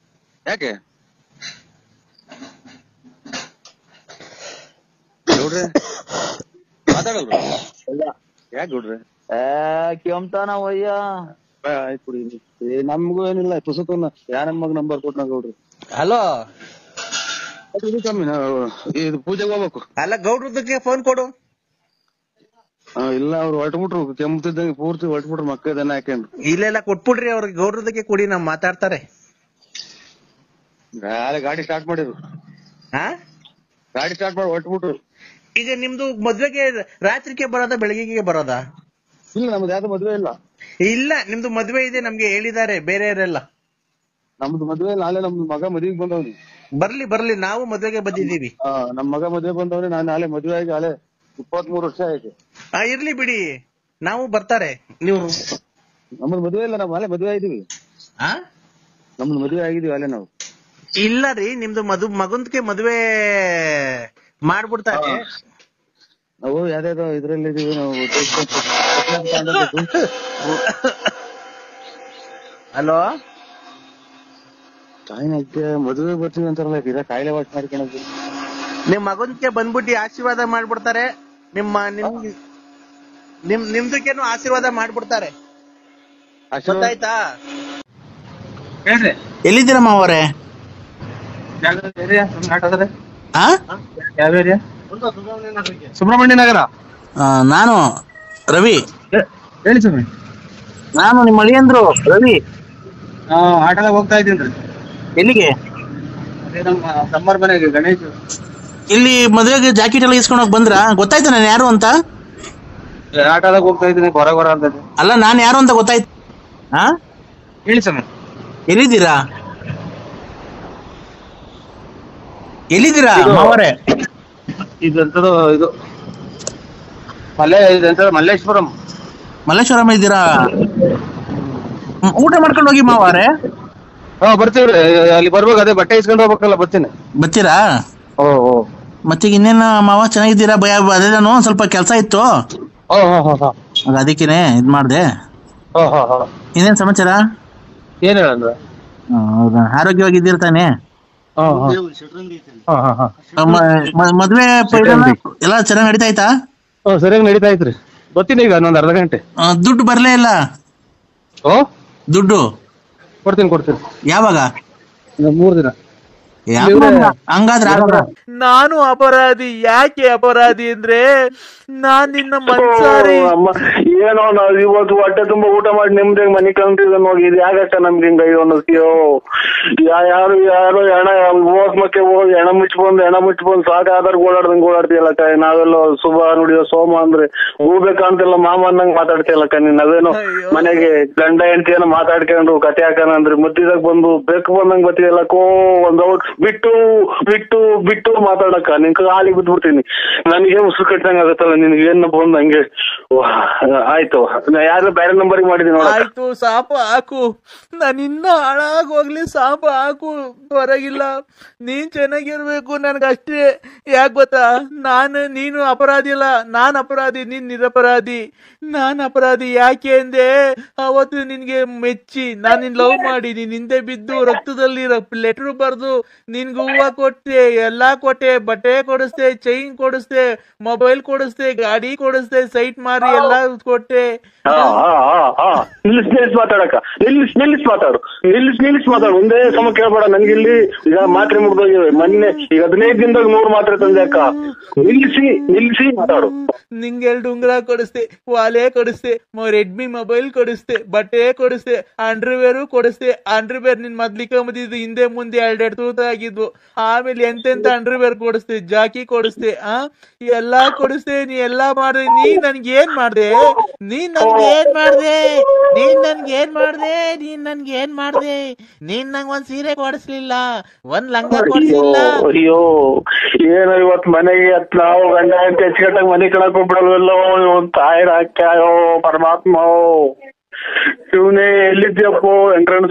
ಯಾಕೆ ಗೌಡ್ರೆ ಮಾತಾಡಲ್ವಾ? ಯಾಕೆ ಗೌಡ್ರೆ? ಕೆಮ್ತಾನ ವಯ್ಯ. ಆಯ್ತು ಬಿಡಿ, ನಮ್ಗೂ ಏನಿಲ್ಲ ಪುಸ್ತಕನ ಯಾರ ಮಗ ನಂಬರ್ ಕೊಟ್ಟ ಗೌಡ್ರಿ. ಹಲೋ, ಕಮ್ಮಿ ಇದು ಪೂಜೆಗೆ ಹೋಗ್ಬೇಕು. ಅಲ್ಲ ಗೌಡ್ರದಕ್ಕೆ ಫೋನ್ ಕೊಡು. ಇಲ್ಲ ಅವ್ರು ಹೊರಟ್ಬಿಟ್ರು, ಕೆಮ್ಮತಿದ್ದಂಗೆ ಪೂರ್ತಿ ಹೊರಟ್ಬಿಟ್ರು, ಮಕ್ಕ ಇದನ್ನ ಹಾಕೊಂಡ್ರು. ಇಲ್ಲೆಲ್ಲ ಕೊಟ್ಬಿಡ್ರಿ ಅವ್ರಿಗೆ, ಗೌಡ್ರದಕ್ಕೆ ಕೊಡಿ, ನಾವ್ ಮಾತಾಡ್ತಾರೆ. ಗಾಡಿ ಸ್ಟಾರ್ಟ್ ಮಾಡಿದ್ರು, ಹಾ ಗಾಡಿ ಸ್ಟಾರ್ಟ್ ಮಾಡಿ ಹೊರಟ್ಬಿಟ್ರು. ಈಗ ನಿಮ್ದು ಮದ್ವೆಗೆ ರಾತ್ರಿಗೆ ಬರೋದಾ ಬೆಳಗ್ಗೆಗೆ ಬರೋದಾ? ಇಲ್ಲ ನಮ್ದು ಯಾವ್ದು ಮದ್ವೆ ಇಲ್ಲ. ಇಲ್ಲ, ನಿಮ್ದು ಮದ್ವೆ ಇದೆ ನಮ್ಗೆ ಹೇಳಿದ್ದಾರೆ ಬೇರೆಯವರೆಲ್ಲ. ನಮ್ದು ಮದ್ವೆ ಇಲ್ಲ, ನಾಳೆ ನಮ್ದು ಮಗ ಮದ್ವೆಗೆ ಬಂದವ್ನಿ. ಬರ್ಲಿ ಬರ್ಲಿ, ನಾವು ಮದ್ವೆಗೆ ಬಂದಿದ್ದೀವಿ. ನಮ್ ಮಗ ಮದ್ವೆ ಬಂದವ್ರಿ, ನಾನು ನಾಳೆ ಮದ್ವೆ ಆಗಿ ನಾಳೆ 23 ವರ್ಷ ಆಯ್ತು. ಇರ್ಲಿ ಬಿಡಿ, ನಾವು ಬರ್ತಾರೆ. ನೀವು ನಮ್ದು ಮದ್ವೆ ಇಲ್ಲ, ನಾವು ನಾಳೆ ಮದ್ವೆ ಆಗಿದೀವಿ. ನಮ್ದು ಮದ್ವೆ ಆಗಿದೀವಿ ಅಲ್ಲೇ ನಾವು. ಇಲ್ಲ ರೀ, ನಿಮ್ದು ಮಗಂದ್ಗೆ ಮದ್ವೆ ಮಾಡ್ಬಿಡ್ತಾರೆ. ನಾವು ಯಾವ್ದಾದ್ರು ಇದ್ರಲ್ಲಿ ಇದೀವಿ ನಾವು. ಹಲೋ, ಮದುವೆ ಬರ್ತೀವಿ ಅಂತಾರಲ್ಲ, ಇದ ಕಾಯಿಲೆ ವಾಟ್ ಮಾಡ್ಕೊಳೋದು. ನಿಮ್ ಮಗನ್ಗೆ ಬಂದ್ಬಿಟ್ಟು ಆಶೀರ್ವಾದ ಮಾಡ್ಬಿಡ್ತಾರೆ. ನಿಮ್ದಕ್ಕೇನು ಆಶೀರ್ವಾದ ಮಾಡ್ಬಿಡ್ತಾರೆ, ಗೊತ್ತಾಯ್ತಾ? ಎಲ್ಲಿದ್ದೀರಮ್ಮ ಅವರೇ? ಸುಬ್ರಹ್ಮಣ್ಯ ನಗರ. ನಾನು ರವಿ. ಹೇಳಿ ಸ್ವಾಮಿ. ನಾನು ನಿಮ್ಮ ಅಳಿಯಂದ್ರು ರವಿ. ಆಟೋದಾಗ ಹೋಗ್ತಾ ಇದ್ದೀನಿ. ಎಲ್ಲಿಗೆ? ಅದೇ ನಮ್ಮ ತಮ್ಮರ ಮನೆಗೆ, ಗಣೇಶ್. ಇಲ್ಲಿ ಮದುವೆಗೆ ಜಾಕೆಟ್ ಎಲ್ಲ ಇಸ್ಕೊಂಡು ಹೋಗಿ ಬಂದ್ರ? ಗೊತ್ತಾಯ್ತು ನಾನು ಯಾರು ಅಂತ? ಆಟೋದಾಗ ಹೋಗ್ತಾ ಇದ್ದೀನಿ, ಹೊರ ಅಂತ. ಅಲ್ಲ, ನಾನು ಯಾರು ಅಂತ ಗೊತ್ತಾಯ್ತು. ಹಾ, ಹೇಳಿ ಸ್ವಾಮಿ. ಎಲ್ಲಿದ್ದೀರಾ? ಎಲ್ಲಿದ್ದೀರಾ ಮಾವರೇ? ಇದೆಂತದು, ಇದು ಮಲ್ಲೇಶ್ವರಂ. ಮಲ್ಲೇಶ್ವರಂ ಇದ್ದೀರಾ? ಊಟ ಮಾಡ್ಕೊಂಡು ಹೋಗಿ ಮಾವಾರೆ. ಬರ್ತೀವ್ರಿ, ಅಲ್ಲಿ ಬರ್ಬೇಕು. ಅದೇ ಬಟ್ಟೆ ಇಸ್ಕೊಂಡು ಹೋಗ್ಬೇಕಲ್ಲ, ಬರ್ತೀನಿ. ಬರ್ತೀರಾ? ಓ ಮತ್ತೆ ಇನ್ನೇನ ಮಾವ, ಚೆನ್ನಾಗಿದ್ದೀರಾ? ಅದೇ ನಾನು ಒಂದ್ ಸ್ವಲ್ಪ ಕೆಲಸ ಇತ್ತು, ಅದಕ್ಕೇನೆ ಇದ್ ಮಾಡ್ದೆ. ಇನ್ನೇನ್ ಸಮಾಚಾರ? ಏನ್ ಹೇಳಂದ್ರ? ಹೌದಾ, ಆರೋಗ್ಯವಾಗಿದ್ದೀರ ತಾನೆ? ಮದ್ವೆ ಎಲ್ಲ ಚೆನ್ನಾಗಿ ನಡೀತಾ ಆಯ್ತಾ? ಸರಿಯಾಗಿ ನಡೀತಾ ಐತ್ರಿ. ಬರ್ತೀನಿ ಈಗ ಇನ್ನೊಂದ್ ಅರ್ಧ ಗಂಟೆ. ದುಡ್ಡು ಬರ್ಲೇ ಇಲ್ಲ? ದುಡ್ಡು ಕೊಡ್ತೀನಿ. ಯಾವಾಗ? 3 ದಿನ. ಹಂಗಾದ್ರೆ ಆಗೋದ? ನಾನು ಅಪರಾಧಿ. ಯಾಕೆ ಅಪರಾಧಿ ಅಂದ್ರೆ, ನಾನ್ ನಿನ್ನ ಮನ್ಸಾರಿ ಏನೋ ನಾವ್ ಇವತ್ತು ಹೊಟ್ಟೆ ತುಂಬಾ ಊಟ ಮಾಡಿ ನಿಮ್ದಾಗ ಮನೆ ಕಂಡಿದ್ದ ನೋಡಿ, ಇದು ಯಾಕಕ್ಕ ನಮ್ಗೆ ಹಿಂಗ ಅನ್ನಿಸ್ತೀಯೋ? ಯಾರು ಹೆಣ ಹೋಗ್ಮಕ್ಕೆ ಹೋಗಿ ಹೆಣ ಮುಚ್ಕೊಂಡ್ ಸಾಕಾದ್ರ ಓಡಾಡ್ತೀಯಲ್ಲಕ್ಕ. ನಾವೆಲ್ಲ ಶುಭ ನುಡಿಯೋ ಸೋಮ ಅಂದ್ರೆ ಹೋಗ್ಬೇಕಂತೆಲ್ಲ ಮಾಮ ಅನ್ನಂಗ್ ಮಾತಾಡ್ತೀಯಲ್ಲಕ್ಕ. ನೀನ್ ಅದೇನೋ ಮನೆಗೆ ಗಂಡ ಹೆಂಡತಿ ಏನೋ ಮಾತಾಡ್ಕೊಂಡು ಕತೆ ಹಾಕನ ಅಂದ್ರೆ ಮದ್ದಿದಾಗ ಬಂದು ಬೇಕು ಬಂದಂಗ್ ಬತ್ತೀಯಲ್ಲಕ್ಕೋ. ಒಂದ್ ಬಿಟ್ಟು ಮಾತಾಡಕ್ಕ. ನಿನ್ ಕಾಲಿಗೆ ಬಿದ್ಬಿಡ್ತೀನಿ. ನನಗೆ ಉಸಿರು ಕಟ್ಟಂಗ ಆಗತ್ತಲ್ಲ, ನಿನ್ಗೆ ಏನ್ ಬಂದ್ ಹಂಗೆ. ಆಯ್ತು, ಯಾರು ಬೇರೆ ನಂಬರ್ಗೆ ಮಾಡಿದೀನಿ. ಆಯ್ತು, ಸಾಪ ಹಾಕು, ನಾನಿನ್ನ ಹಾಳಾಗೋಗ್ಲಿ, ಸಾಪ ಹಾಕು, ಹೊರಗಿಲ್ಲ. ನೀನ್ ಚೆನ್ನಾಗಿರ್ಬೇಕು, ನನ್ಗಷ್ಟೇ. ಯಾಕೆ ಗೊತ್ತಾ, ನೀನು ಅಪರಾಧಿ ಅಲ್ಲ, ನಾನ್ ಅಪರಾಧಿ, ನೀನ್ ನಿರಪರಾಧಿ. ನಾನ್ ಅಪರಾಧಿ ಯಾಕೆ ಅಂದೆ, ಅವತ್ತು ನಿನ್ಗೆ ಮೆಚ್ಚಿ ನಾನು ನಿನ್ ಲವ್ ಮಾಡಿ ನೀನ್ ಹಿಂದೆ ಬಿದ್ದು ರಕ್ತದಲ್ಲಿ ಲೆಟರ್ ಬರ್ದು ನಿನ್ಗೆ ಹೂವ ಕೊಟ್ಟೆ, ಎಲ್ಲಾ ಕೊಟ್ಟೆ, ಬಟ್ಟೆ ಕೊಡಿಸ್ದೆ, ಚೈನ್ ಕೊಡಿಸ್ದೆ, ಮೊಬೈಲ್ ಕೊಡಿಸ್ದೆ, ಗಾಡಿ ಕೊಡಿಸ್ದೆ, ಸೈಟ್ ಮಾರಿ ಎಲ್ಲಾ ಕೊಟ್ಟೆ. ನಿಲ್ಲಿಸ್ ಮಾತಾಡಕ್ಕ, ನಿಲ್ಲಿಸ್ ಮಾತಾಡು. ಒಂದೇ ಸಮ ಕೇಳ್ಬೇಡ ನನ್ಗಿಲ್ಲಿ. ಈಗ ಮಾತ್ರೆ ಮುಗ್ದೋಗಿವೆ ಮೊನ್ನೆ, ಈಗ 15 ದಿನದಾಗ 100 ಮಾತ್ರೆ ತಂದೆ ಅಕ್ಕ. ನಿಲ್ಲಿಸಿ ಮಾತಾಡು. ನಿಂಗೆ 2 ಉಂಗುರ ಕೊಡಿಸ್ದೆ, ವಾಲೆ ಕೊಡಿಸ್ದೆ, ರೆಡ್ಮಿ ಮೊಬೈಲ್ ಕೊಡಿಸ್ದೆ, ಬಟ್ಟೆ ಕೊಡಿಸ್ದೆ, ಅಂಡರ್ವೇರು ಕೊಡಿಸ್ದೆ. ಅಂಡರ್ವೇರ್ ನಿನ್ ಮೊದ್ಲಿಕೊಂಬದಿದ್ದು ಹಿಂದೆ ಮುಂದೆ 2 ತೂತ ಆಗಿದ್ವು. ಆಮೇಲೆ ಎಂತೆಂತ ಅಂಡರ್ವೇರ್ ಕೊಡಿಸ್ದೆ, ಜಾಕಿ ಕೊಡಿಸ್ದೆ, ಎಲ್ಲಾ ಕೊಡಿಸ್ದೆ. ನೀ ಎಲ್ಲಾ ಮಾಡ್ದೆ. ನೀನ್ ನನ್ಗೆ ಏನ್ ಮಾಡ್ದೆ? ನೀನ್ ನಂಗ್ ಒಂದ್ ಸೀರೆ ಕೊಡಿಸ್ಲಿಲ್ಲ, ಒಂದ್ ಲಂಗ ಕೊಡಿಸ್ಲಿಲ್ಲ. ಅಯ್ಯೋ, ಏನೋ ಇವತ್ ಮನೆಗೆ ನಾವು ಗಂಡ ಅಂತ ಹೆಚ್ಚುಕಟ್ಟಾಗ ಮನೆ ಕಳಕ್ ಹೋಗ್ಬಿಡಲ್ವಲ್ಲೋ. ತಾಯಿರ ಹಾಕ್ಯಾಯೋ ಪರಮಾತ್ಮ. ಶಿವನೇ ಎಲ್ಲಿದ್ಯಪ್ಪೋ? ವೆಂಕಟರಮಣ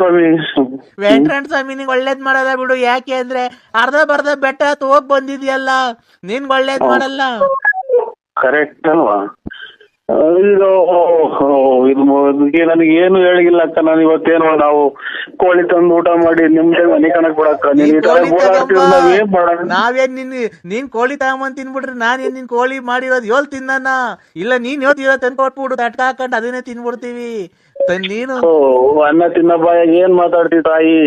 ಸ್ವಾಮಿ ನಿಂಗ್ ಒಳ್ಳೇದ್ ಮಾಡಲ್ಲ ಬಿಡು. ಯಾಕೆ ಅಂದ್ರೆ ಅರ್ಧ ಬೆಟ್ಟ ಹೋಗ್ ಬಂದಿದ್ಯಲ್ಲ, ನಿನ್ಗ್ ಒಳ್ಳೇದ್ ಮಾಡಲ್ಲ. ಕರೆಕ್ಟ್ ಅಲ್ವಾ? ಇದು ನನಗೆ ಏನು ಹೇಳಿಲ್ಲ ಅಕ್ಕ. ನಾನು ಇವತ್ತೇನೋ ನಾವು ಕೋಳಿ ತಂದು ಊಟ ಮಾಡಿ ನಿಮ್ದೇ ಮನೆ ಕಣಕ್ ಬಿಡಕ್ಕ. ನಾವೇನ್ ನೀನ್ ಕೋಳಿ ತಗೊಂಬಂದ್ ತಿನ್ಬಿಟ್ರಿ ನಾನೇನ್ ನಿನ್ ಕೋಳಿ ಮಾಡಿರೋದು ಯೋಲ್ ತಿನ್ನ ಇಲ್ಲ ನೀನ್ ಯೋತಿರೋ ತಂದ್ಕೊಟ್ಬಿಡು ತಟ್ಕ ಹಾಕೊಂಡ್ ಅದನ್ನೇ ತಿನ್ಬಿಡ್ತೀವಿ. ನೀನು ಅನ್ನ ತಿನ್ನ ಬಾಯಾಗ ಏನ್ ಮಾತಾಡ್ತೀವಿ ತಾಯಿ?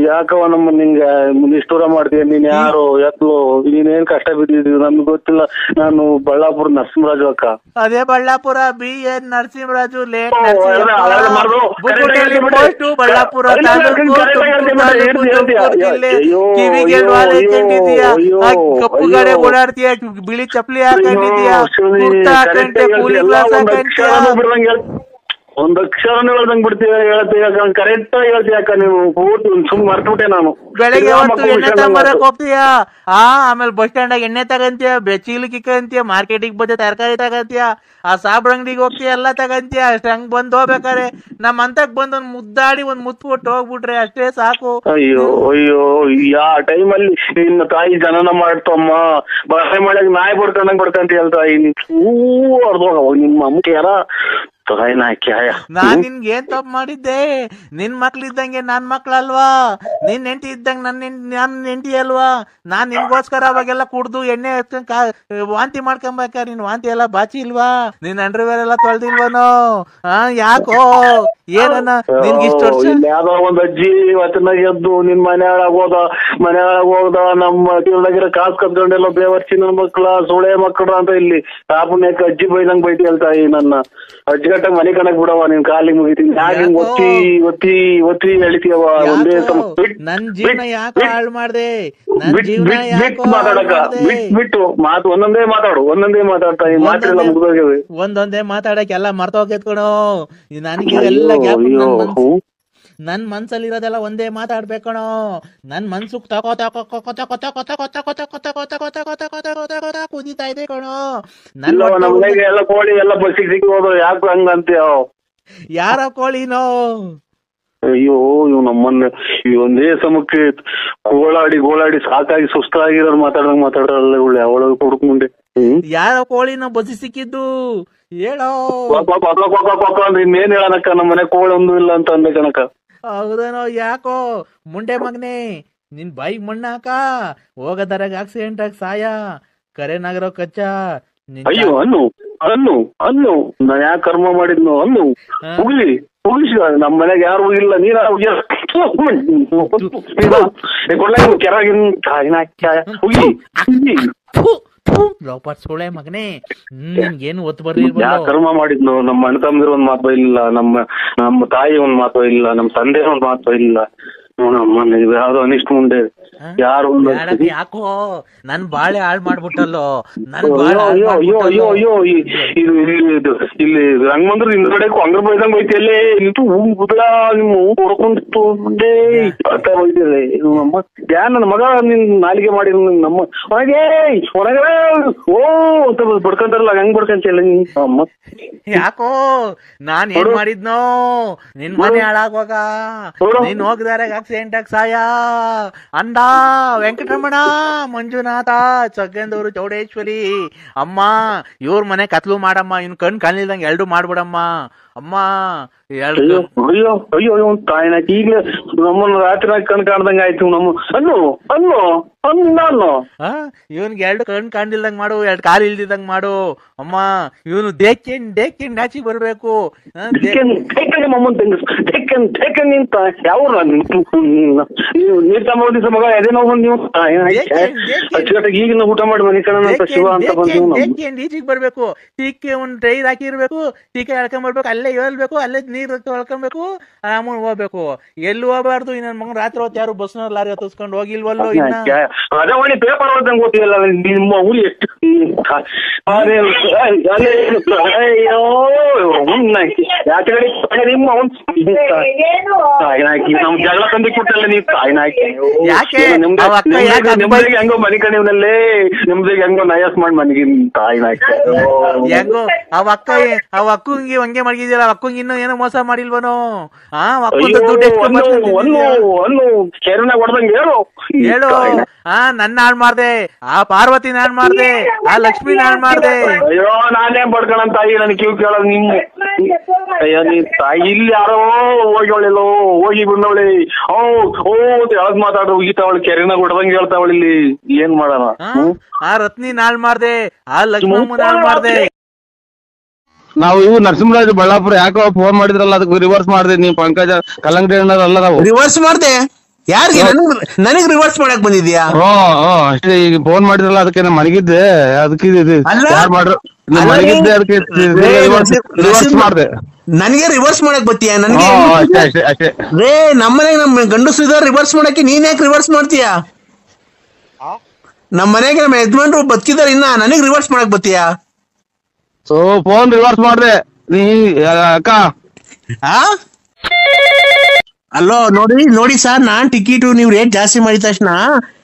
ಯಾಕವ ನಮ್ಮ ನಿಂಗೆ ನಿಷ್ಠೂರ ಮಾಡ್ತೀಯ? ನೀನ್ ಯಾರು ಎತ್ಲು? ನೀನೇನ್ ಕಷ್ಟ ಬಿದ್ದಿದ್ದೀವಿ ನಮ್ಗೆ ಗೊತ್ತಿಲ್ಲ. ನಾನು ಬಳ್ಳಾಪುರ ನರಸಿಂಹರಾಜು ಅಕ್ಕ. ಅದೇ ಬಳ್ಳಾಪುರ BN ನರಸಿಂಹರಾಜು ಲೇಟ್ ಬಳ್ಳಾಪುರ ಕಪ್ಪು ಗಡೆ ಓಡಾಡ್ತೀಯ, ಬಿಳಿ ಚಪ್ಪಲಿ ಹಾಕೊಂಡಿದ್ಯಾ, ಕೂಲಿ ಗ್ಲಾಸ್ ಹಾಕೊಂಡಿದ್ಯಾ, ಒಂದ್ ಅಕ್ಷರನ ಹೇಳ್ದಂಗ್ ಬಿಡ್ತೀವಿ. ಹೇಳ್ತೀವಿ ಕರೆಕ್ಟ್ ಆಗಿ ಹೇಳ್ತೀಯ ಅಕ್ಕ. ನೀವು ಪೂರ್ತಿ ಸುಮ್ ಮರ್ತ್ಬಿಟ್ಟೆ ನಾನು. ಬೆಳಗ್ಗೆ ಹೊತ್ತು ಎಣ್ಣೆ ತಗೊಂಬರಕ್ ಹೋಗ್ತೀಯ, ಆಮೇಲೆ ಬಸ್ ಸ್ಟ್ಯಾಂಡ್ ಆಗ ಎಣ್ಣೆ ತಗಂತೀಯ, ಚೀಲಕ್ಕೆ ಅಂತೀಯ, ಮಾರ್ಕೆಟಿಗೆ ಬಂದ ತರಕಾರಿ ತಗಂತೀಯ, ಆ ಸಾಬ್ರ ಅಂಗಡಿಗೆ ಹೋಗ್ತೀಯ, ಎಲ್ಲ ತಗಂತೀಯ. ಅಷ್ಟೇ ಹಂಗ್ ಬಂದ್ ಹೋಗ್ಬೇಕಾರೆ ನಮ್ ಅಂತಕ್ ಬಂದ್ ಒಂದ್ ಮುದ್ದಾಡಿ ಒಂದ್ ಮುತ್ಬಿಟ್ಟು ಹೋಗ್ಬಿಟ್ರೆ ಅಷ್ಟೇ ಸಾಕು. ಅಯ್ಯೋ ಅಯ್ಯೋ, ಯಾ ಟೈಮಲ್ಲಿ ನಿನ್ನ ತಾಯಿ ಜನನ ಮಾಡ್ತಮ್ಮ ಬಳೆ ಮಳೆಗ್ ನಾಯಿ ಬಡ್ಕೊಂಡಂಗ್ ಹೇಳ್ತಾಯಿ. ಅರ್ಧೋಗ ನಿಮ್ಮ ಅಮ್ಮಕ್ಕೆ ಯಾರ ನಾನ್ ನಿನ್ಗೆ ಏನ್ ತಪ್ಪು ಮಾಡಿದ್ದೆ? ನಿನ್ ಮಕ್ಳಿದ್ದಂಗೆ ನನ್ ಮಕ್ಳಲ್ವಾ? ನಿನ್ ಹೆಂಡತಿ ಇದ್ದಂಗ ನನ್ ಹೆಂಡತಿ ಅಲ್ವಾ? ನಾನ್ ನಿನ್ಗೋಸ್ಕರ ಅವಾಗೆಲ್ಲ ಕುಡ್ದು ಎಣ್ಣೆ ವಾಂತಿ ಮಾಡ್ಕೊಂಬೇಕ. ನಿನ್ ವಾಂತಿ ಎಲ್ಲ ಬಾಚಿ ಇಲ್ವಾ? ನಿನ್ ಅಂಡರ್ವೇರ್ ಎಲ್ಲ ತೊಳ್ದಿಲ್ವನೋ? ಯಾಕೋ ಏನನ್ನ ನಿನ್ಗೆ ಇಷ್ಟ ವರ್ಷ? ಯಾವ್ದೋ ಒಂದ್ ಅಜ್ಜಿ ಇವತ್ತಿನಾಗ ಎದ್ದು ನಿನ್ ಮನೆ ಒಳಗೋದ ನಮ್ಮ ಕಿಲ್ದಾಗಿರೋ ಕಾಸ್ ಕತ್ಕೊಂಡೆಲ್ಲ ಬೇವರ್ಚಿ ನನ್ ಮಕ್ಳ ಸುಳೆ ಮಕ್ಳ ಅಂತ ಇಲ್ಲಿ ಕಾಪುಣ್ಯಕ್ಕೆ ಅಜ್ಜಿ ಬೈದಂಗ್ ಬೈತಿ ಹೇಳ್ತಾಯಿ. ನನ್ನ ಅಜ್ಜಿ ಗಟ್ಟ ಮನೆ ಕಣಕ್ ಬಿಡವ, ನಿನ್ ಕಾಲಿಗೆ ಮುಗಿತೀನಿ. ಯಾಕೆ ಒತ್ತಿ ಒತ್ತಿ ಒತ್ತಿ ಎಳಿತೀಯವ? ಒಂದೇ ನನ್ ಜೀವನ ಯಾಕೆ ಹಾಳು ಮಾಡ್ದೆ? ಮಾತಾಡಕ ಬಿಟ್ಟು ಮಾತು ಒಂದೊಂದೇ ಮಾತಾಡ್ತಾ ಈ ಮಾತೆಲ್ಲ ಮುಗ್ದೋಗ್ಯವೆ. ಒಂದೊಂದೇ ಮಾತಾಡಕ್ ಎಲ್ಲ ಮರ್ತೋಗ್ಯತ್ಕೊಣೋ. ನನಗೆ ಎಲ್ಲ ಗ್ಯಾಪ್. ನನ್ ಮನ್ಸಲ್ಲಿರೋದೆಲ್ಲ ಒಂದೇ ಮಾತಾಡ್ಬೇಕಣೋ. ನನ್ ಮನ್ಸು ತಕೋ ತಕೋ ಕೊತ ಕೊತ ಕೊತ ಕೊತ ಕೊತ ಕೊತ ಕೊತ ಕೊತ ಕೊತ ಕೊತ ಕೊತ ಕುದಿತಾ ಇದೆ ಕಣೋ. ಎಲ್ಲ ಕೋಳಿ ಎಲ್ಲ ಬಸ್ಸಿಗೆ ಸಿಕ್ಕೋದು ಯಾಕೆ ಹಂಗಂತೀಯ? ಯಾರ ಕೋಳಿನೋ? ಅಯ್ಯೋ ಇವ್ ನಮ್ಮನ್ನ ಈ ಒಂದೇ ಸಮಕ್ಕೆ ಗೋಳಾಡಿ ಸಾಕಾಗಿ ಸುಸ್ತಾಗಿರೋರು ಮಾತಾಡಲ್ಲ ಇವಳು ಅವಳ ಕೊಡುಕ್ ಮುಂದೆ. ಯಾರ ಕೋಳಿನೋ ಬಸ್ಸಿ ಸಿಕ್ಕಿದ್ದು ಹೇಳೋ. ಇನ್ನೇನ್ ಹೇಳನಕ್ಕ, ನಮ್ಮ ಮನೆ ಕೋಳಿ ಒಂದು ಇಲ್ಲ ಅಂತ ಅಂದೆ ಕಣಕ. ಹೌದನೋ? ಯಾಕೋ ಮುಂಡೆ ಮಗನೆ ನಿನ್ ಬೈಕ್ ಮಣ್ಣಾಕ ಹೋಗದರಾಗ ಆಕ್ಸಿಡೆಂಟ್ ಆಗಿ ಸಾಯ ಕರೆನಾಗಿರೋ ಕಚ್ಚ. ಅಯ್ಯೋ ಅನ್ನು ನಾ ಯಾಕೆ ಕರ್ಮ ಮಾಡಿದ್ನು? ಅನ್ನು ಮುಗಿಸಿ ನಮ್ಮ ಮನೆಗೆ ಯಾರು ಇಲ್ಲ. ನೀರ ಸುಳೆ ಮಗನೇ ನಿನ್ಗೇನು ಒತ್ತು ಬರ್ಲಿಲ್ಲ. ಯಾ ಕರ್ಮ ಮಾಡಿದ್ನು? ನಮ್ಮ ಅಣ್ಣ ತಮ್ಮಂದಿರ ಒಂದ್ ಮಾತು ಇಲ್ಲ, ನಮ್ಮ ತಾಯಿ ಒಂದ್ ಮಾತು ಇಲ್ಲ, ನಮ್ಮ ತಂದೆ ಒಂದ್ ಮಾತು ಇಲ್ಲ. ಯಾವ್ದೋ ಅನಿಷ್ಟ ಮುಂದೆ ಯಾರು ಯಾಕೋ ನನ್ ಬಾಳೆ ಹಾಳು ಮಾಡ್ಬಿಟ್ಟಲ್ಲೋ. ಅಯ್ಯೋ ಇಲ್ಲಿ ರಂಗಮಂದ್ರ ಹಿಂದ್ಗಡೆ ಅಂಗ್ರ ಬೈದಂಗ್ ಬೈತಿಯಲ್ಲೇ ನಿಂತು ಬುದ್ಧ ನಿಮ್ಮ ಹೊಡ್ಕೊಂಡಿತ್ತು ಮುಂದೆ ಬೈತಿಯಲ್ಲ. ನಮ್ಮ ಯಾರ ನನ್ನ ಮಗ ನಿನ್ ನಾಲಿಗೆ ಮಾಡಿ ನಮ್ಮ ಹೊರಗೆ ಓ ಅಂತ ಬಡ್ಕೊಂತಾರಲ್ಲ ಹಂಗ್ ಬಡ್ಕೊಂತಿಯಲ್ಲ ನೀ ಅಮ್ಮ. ಯಾಕೋ ನಾನ್ ಏನ್ ಮಾಡಿದ್ನೋ? ನಿನ್ ಮನೆ ಹಾಳಾಗುವಾಗ ನೀನ್ ಹೋಗಿದಾರೆ ಆಕ್ಸಿಡೆಂಟ್ ಆಗಿ ಸಾಯ ಅಂದ ವೆಂಕಟರಮಣ, ಮಂಜುನಾಥ, ಚಗ್ಗಂದೂರು, ಚೌಡೇಶ್ವರಿ ಅಮ್ಮ ಇವ್ರ ಮನೆ ಕತ್ಲು ಮಾಡಮ್ಮ. ಇನ್ ಕಣ್ ಕಾಣಿಲ್ದಂಗೆ ಎರಡು ಮಾಡ್ಬಿಡಮ್ಮ ಅಮ್ಮ. ಅಯ್ಯೋ ಅಯ್ಯೋ ತಾಯಿನ ಈಗಲೇ ನಮ್ಮನ್ನ ರಾತ್ರಿ ಕಣ್ ಕಾಣ್ದಂಗ ಆಯ್ತು. ನಾನು ಇವನ್ಗೆ ಎರಡು ಕಣ್ ಕಾಣ್ದಿಲ್ದಂಗ್ ಮಾಡು, ಎರಡು ಕಾಲು ಇಲ್ದಿದಂಗ್ ಮಾಡು ಅಮ್ಮ. ಇವನು ದೇಖಿನ್ ನಾಚಿ ಬರ್ಬೇಕು. ಯಾವ ನೀರ್ ತಗೊಂಡಿಸ ಮಗ ಎದೇನೋ ಬಂದ್ ನೀವು ಅಚ್ಚುಕಟ್ಟಾಗಿ ಈಗಿನ ಊಟ ಮಾಡಿ ಮನೆ ಕಣ ಶಿವ ಅಂತ ಬಂದು ಈಚಿಗೆ ಬರ್ಬೇಕು. ಟೀಕೆ ಒಂದ್ ಟ್ರೈರ್ ಹಾಕಿರ್ಬೇಕು, ಟೀಕೆ ಎಳ್ಕೊಂಡ್ ಬರ್ಬೇಕು, ಅಲ್ಲೇ ಹೇಳ್ಬೇಕು, ಅಲ್ಲೇ ನೀರ್ ತೊಳ್ಕೊಬೇಕು, ಆರಾಮಾಗಿ ಹೋಗ್ಬೇಕು. ಎಲ್ಲಿ ಹೋಗ್ಬಾರ್ದು. ಇನ್ನೊಂದ್ ಮಗನ್ ರಾತ್ರಿ ಹೊತ್ತು ಯಾರು ಬಸ್ನ ಲಾರಿ ಹತ್ತಿಸ್ಕೊಂಡು ಹೋಗಿಲ್ವಲ್ಲೋ. ರಜಾವಣಿ ಪೇಪರ್ ಓದಂಗ್ ಗೊತ್ತಿಲ್ಲ ನಿಮ್ಮ ಊರಿ ಎಷ್ಟು ನಿಮ್ಮ ನಮ್ ಜಗಳ ತಂದಿ ಕೊಟ್ಟಲ್ಲ ನೀವು ತಾಯಿನಾಕಿ. ನಿಮ್ದಿಗೆ ಹೆಂಗೋ ಮನೆ ಕಣಿವ್ನಲ್ಲೇ ನಿಮ್ದಿಗೆ ಹೆಂಗೋ ನಯಸ್ ಮಾಡಿ ಮನೆಗಿನ್ ತಾಯಿನಾಕಿ ಹೆಂಗೋ ಅವ ಅಕ್ಕಂಗಿ ಹಂಗೆ ಮಡಗಿದ್ಯಲ್ಲ. ಅಕ್ಕಂಗಿ ಇನ್ನೂ ಏನೋ ಮೋಸ ಮಾಡಿಲ್ವನು? ಅಕ್ಕಂದು ದುಡ್ಡು ಎಷ್ಟು ಕೆರೆನಾಗ ಹೊಡೆದಂಗೆ ಹೇಳು ಹೇಳು. ನನ್ನ ಹಾಳು ಮಾಡ್ದೆ, ಆ ಪಾರ್ವತಿ ನಾನ್ ಮಾಡ್ದೆ, ಆ ಲಕ್ಷ್ಮಿ ನಾನ್ ಮಾಡ್ದೆ. ಅಯ್ಯೋ ನಾನೇ ಬಡ್ಕಣ ತಾಯಿ, ನನ್ ಕಿವ್ ಕೇಳೋದು ನಿಮ್. ಅಯ್ಯೋ ನೀ ತಾಯಿ ಇಲ್ಲಿ ಯಾರೋ ಹೋಗಿ ಹೋಗಿ ಬಂದವಳಿ ಹೇಳದ್ ಮಾತಾಡು ಹೋಗಿತಾವಳಿ, ಕೆರೆನಾಗ ಹೊಡೆದಂಗೆ ಹೇಳ್ತಾವಳಿ. ಇಲ್ಲಿ ಏನ್ ಮಾಡೋಣ? ಆ ರತ್ನಿ ನಾಳ್ ಮಾಡ್ದೆ, ಆ ಲಕ್ಷ್ಮಮ್ಮ ನಾಳ್ ಮಾಡ್ದೆ. ನಾವು ಇವು ನರಸಿಂಹರಾಜ್ ಬಳ್ಳಾಪುರ ಯಾಕೋ ಫೋನ್ ಮಾಡಿದ್ರಲ್ಲ, ಅದಕ್ಕೆ ರಿವರ್ಸ್ ಮಾಡಿದೆ. ನೀವು ಪಂಕಜ ಕಲ್ಲಂಗಡಿ ಅಲ್ಲ, ನಾವು ರಿವರ್ಸ್ ಮಾಡ್ದೆ. ಯಾರಿಗೆ? ನನಗ್ ರಿವರ್ಸ್ ಮಾಡಕ್ ಬಂದಿದ್ಯಾ? ಅಷ್ಟೇ. ಈಗ ಫೋನ್ ಮಾಡಿದ್ರಲ್ಲ, ಅದಕ್ಕೆ ನಾನು ಮನಗಿದ್ದೆ. ಅದಕ್ಕೆ ಯಾರು ಮಾಡ್ರು ಮನಗಿದ್ದೆ, ಅದಕ್ಕೆ ರಿವರ್ಸ್ ಮಾಡಿದೆ. ನನಗೆ ರಿವರ್ಸ್ ಮಾಡಕ್ ಬತ್ತೀಯ? ನನಗೆ ಅಷ್ಟೇ. ರೇ ನಮ್ಮನೆಗೆ ನಮ್ ಗಂಡಸ್ರಿದ ರಿವರ್ಸ್ ಮಾಡಕ್ಕೆ ನೀನ್ ಯಾಕೆ ರಿವರ್ಸ್ ಮಾಡ್ತೀಯಾ? ನಮ್ ಮನೆಗೆ ನಮ್ಮ ಯಜಮಾನ್ರು ಬದುಕಿದಾರ, ಇನ್ನ ನನಗ್ ರಿವರ್ಸ್ ಮಾಡಕ್ ಬತ್ತೀಯಾ? ಸೊ ಫೋನ್ ರಿವರ್ಸ್ ಮಾಡಿದೆ ನೀ ಅಕ್ಕ. ಅಲ್ಲೋ ನೋಡಿ ಸರ್, ನಾನ್ ಟಿಕೆಟ್ ನೀವು ರೇಟ್ ಜಾಸ್ತಿ ಮಾಡಿದ ತಕ್ಷಣ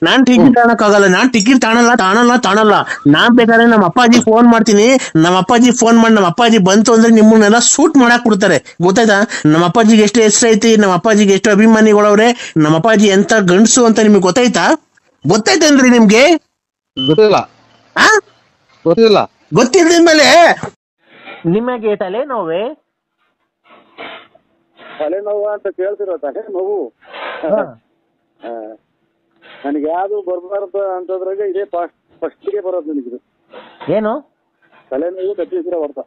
ನಾನ್ ಟಿಕೆಟ್ ತಗೊಳಕ್ಕಾಗಲ್ಲ. ನಾನ್ ಟಿಕೆಟ್ ತಾಣಲ್ಲ. ನಾನ್ ಬೇಕಾದ್ರೆ ನಮ್ಮ ಅಪ್ಪಾಜಿ ಫೋನ್ ಮಾಡ್ತೀನಿ. ನಮ್ಮ ಅಪ್ಪಾಜಿ ಫೋನ್ ಮಾಡಿ ನಮ್ಮ ಅಪ್ಪಾಜಿ ಬಂತು ಅಂದ್ರೆ ನಿಮ್ಮನ್ನೆಲ್ಲ ಶೂಟ್ ಮಾಡಕ್ ಬಿಡ್ತಾರೆ. ಗೊತ್ತಾಯ್ತಾ? ನಮ್ಮ ಅಪ್ಪಾಜಿಗೆ ಎಷ್ಟು ಹೆಸರು ಐತಿ, ನಮ್ಮ ಅಪ್ಪಾಜಿಗೆ ಎಷ್ಟು ಅಭಿಮಾನಿಗಳವ್ರೆ, ನಮ್ಮ ಅಪ್ಪಾಜಿ ಎಂತ ಗಂಡಸು ಅಂತ ನಿಮ್ಗೆ ಗೊತ್ತಾಯ್ತೇನ್ರಿ ನಿಮ್ಗೆ? ಗೊತ್ತಿಲ್ದಿದ್ಮೇಲೆ ನಿಮಗೆ ತಲೆನೋವೇ? ತಲೆನೋವು ಅಂತ ಕೇಳ್ತಿರೋ ತಲೆನೋವು ನನಗೆ ಯಾವ್ದು ಬರ್ಬಾರ್ದು ಅಂತದ್ರಾಗ ಇದೇ ಫಸ್ಟ್ಗೆ ಬರೋದು. ನನಗಿದು ಏನು? ತಲೆನೋವು ಕಟ್ಟಿಸಿರೋ ಹೊರ್ತ.